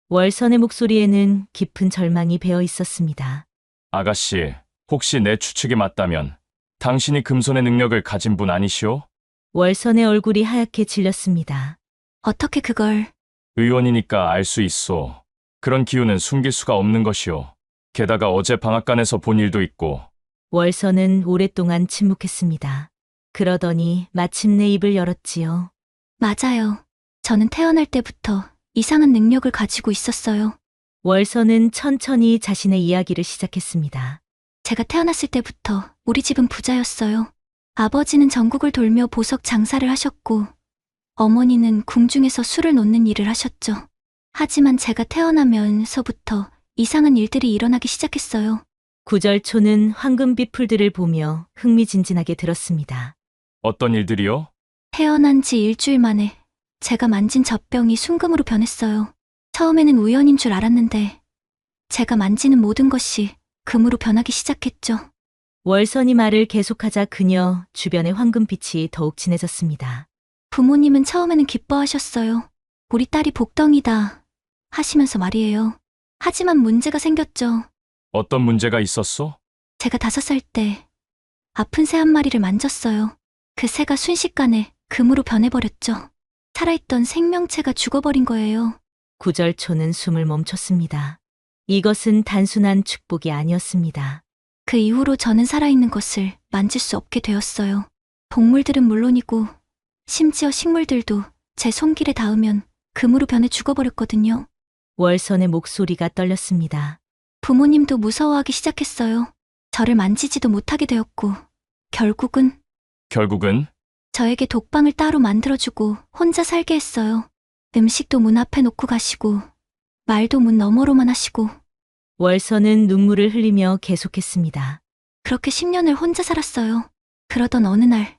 [SPEAKER 2] 월선의 목소리에는 깊은 절망이 배어 있었습니다.
[SPEAKER 3] 아가씨, 혹시 내 추측이 맞다면 당신이 금손의 능력을 가진 분 아니시오?
[SPEAKER 2] 월선의 얼굴이 하얗게 질렸습니다.
[SPEAKER 1] 어떻게 그걸?
[SPEAKER 3] 의원이니까 알 수 있소. 그런 기운은 숨길 수가 없는 것이오. 게다가 어제 방앗간에서 본 일도 있고.
[SPEAKER 2] 월선은 오랫동안 침묵했습니다. 그러더니 마침내 입을 열었지요.
[SPEAKER 1] 맞아요. 저는 태어날 때부터 이상한 능력을 가지고 있었어요.
[SPEAKER 2] 월선은 천천히 자신의 이야기를 시작했습니다.
[SPEAKER 1] 제가 태어났을 때부터 우리 집은 부자였어요. 아버지는 전국을 돌며 보석 장사를 하셨고, 어머니는 궁중에서 술을 놓는 일을 하셨죠. 하지만 제가 태어나면서부터 이상한 일들이 일어나기 시작했어요.
[SPEAKER 2] 구절초는 황금빛 풀들을 보며 흥미진진하게 들었습니다.
[SPEAKER 3] 어떤 일들이요?
[SPEAKER 1] 태어난 지 일주일 만에 제가 만진 젖병이 순금으로 변했어요. 처음에는 우연인 줄 알았는데 제가 만지는 모든 것이 금으로 변하기 시작했죠.
[SPEAKER 2] 월선이 말을 계속하자 그녀 주변의 황금빛이 더욱 진해졌습니다.
[SPEAKER 1] 부모님은 처음에는 기뻐하셨어요. 우리 딸이 복덩이다 하시면서 말이에요. 하지만 문제가 생겼죠.
[SPEAKER 3] 어떤 문제가 있었소?
[SPEAKER 1] 제가 5살 때 아픈 새 한 마리를 만졌어요. 그 새가 순식간에 금으로 변해버렸죠. 살아있던 생명체가 죽어버린 거예요.
[SPEAKER 2] 구절초는 숨을 멈췄습니다. 이것은 단순한 축복이 아니었습니다.
[SPEAKER 1] 그 이후로 저는 살아있는 것을 만질 수 없게 되었어요. 동물들은 물론이고 심지어 식물들도 제 손길에 닿으면 금으로 변해 죽어버렸거든요.
[SPEAKER 2] 월선의 목소리가 떨렸습니다.
[SPEAKER 1] 부모님도 무서워하기 시작했어요. 저를 만지지도 못하게 되었고 결국은 저에게 독방을 따로 만들어주고 혼자 살게 했어요. 음식도 문 앞에 놓고 가시고 말도 문 너머로만 하시고.
[SPEAKER 2] 월선은 눈물을 흘리며 계속했습니다.
[SPEAKER 1] 그렇게 10년을 혼자 살았어요. 그러던 어느 날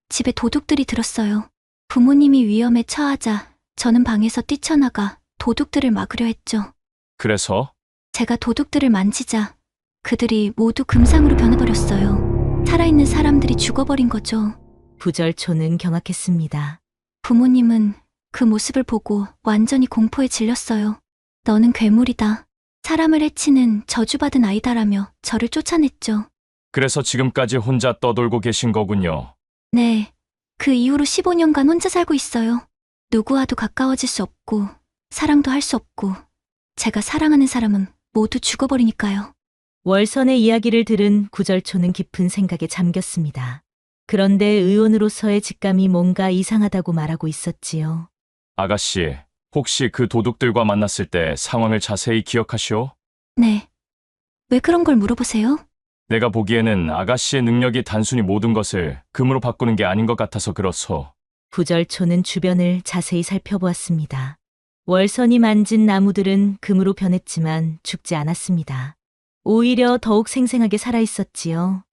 [SPEAKER 1] 집에 도둑들이 들었어요. 부모님이 위험에 처하자 저는 방에서 뛰쳐나가 도둑들을 막으려 했죠.
[SPEAKER 3] 그래서?
[SPEAKER 1] 제가 도둑들을 만지자 그들이 모두 금상으로 변해버렸어요. 살아있는 사람들이 죽어버린 거죠.
[SPEAKER 2] 구절초는 경악했습니다.
[SPEAKER 1] 부모님은 그 모습을 보고 완전히 공포에 질렸어요. 너는 괴물이다. 사람을 해치는 저주받은 아이다라며 저를 쫓아냈죠.
[SPEAKER 3] 그래서 지금까지 혼자 떠돌고 계신 거군요.
[SPEAKER 1] 네. 그 이후로 15년간 혼자 살고 있어요. 누구와도 가까워질 수 없고 사랑도 할 수 없고 제가 사랑하는 사람은 모두 죽어버리니까요.
[SPEAKER 2] 월선의 이야기를 들은 구절초는 깊은 생각에 잠겼습니다. 그런데 의원으로서의 직감이 뭔가 이상하다고 말하고 있었지요.
[SPEAKER 3] 아가씨, 혹시 그 도둑들과 만났을 때 상황을 자세히 기억하시오?
[SPEAKER 1] 네. 왜 그런 걸 물어보세요?
[SPEAKER 3] 내가 보기에는 아가씨의 능력이 단순히 모든 것을 금으로 바꾸는 게 아닌 것 같아서 그렇소.
[SPEAKER 2] 구절초는 주변을 자세히 살펴보았습니다. 월선이 만진 나무들은 금으로 변했지만 죽지 않았습니다. 오히려 더욱 생생하게 살아있었지요.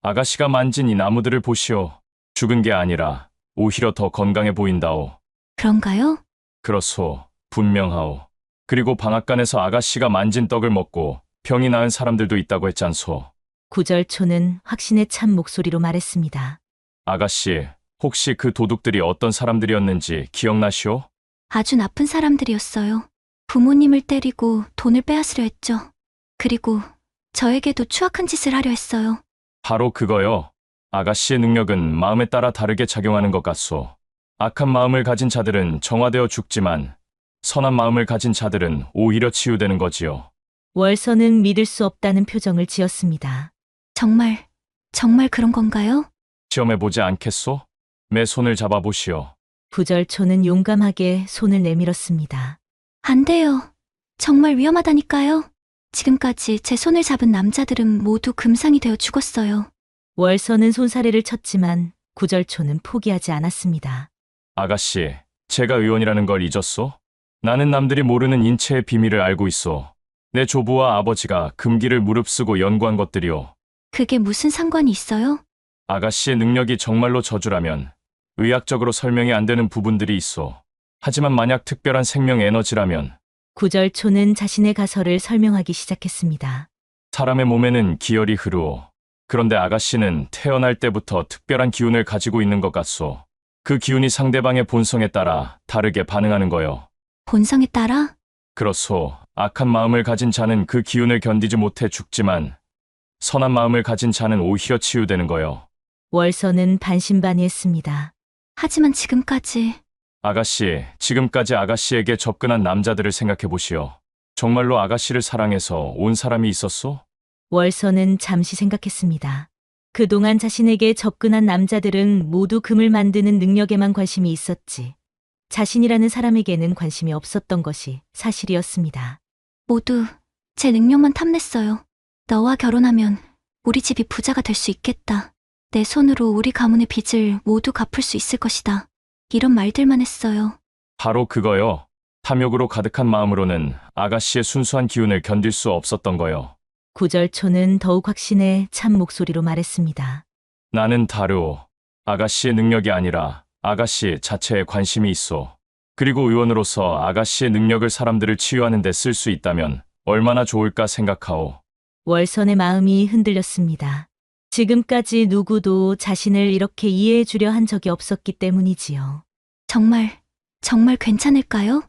[SPEAKER 3] 아가씨가 만진 이 나무들을 보시오. 죽은 게 아니라 오히려 더 건강해 보인다오.
[SPEAKER 1] 그런가요?
[SPEAKER 3] 그렇소. 분명하오. 그리고 방앗간에서 아가씨가 만진 떡을 먹고 병이 나은 사람들도 있다고 했잖소.
[SPEAKER 2] 구절초는 확신에 찬 목소리로 말했습니다.
[SPEAKER 3] 아가씨, 혹시 그 도둑들이 어떤 사람들이었는지 기억나시오?
[SPEAKER 1] 아주 나쁜 사람들이었어요. 부모님을 때리고 돈을 빼앗으려 했죠. 그리고 저에게도 추악한 짓을 하려 했어요.
[SPEAKER 3] 바로 그거요. 아가씨의 능력은 마음에 따라 다르게 작용하는 것 같소. 악한 마음을 가진 자들은 정화되어 죽지만 선한 마음을 가진 자들은 오히려 치유되는 거지요.
[SPEAKER 2] 월선은 믿을 수 없다는 표정을 지었습니다.
[SPEAKER 1] 정말 그런 건가요?
[SPEAKER 3] 시험해보지 않겠소? 내 손을 잡아보시오.
[SPEAKER 2] 구절초는 용감하게 손을 내밀었습니다.
[SPEAKER 1] 안 돼요. 정말 위험하다니까요. 지금까지 제 손을 잡은 남자들은 모두 금상이 되어 죽었어요.
[SPEAKER 2] 월선은 손사래를 쳤지만 구절초는 포기하지 않았습니다.
[SPEAKER 3] 아가씨, 제가 의원이라는 걸 잊었소? 나는 남들이 모르는 인체의 비밀을 알고 있소. 내 조부와 아버지가 금기를 무릅쓰고 연구한 것들이오.
[SPEAKER 1] 그게 무슨 상관이 있어요?
[SPEAKER 3] 아가씨의 능력이 정말로 저주라면 의학적으로 설명이 안 되는 부분들이 있어. 하지만 만약 특별한 생명 에너지라면
[SPEAKER 2] 구절초는 자신의 가설을 설명하기 시작했습니다.
[SPEAKER 3] 사람의 몸에는 기혈이 흐르오. 그런데 아가씨는 태어날 때부터 특별한 기운을 가지고 있는 것 같소. 그 기운이 상대방의 본성에 따라 다르게 반응하는 거요.
[SPEAKER 1] 본성에 따라?
[SPEAKER 3] 그렇소. 악한 마음을 가진 자는 그 기운을 견디지 못해 죽지만 선한 마음을 가진 자는 오히려 치유되는 거요.
[SPEAKER 2] 월선은 반신반의했습니다.
[SPEAKER 1] 하지만 지금까지
[SPEAKER 3] 아가씨에게 접근한 남자들을 생각해 보시오. 정말로 아가씨를 사랑해서 온 사람이 있었소?
[SPEAKER 2] 월선은 잠시 생각했습니다. 그동안 자신에게 접근한 남자들은 모두 금을 만드는 능력에만 관심이 있었지. 자신이라는 사람에게는 관심이 없었던 것이 사실이었습니다.
[SPEAKER 1] 모두 제 능력만 탐냈어요. 너와 결혼하면 우리 집이 부자가 될 수 있겠다. 내 손으로 우리 가문의 빚을 모두 갚을 수 있을 것이다. 이런 말들만 했어요.
[SPEAKER 3] 바로 그거요. 탐욕으로 가득한 마음으로는 아가씨의 순수한 기운을 견딜 수 없었던 거요.
[SPEAKER 2] 구절초는 더욱 확신에 찬 목소리로 말했습니다.
[SPEAKER 3] 나는 다루, 아가씨의 능력이 아니라 아가씨 자체에 관심이 있어. 그리고 의원으로서 아가씨의 능력을 사람들을 치유하는 데 쓸 수 있다면 얼마나 좋을까 생각하오.
[SPEAKER 2] 월선의 마음이 흔들렸습니다. 지금까지 누구도 자신을 이렇게 이해해 주려 한 적이 없었기 때문이지요.
[SPEAKER 1] 정말 괜찮을까요?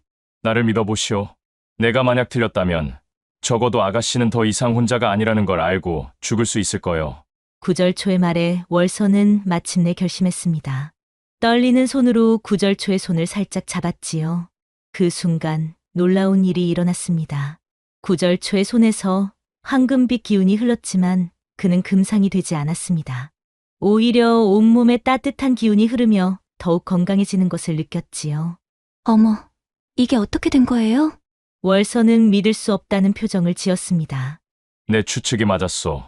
[SPEAKER 3] 나를 믿어보시오. 내가 만약 틀렸다면 적어도 아가씨는 더 이상 혼자가 아니라는 걸 알고 죽을 수 있을 거요.
[SPEAKER 2] 구절초의 말에 월선은 마침내 결심했습니다. 떨리는 손으로 구절초의 손을 살짝 잡았지요. 그 순간 놀라운 일이 일어났습니다. 구절초의 손에서 황금빛 기운이 흘렀지만 그는 금상이 되지 않았습니다. 오히려 온몸에 따뜻한 기운이 흐르며 더욱 건강해지는 것을 느꼈지요.
[SPEAKER 1] 어머, 이게 어떻게 된 거예요?
[SPEAKER 2] 월선은 믿을 수 없다는 표정을 지었습니다.
[SPEAKER 3] 내 추측이 맞았소.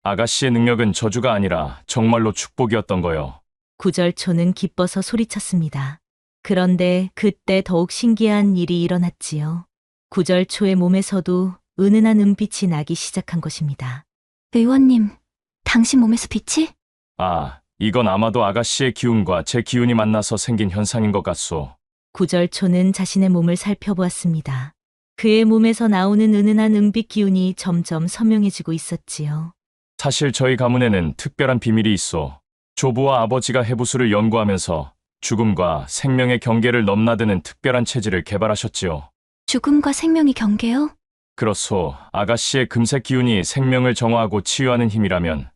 [SPEAKER 3] 아가씨의 능력은 저주가 아니라 정말로 축복이었던 거요.
[SPEAKER 2] 구절초는 기뻐서 소리쳤습니다. 그런데 그때 더욱 신기한 일이 일어났지요. 구절초의 몸에서도 은은한 은빛이 나기 시작한 것입니다.
[SPEAKER 1] 의원님, 당신 몸에서 빛이?
[SPEAKER 3] 아, 이건 아마도 아가씨의 기운과 제 기운이 만나서 생긴 현상인 것 같소.
[SPEAKER 2] 구절초는 자신의 몸을 살펴보았습니다. 그의 몸에서 나오는 은은한 은빛 기운이 점점 선명해지고 있었지요.
[SPEAKER 3] 사실 저희 가문에는 특별한 비밀이 있어. 조부와 아버지가 해부술을 연구하면서 죽음과 생명의 경계를 넘나드는 특별한 체질을 개발하셨지요.
[SPEAKER 1] 죽음과 생명의 경계요?
[SPEAKER 3] 그렇소. 아가씨의 금색 기운이 생명을 정화하고 치유하는 힘이라면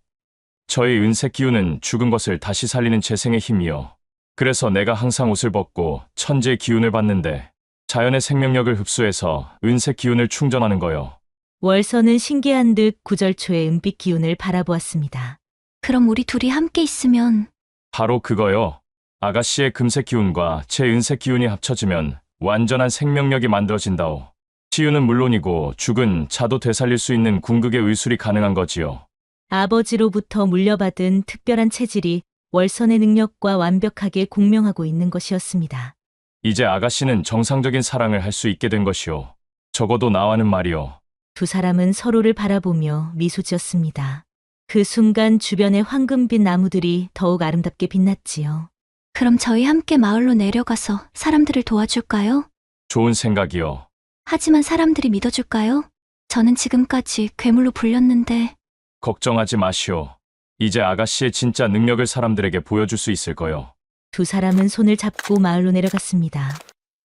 [SPEAKER 3] 저희 은색 기운은 죽은 것을 다시 살리는 재생의 힘이요. 그래서 내가 항상 옷을 벗고 천지의 기운을 받는데 자연의 생명력을 흡수해서 은색 기운을 충전하는 거요.
[SPEAKER 2] 월선은 신기한 듯 구절초의 은빛 기운을 바라보았습니다.
[SPEAKER 1] 그럼 우리 둘이 함께 있으면
[SPEAKER 3] 바로 그거요. 아가씨의 금색 기운과 제 은색 기운이 합쳐지면 완전한 생명력이 만들어진다오. 치유는 물론이고 죽은 자도 되살릴 수 있는 궁극의 의술이 가능한 거지요.
[SPEAKER 2] 아버지로부터 물려받은 특별한 체질이 월선의 능력과 완벽하게 공명하고 있는 것이었습니다.
[SPEAKER 3] 이제 아가씨는 정상적인 사랑을 할 수 있게 된 것이오. 적어도 나와는 말이오.
[SPEAKER 2] 두 사람은 서로를 바라보며 미소 지었습니다. 그 순간 주변의 황금빛 나무들이 더욱 아름답게 빛났지요.
[SPEAKER 1] 그럼 저희 함께 마을로 내려가서 사람들을 도와줄까요?
[SPEAKER 3] 좋은 생각이요.
[SPEAKER 1] 하지만 사람들이 믿어줄까요? 저는 지금까지 괴물로 불렸는데.
[SPEAKER 3] 걱정하지 마시오. 이제 아가씨의 진짜 능력을 사람들에게 보여줄 수 있을 거요.
[SPEAKER 2] 두 사람은 손을 잡고 마을로 내려갔습니다.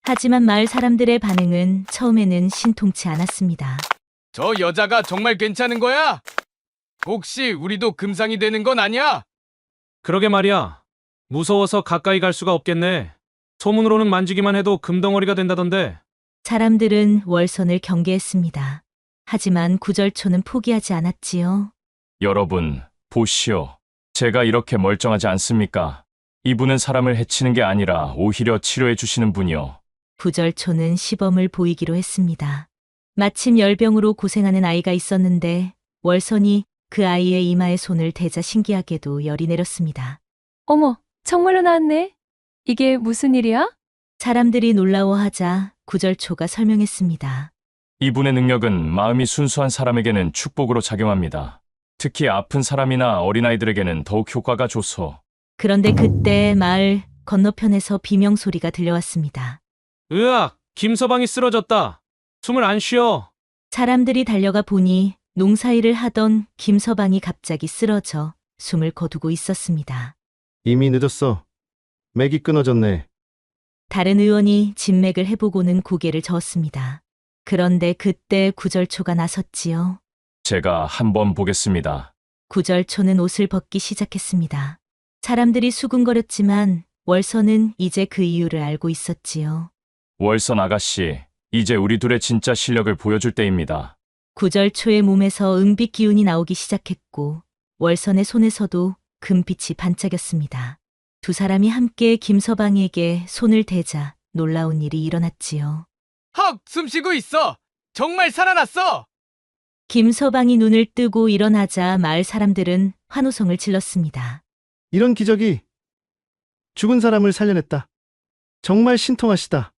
[SPEAKER 2] 하지만 마을 사람들의 반응은 처음에는 신통치 않았습니다.
[SPEAKER 4] 저 여자가 정말 괜찮은 거야? 혹시 우리도 금상이 되는 건 아니야?
[SPEAKER 18] 그러게 말이야. 무서워서 가까이 갈 수가 없겠네. 소문으로는 만지기만 해도 금덩어리가 된다던데.
[SPEAKER 2] 사람들은 월선을 경계했습니다. 하지만 구절초는 포기하지 않았지요.
[SPEAKER 3] 여러분, 보시오. 제가 이렇게 멀쩡하지 않습니까? 이분은 사람을 해치는 게 아니라 오히려 치료해 주시는 분이요.
[SPEAKER 2] 구절초는 시범을 보이기로 했습니다. 마침 열병으로 고생하는 아이가 있었는데 월선이 그 아이의 이마에 손을 대자 신기하게도 열이 내렸습니다.
[SPEAKER 12] 어머, 정말로 나왔네. 이게 무슨 일이야?
[SPEAKER 2] 사람들이 놀라워하자 구절초가 설명했습니다.
[SPEAKER 3] 이분의 능력은 마음이 순수한 사람에게는 축복으로 작용합니다. 특히 아픈 사람이나 어린아이들에게는 더욱 효과가 좋소.
[SPEAKER 2] 그런데 그때 마을 건너편에서 비명소리가 들려왔습니다.
[SPEAKER 18] 으악! 김서방이 쓰러졌다. 숨을 안 쉬어.
[SPEAKER 2] 사람들이 달려가 보니 농사일을 하던 김서방이 갑자기 쓰러져 숨을 거두고 있었습니다.
[SPEAKER 7] 이미 늦었어. 맥이 끊어졌네.
[SPEAKER 2] 다른 의원이 진맥을 해보고는 고개를 저었습니다. 그런데 그때 구절초가 나섰지요.
[SPEAKER 3] 제가 한번 보겠습니다.
[SPEAKER 2] 구절초는 옷을 벗기 시작했습니다. 사람들이 수군거렸지만 월선은 이제 그 이유를 알고 있었지요.
[SPEAKER 3] 월선 아가씨, 이제 우리 둘의 진짜 실력을 보여줄 때입니다.
[SPEAKER 2] 구절초의 몸에서 은빛 기운이 나오기 시작했고 월선의 손에서도 금빛이 반짝였습니다. 두 사람이 함께 김서방에게 손을 대자 놀라운 일이 일어났지요.
[SPEAKER 4] 헉! 숨쉬고 있어! 정말 살아났어!
[SPEAKER 2] 김서방이 눈을 뜨고 일어나자 마을 사람들은 환호성을 질렀습니다.
[SPEAKER 7] 이런 기적이 죽은 사람을 살려냈다. 정말 신통하시다.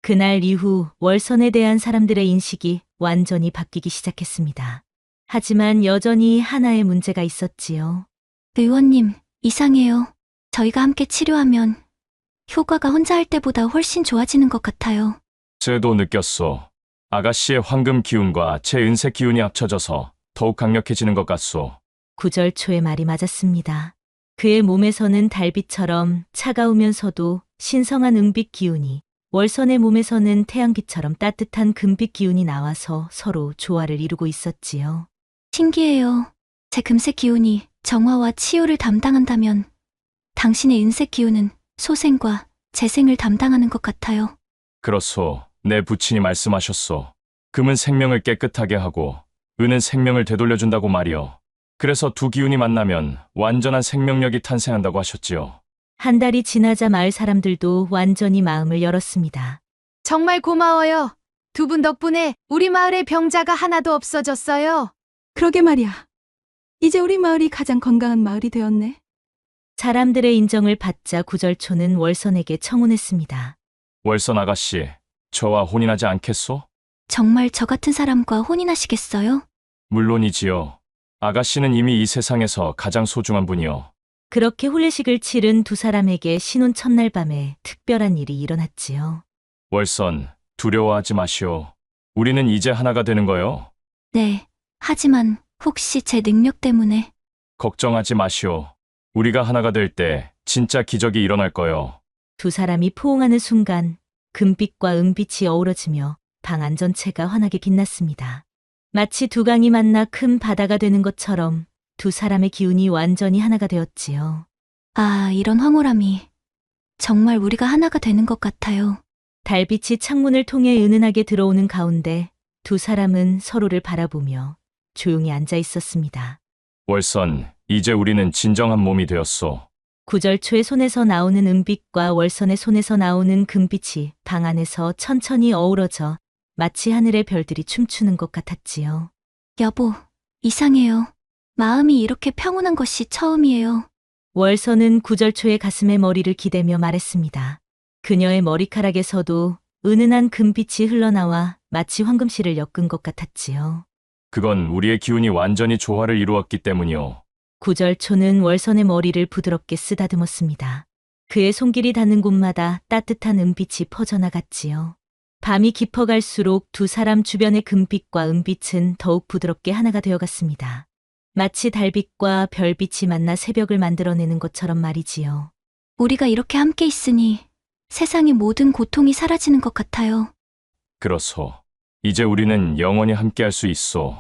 [SPEAKER 2] 그날 이후 월선에 대한 사람들의 인식이 완전히 바뀌기 시작했습니다. 하지만 여전히 하나의 문제가 있었지요.
[SPEAKER 1] 의원님, 이상해요. 저희가 함께 치료하면 효과가 혼자 할 때보다 훨씬 좋아지는 것 같아요.
[SPEAKER 3] 쟤도 느꼈소. 아가씨의 황금 기운과 제 은색 기운이 합쳐져서 더욱 강력해지는 것 같소.
[SPEAKER 2] 구절초의 말이 맞았습니다. 그의 몸에서는 달빛처럼 차가우면서도 신성한 은빛 기운이, 월선의 몸에서는 태양빛처럼 따뜻한 금빛 기운이 나와서 서로 조화를 이루고 있었지요.
[SPEAKER 1] 신기해요. 제 금색 기운이 정화와 치유를 담당한다면 당신의 은색 기운은 소생과 재생을 담당하는 것 같아요.
[SPEAKER 3] 그렇소. 내 부친이 말씀하셨소. 금은 생명을 깨끗하게 하고 은은 생명을 되돌려준다고 말이요. 그래서 두 기운이 만나면 완전한 생명력이 탄생한다고 하셨지요.
[SPEAKER 2] 한 달이 지나자 마을 사람들도 완전히 마음을 열었습니다.
[SPEAKER 8] 정말 고마워요. 두 분 덕분에 우리 마을의 병자가 하나도 없어졌어요.
[SPEAKER 17] 그러게 말이야. 이제 우리 마을이 가장 건강한 마을이 되었네.
[SPEAKER 2] 사람들의 인정을 받자 구절초는 월선에게 청혼했습니다.
[SPEAKER 3] 월선 아가씨, 저와 혼인하지 않겠소?
[SPEAKER 1] 정말 저 같은 사람과 혼인하시겠어요?
[SPEAKER 3] 물론이지요. 아가씨는 이미 이 세상에서 가장 소중한 분이요.
[SPEAKER 2] 그렇게 혼례식을 치른 두 사람에게 신혼 첫날 밤에 특별한 일이 일어났지요.
[SPEAKER 3] 월선, 두려워하지 마시오. 우리는 이제 하나가 되는 거요.
[SPEAKER 1] 네. 하지만 혹시 제 능력 때문에
[SPEAKER 3] 걱정하지 마시오. 우리가 하나가 될 때 진짜 기적이 일어날 거요.
[SPEAKER 2] 두 사람이 포옹하는 순간 금빛과 은빛이 어우러지며 방 안 전체가 환하게 빛났습니다. 마치 두 강이 만나 큰 바다가 되는 것처럼 두 사람의 기운이 완전히 하나가 되었지요.
[SPEAKER 1] 아, 이런 황홀함이 정말 우리가 하나가 되는 것 같아요.
[SPEAKER 2] 달빛이 창문을 통해 은은하게 들어오는 가운데 두 사람은 서로를 바라보며 조용히 앉아 있었습니다.
[SPEAKER 3] 월선, 이제 우리는 진정한 몸이 되었소.
[SPEAKER 2] 구절초의 손에서 나오는 은빛과 월선의 손에서 나오는 금빛이 방 안에서 천천히 어우러져 마치 하늘의 별들이 춤추는 것 같았지요.
[SPEAKER 1] 여보, 이상해요. 마음이 이렇게 평온한 것이 처음이에요.
[SPEAKER 2] 월선은 구절초의 가슴에 머리를 기대며 말했습니다. 그녀의 머리카락에서도 은은한 금빛이 흘러나와 마치 황금실을 엮은 것 같았지요.
[SPEAKER 3] 그건 우리의 기운이 완전히 조화를 이루었기 때문이요.
[SPEAKER 2] 구절초는 월선의 머리를 부드럽게 쓰다듬었습니다. 그의 손길이 닿는 곳마다 따뜻한 은빛이 퍼져나갔지요. 밤이 깊어갈수록 두 사람 주변의 금빛과 은빛은 더욱 부드럽게 하나가 되어갔습니다. 마치 달빛과 별빛이 만나 새벽을 만들어내는 것처럼 말이지요.
[SPEAKER 1] 우리가 이렇게 함께 있으니 세상의 모든 고통이 사라지는 것 같아요.
[SPEAKER 3] 그렇소. 이제 우리는 영원히 함께할 수 있소.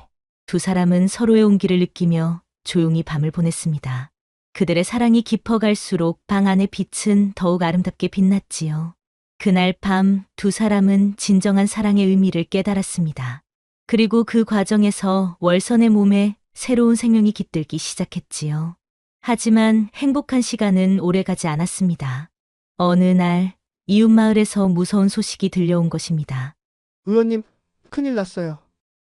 [SPEAKER 2] 두 사람은 서로의 온기를 느끼며 조용히 밤을 보냈습니다. 그들의 사랑이 깊어갈수록 방 안의 빛은 더욱 아름답게 빛났지요. 그날 밤 두 사람은 진정한 사랑의 의미를 깨달았습니다. 그리고 그 과정에서 월선의 몸에 새로운 생명이 깃들기 시작했지요. 하지만 행복한 시간은 오래가지 않았습니다. 어느 날 이웃 마을에서 무서운 소식이 들려온 것입니다.
[SPEAKER 19] 의원님, 큰일 났어요.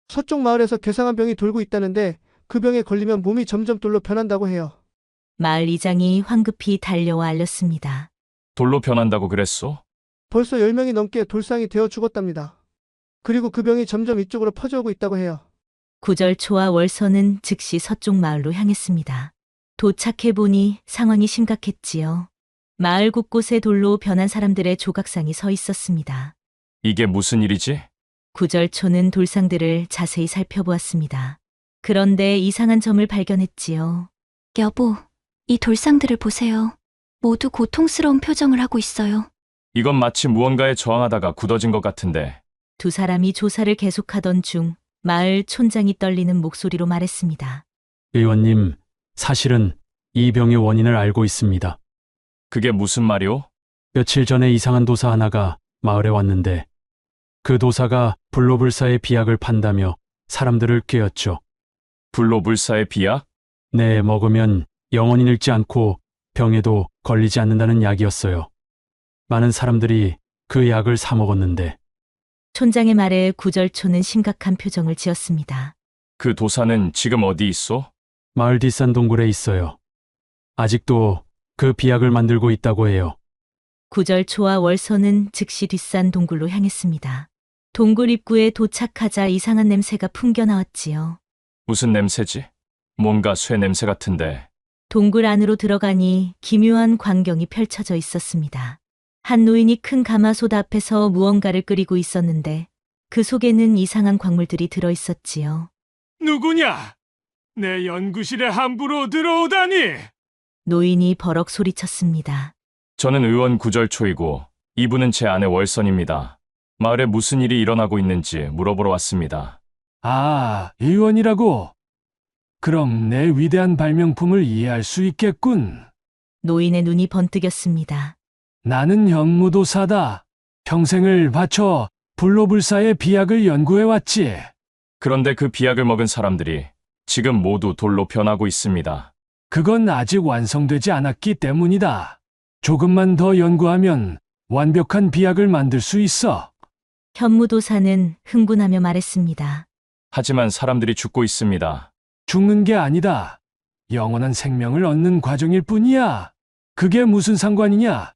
[SPEAKER 19] 서쪽 마을에서 괴상한 병이 돌고 있다는데 그 병에 걸리면 몸이 점점 돌로 변한다고 해요.
[SPEAKER 2] 마을 이장이 황급히 달려와 알렸습니다.
[SPEAKER 3] 돌로 변한다고 그랬소?
[SPEAKER 19] 벌써 10명이 넘게 돌상이 되어 죽었답니다. 그리고 그 병이 점점 이쪽으로 퍼져오고 있다고 해요.
[SPEAKER 2] 구절초와 월선은 즉시 서쪽 마을로 향했습니다. 도착해보니 상황이 심각했지요. 마을 곳곳에 돌로 변한 사람들의 조각상이 서 있었습니다.
[SPEAKER 3] 이게 무슨 일이지?
[SPEAKER 2] 구절초는 돌상들을 자세히 살펴보았습니다. 그런데 이상한 점을 발견했지요.
[SPEAKER 1] 여보, 이 돌상들을 보세요. 모두 고통스러운 표정을 하고 있어요.
[SPEAKER 3] 이건 마치 무언가에 저항하다가 굳어진 것 같은데.
[SPEAKER 2] 두 사람이 조사를 계속하던 중 마을 촌장이 떨리는 목소리로 말했습니다.
[SPEAKER 10] 의원님, 사실은 이 병의 원인을 알고 있습니다.
[SPEAKER 3] 그게 무슨 말이오?
[SPEAKER 10] 며칠 전에 이상한 도사 하나가 마을에 왔는데 그 도사가 불로불사의 비약을 판다며 사람들을 꾀었죠.
[SPEAKER 3] 불로불사의 비약?
[SPEAKER 10] 네, 먹으면 영원히 늙지 않고 병에도 걸리지 않는다는 약이었어요. 많은 사람들이 그 약을 사 먹었는데
[SPEAKER 2] 촌장의 말에 구절초는 심각한 표정을 지었습니다.
[SPEAKER 3] 그 도사는 지금 어디 있소?
[SPEAKER 10] 마을 뒷산 동굴에 있어요. 아직도 그 비약을 만들고 있다고 해요.
[SPEAKER 2] 구절초와 월선은 즉시 뒷산 동굴로 향했습니다. 동굴 입구에 도착하자 이상한 냄새가 풍겨 나왔지요.
[SPEAKER 3] 무슨 냄새지? 뭔가 쇠 냄새 같은데.
[SPEAKER 2] 동굴 안으로 들어가니 기묘한 광경이 펼쳐져 있었습니다. 한 노인이 큰 가마솥 앞에서 무언가를 끓이고 있었는데 그 속에는 이상한 광물들이 들어 있었지요.
[SPEAKER 14] 누구냐? 내 연구실에 함부로 들어오다니!
[SPEAKER 2] 노인이 버럭 소리쳤습니다.
[SPEAKER 3] 저는 의원 구절초이고 이분은 제 아내 월선입니다. 마을에 무슨 일이 일어나고 있는지 물어보러 왔습니다.
[SPEAKER 20] 아, 의원이라고? 그럼 내 위대한 발명품을 이해할 수 있겠군.
[SPEAKER 2] 노인의 눈이 번뜩였습니다.
[SPEAKER 20] 나는 현무도사다. 평생을 바쳐 불로불사의 비약을 연구해왔지.
[SPEAKER 3] 그런데 그 비약을 먹은 사람들이 지금 모두 돌로 변하고 있습니다.
[SPEAKER 20] 그건 아직 완성되지 않았기 때문이다. 조금만 더 연구하면 완벽한 비약을 만들 수 있어.
[SPEAKER 2] 현무도사는 흥분하며 말했습니다.
[SPEAKER 3] 하지만 사람들이 죽고 있습니다.
[SPEAKER 20] 죽는 게 아니다. 영원한 생명을 얻는 과정일 뿐이야. 그게 무슨 상관이냐?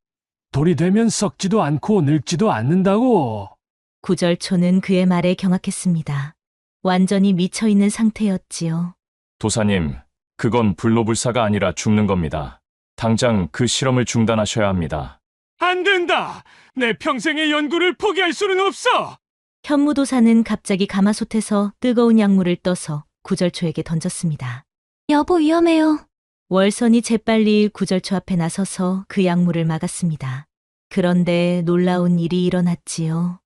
[SPEAKER 20] 돌이 되면 썩지도 않고 늙지도 않는다고.
[SPEAKER 2] 구절초는 그의 말에 경악했습니다. 완전히 미쳐있는 상태였지요.
[SPEAKER 3] 도사님, 그건 불로불사가 아니라 죽는 겁니다. 당장 그 실험을 중단하셔야 합니다.
[SPEAKER 14] 안 된다! 내 평생의 연구를 포기할 수는 없어!
[SPEAKER 2] 현무도사는 갑자기 가마솥에서 뜨거운 약물을 떠서 구절초에게 던졌습니다.
[SPEAKER 1] 여보, 위험해요.
[SPEAKER 2] 월선이 재빨리 구절초 앞에 나서서 그 약물을 막았습니다. 그런데 놀라운 일이 일어났지요.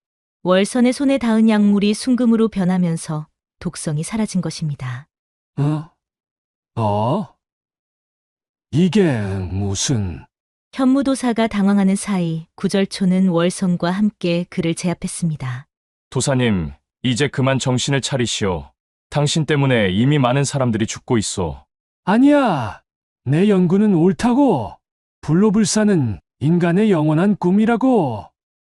[SPEAKER 2] 월선의 손에 닿은 약물이 순금으로 변하면서 독성이 사라진 것입니다.
[SPEAKER 20] 이게 무슨...
[SPEAKER 2] 현무도사가 당황하는 사이 구절초는 월선과 함께 그를 제압했습니다.
[SPEAKER 3] 도사님, 이제 그만 정신을 차리시오. 당신 때문에 이미 많은 사람들이 죽고 있어.
[SPEAKER 20] 아니야. 내 연구는 옳다고. 불로불사는 인간의 영원한 꿈이라고.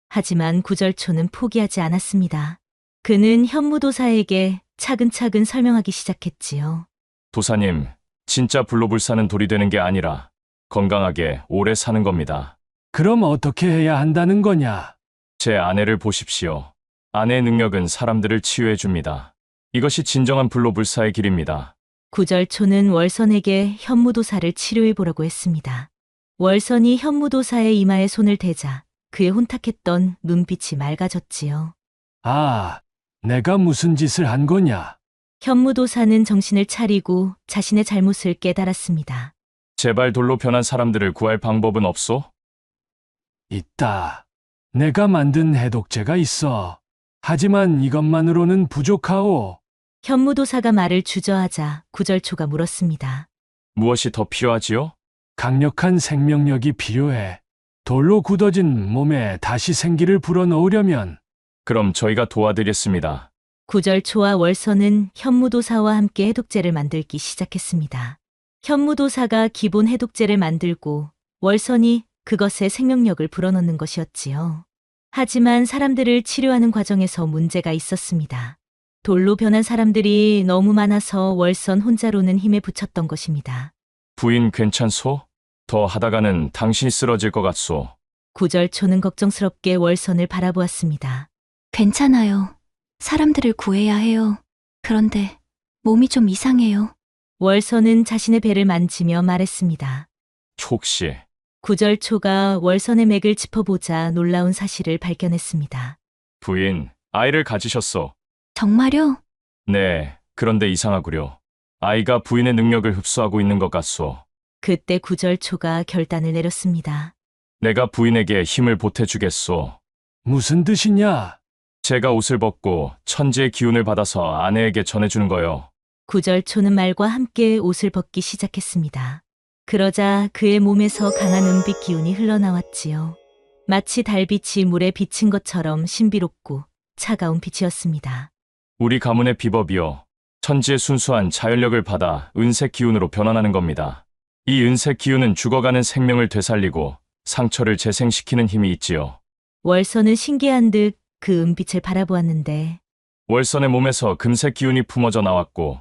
[SPEAKER 2] 하지만 구절초는 포기하지 않았습니다. 그는 현무도사에게 차근차근 설명하기 시작했지요.
[SPEAKER 3] 도사님, 진짜 불로불사는 돌이 되는 게 아니라 건강하게 오래 사는 겁니다.
[SPEAKER 20] 그럼 어떻게 해야 한다는 거냐?
[SPEAKER 3] 제 아내를 보십시오. 아내의 능력은 사람들을 치유해 줍니다. 이것이 진정한 불로불사의 길입니다.
[SPEAKER 2] 구절초는 월선에게 현무도사를 치료해 보라고 했습니다. 월선이 현무도사의 이마에 손을 대자 그의 혼탁했던 눈빛이 맑아졌지요.
[SPEAKER 20] 아, 내가 무슨 짓을 한 거냐?
[SPEAKER 2] 현무도사는 정신을 차리고 자신의 잘못을 깨달았습니다.
[SPEAKER 3] 제발 돌로 변한 사람들을 구할 방법은 없소?
[SPEAKER 20] 있다. 내가 만든 해독제가 있어. 하지만 이것만으로는 부족하오.
[SPEAKER 2] 현무도사가 말을 주저하자 구절초가 물었습니다.
[SPEAKER 3] 무엇이 더 필요하지요?
[SPEAKER 20] 강력한 생명력이 필요해. 돌로 굳어진 몸에 다시 생기를 불어넣으려면.
[SPEAKER 3] 그럼 저희가 도와드리겠습니다.
[SPEAKER 2] 구절초와 월선은 현무도사와 함께 해독제를 만들기 시작했습니다. 현무도사가 기본 해독제를 만들고 월선이 그것에 생명력을 불어넣는 것이었지요. 하지만 사람들을 치료하는 과정에서 문제가 있었습니다. 돌로 변한 사람들이 너무 많아서 월선 혼자로는 힘에 부쳤던 것입니다.
[SPEAKER 3] 부인 괜찮소? 더 하다가는 당신이 쓰러질 것 같소.
[SPEAKER 2] 구절초는 걱정스럽게 월선을 바라보았습니다.
[SPEAKER 1] 괜찮아요. 사람들을 구해야 해요. 그런데 몸이 좀 이상해요.
[SPEAKER 2] 월선은 자신의 배를 만지며 말했습니다.
[SPEAKER 3] 혹시
[SPEAKER 2] 구절초가 월선의 맥을 짚어보자 놀라운 사실을 발견했습니다.
[SPEAKER 3] 부인, 아이를 가지셨소.
[SPEAKER 1] 정말요?
[SPEAKER 3] 네, 그런데 이상하구려. 아이가 부인의 능력을 흡수하고 있는 것 같소.
[SPEAKER 2] 그때 구절초가 결단을 내렸습니다.
[SPEAKER 3] 내가 부인에게 힘을 보태주겠소.
[SPEAKER 20] 무슨 뜻이냐?
[SPEAKER 3] 제가 옷을 벗고 천지의 기운을 받아서 아내에게 전해주는 거요.
[SPEAKER 2] 구절초는 말과 함께 옷을 벗기 시작했습니다. 그러자 그의 몸에서 강한 은빛 기운이 흘러나왔지요. 마치 달빛이 물에 비친 것처럼 신비롭고 차가운 빛이었습니다.
[SPEAKER 3] 우리 가문의 비법이요. 천지의 순수한 자연력을 받아 은색 기운으로 변환하는 겁니다. 이 은색 기운은 죽어가는 생명을 되살리고 상처를 재생시키는 힘이 있지요.
[SPEAKER 2] 월선은 신기한 듯 그 은빛을 바라보았는데
[SPEAKER 3] 월선의 몸에서 금색 기운이 품어져 나왔고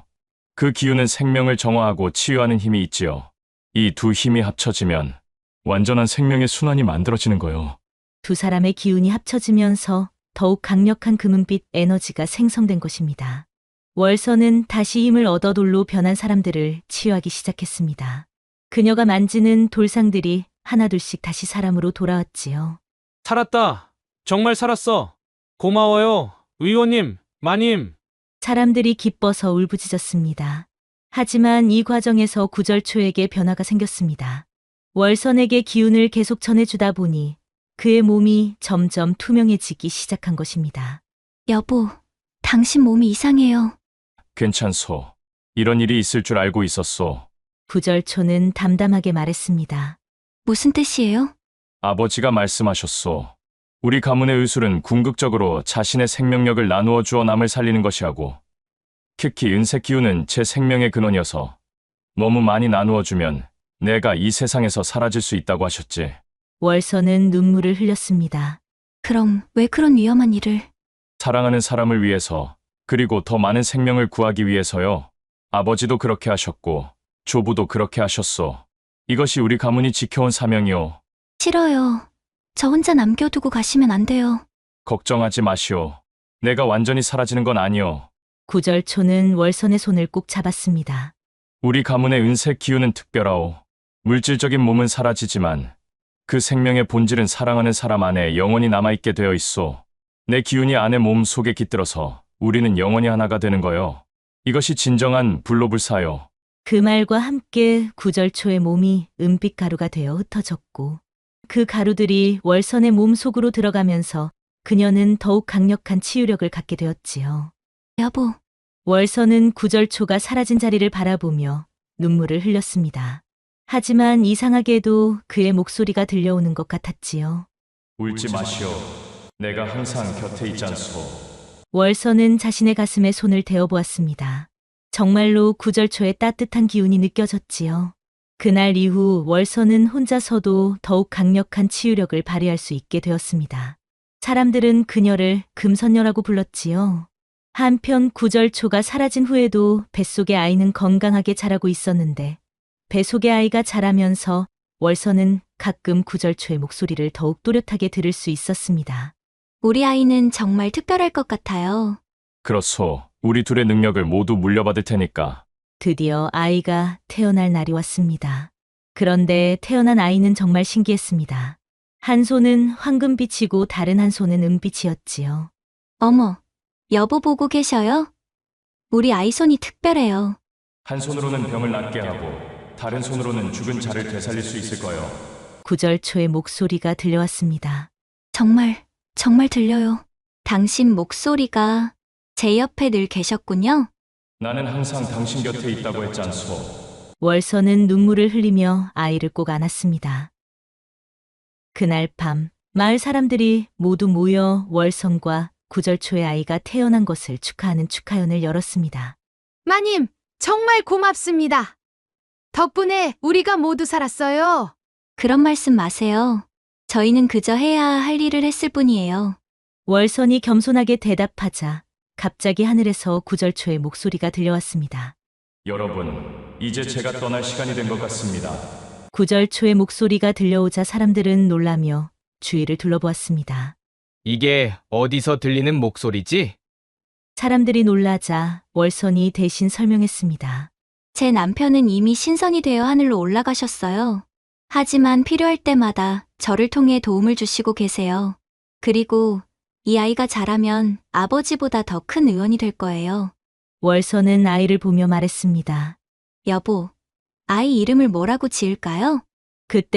[SPEAKER 3] 그 기운은 생명을 정화하고 치유하는 힘이 있지요. 이 두 힘이 합쳐지면 완전한 생명의 순환이 만들어지는 거요.
[SPEAKER 2] 두 사람의 기운이 합쳐지면서 더욱 강력한 금은빛 에너지가 생성된 것입니다. 월선은 다시 힘을 얻어 돌로 변한 사람들을 치유하기 시작했습니다. 그녀가 만지는 돌상들이 하나둘씩 다시 사람으로 돌아왔지요.
[SPEAKER 18] 살았다. 정말 살았어. 고마워요. 의원님, 마님.
[SPEAKER 2] 사람들이 기뻐서 울부짖었습니다. 하지만 이 과정에서 구절초에게 변화가 생겼습니다. 월선에게 기운을 계속 전해주다 보니 그의 몸이 점점 투명해지기 시작한 것입니다.
[SPEAKER 1] 여보, 당신 몸이 이상해요.
[SPEAKER 3] 괜찮소. 이런 일이 있을 줄 알고 있었소.
[SPEAKER 2] 구절초는 담담하게 말했습니다.
[SPEAKER 1] 무슨 뜻이에요?
[SPEAKER 3] 아버지가 말씀하셨소. 우리 가문의 의술은 궁극적으로 자신의 생명력을 나누어 주어 남을 살리는 것이하고, 특히 은색 기운은 제 생명의 근원이어서 너무 많이 나누어 주면 내가 이 세상에서 사라질 수 있다고 하셨지.
[SPEAKER 2] 월선은 눈물을 흘렸습니다.
[SPEAKER 1] 그럼 왜 그런 위험한 일을?
[SPEAKER 3] 사랑하는 사람을 위해서, 그리고 더 많은 생명을 구하기 위해서요. 아버지도 그렇게 하셨고 조부도 그렇게 하셨소. 이것이 우리 가문이 지켜온 사명이오.
[SPEAKER 1] 싫어요. 저 혼자 남겨두고 가시면 안 돼요.
[SPEAKER 3] 걱정하지 마시오. 내가 완전히 사라지는 건 아니오.
[SPEAKER 2] 구절초는 월선의 손을 꼭 잡았습니다.
[SPEAKER 3] 우리 가문의 은색 기운은 특별하오. 물질적인 몸은 사라지지만 그 생명의 본질은 사랑하는 사람 안에 영원히 남아있게 되어 있소. 내 기운이 안에 몸 속에 깃들어서 우리는 영원히 하나가 되는 거요. 이것이 진정한 불로불사요.
[SPEAKER 2] 그 말과 함께 구절초의 몸이 은빛 가루가 되어 흩어졌고, 그 가루들이 월선의 몸 속으로 들어가면서 그녀는 더욱 강력한 치유력을 갖게 되었지요.
[SPEAKER 1] 여보.
[SPEAKER 2] 월선은 구절초가 사라진 자리를 바라보며 눈물을 흘렸습니다. 하지만 이상하게도 그의 목소리가 들려오는 것 같았지요.
[SPEAKER 3] 울지 마시오. 내가 항상 곁에 있잖소.
[SPEAKER 2] 월선은 자신의 가슴에 손을 대어보았습니다. 정말로 구절초의 따뜻한 기운이 느껴졌지요. 그날 이후 월선은 혼자서도 더욱 강력한 치유력을 발휘할 수 있게 되었습니다. 사람들은 그녀를 금선녀라고 불렀지요. 한편 구절초가 사라진 후에도 뱃속의 아이는 건강하게 자라고 있었는데, 뱃속의 아이가 자라면서 월선은 가끔 구절초의 목소리를 더욱 또렷하게 들을 수 있었습니다.
[SPEAKER 1] 우리 아이는 정말 특별할 것 같아요.
[SPEAKER 3] 그렇소. 우리 둘의 능력을 모두 물려받을 테니까.
[SPEAKER 2] 드디어 아이가 태어날 날이 왔습니다. 그런데 태어난 아이는 정말 신기했습니다. 한 손은 황금빛이고 다른 한 손은 은빛이었지요.
[SPEAKER 1] 어머, 여보 보고 계셔요? 우리 아이 손이 특별해요.
[SPEAKER 3] 한 손으로는 병을 낫게 하고 다른 손으로는 죽은 자를 되살릴 수 있을 거요.
[SPEAKER 2] 구절초의 목소리가 들려왔습니다.
[SPEAKER 1] 정말 들려요. 당신 목소리가 제 옆에 늘 계셨군요.
[SPEAKER 3] 나는 항상 당신 곁에 있다고 했잖소.
[SPEAKER 2] 월선은 눈물을 흘리며 아이를 꼭 안았습니다. 그날 밤, 마을 사람들이 모두 모여 월선과 구절초의 아이가 태어난 것을 축하하는 축하연을 열었습니다.
[SPEAKER 8] 마님, 정말 고맙습니다. 덕분에 우리가 모두 살았어요.
[SPEAKER 1] 그런 말씀 마세요. 저희는 그저 해야 할 일을 했을 뿐이에요.
[SPEAKER 2] 월선이 겸손하게 대답하자 갑자기 하늘에서 구절초의 목소리가 들려왔습니다.
[SPEAKER 3] 여러분, 이제 제가 떠날 시간이 된 것 같습니다.
[SPEAKER 2] 구절초의 목소리가 들려오자 사람들은 놀라며 주위를 둘러보았습니다.
[SPEAKER 4] 이게 어디서 들리는 목소리지?
[SPEAKER 2] 사람들이 놀라자 월선이 대신 설명했습니다.
[SPEAKER 1] 제 남편은 이미 신선이 되어 하늘로 올라가셨어요. 하지만 필요할 때마다 저를 통해 도움을 주시고 계세요. 그리고 이 아이가 자라면 아버지보다 더 큰 의원이 될 거예요.
[SPEAKER 2] 월선은 아이를 보며 말했습니다.
[SPEAKER 1] 여보, 아이 이름을 뭐라고 지을까요?
[SPEAKER 2] 그때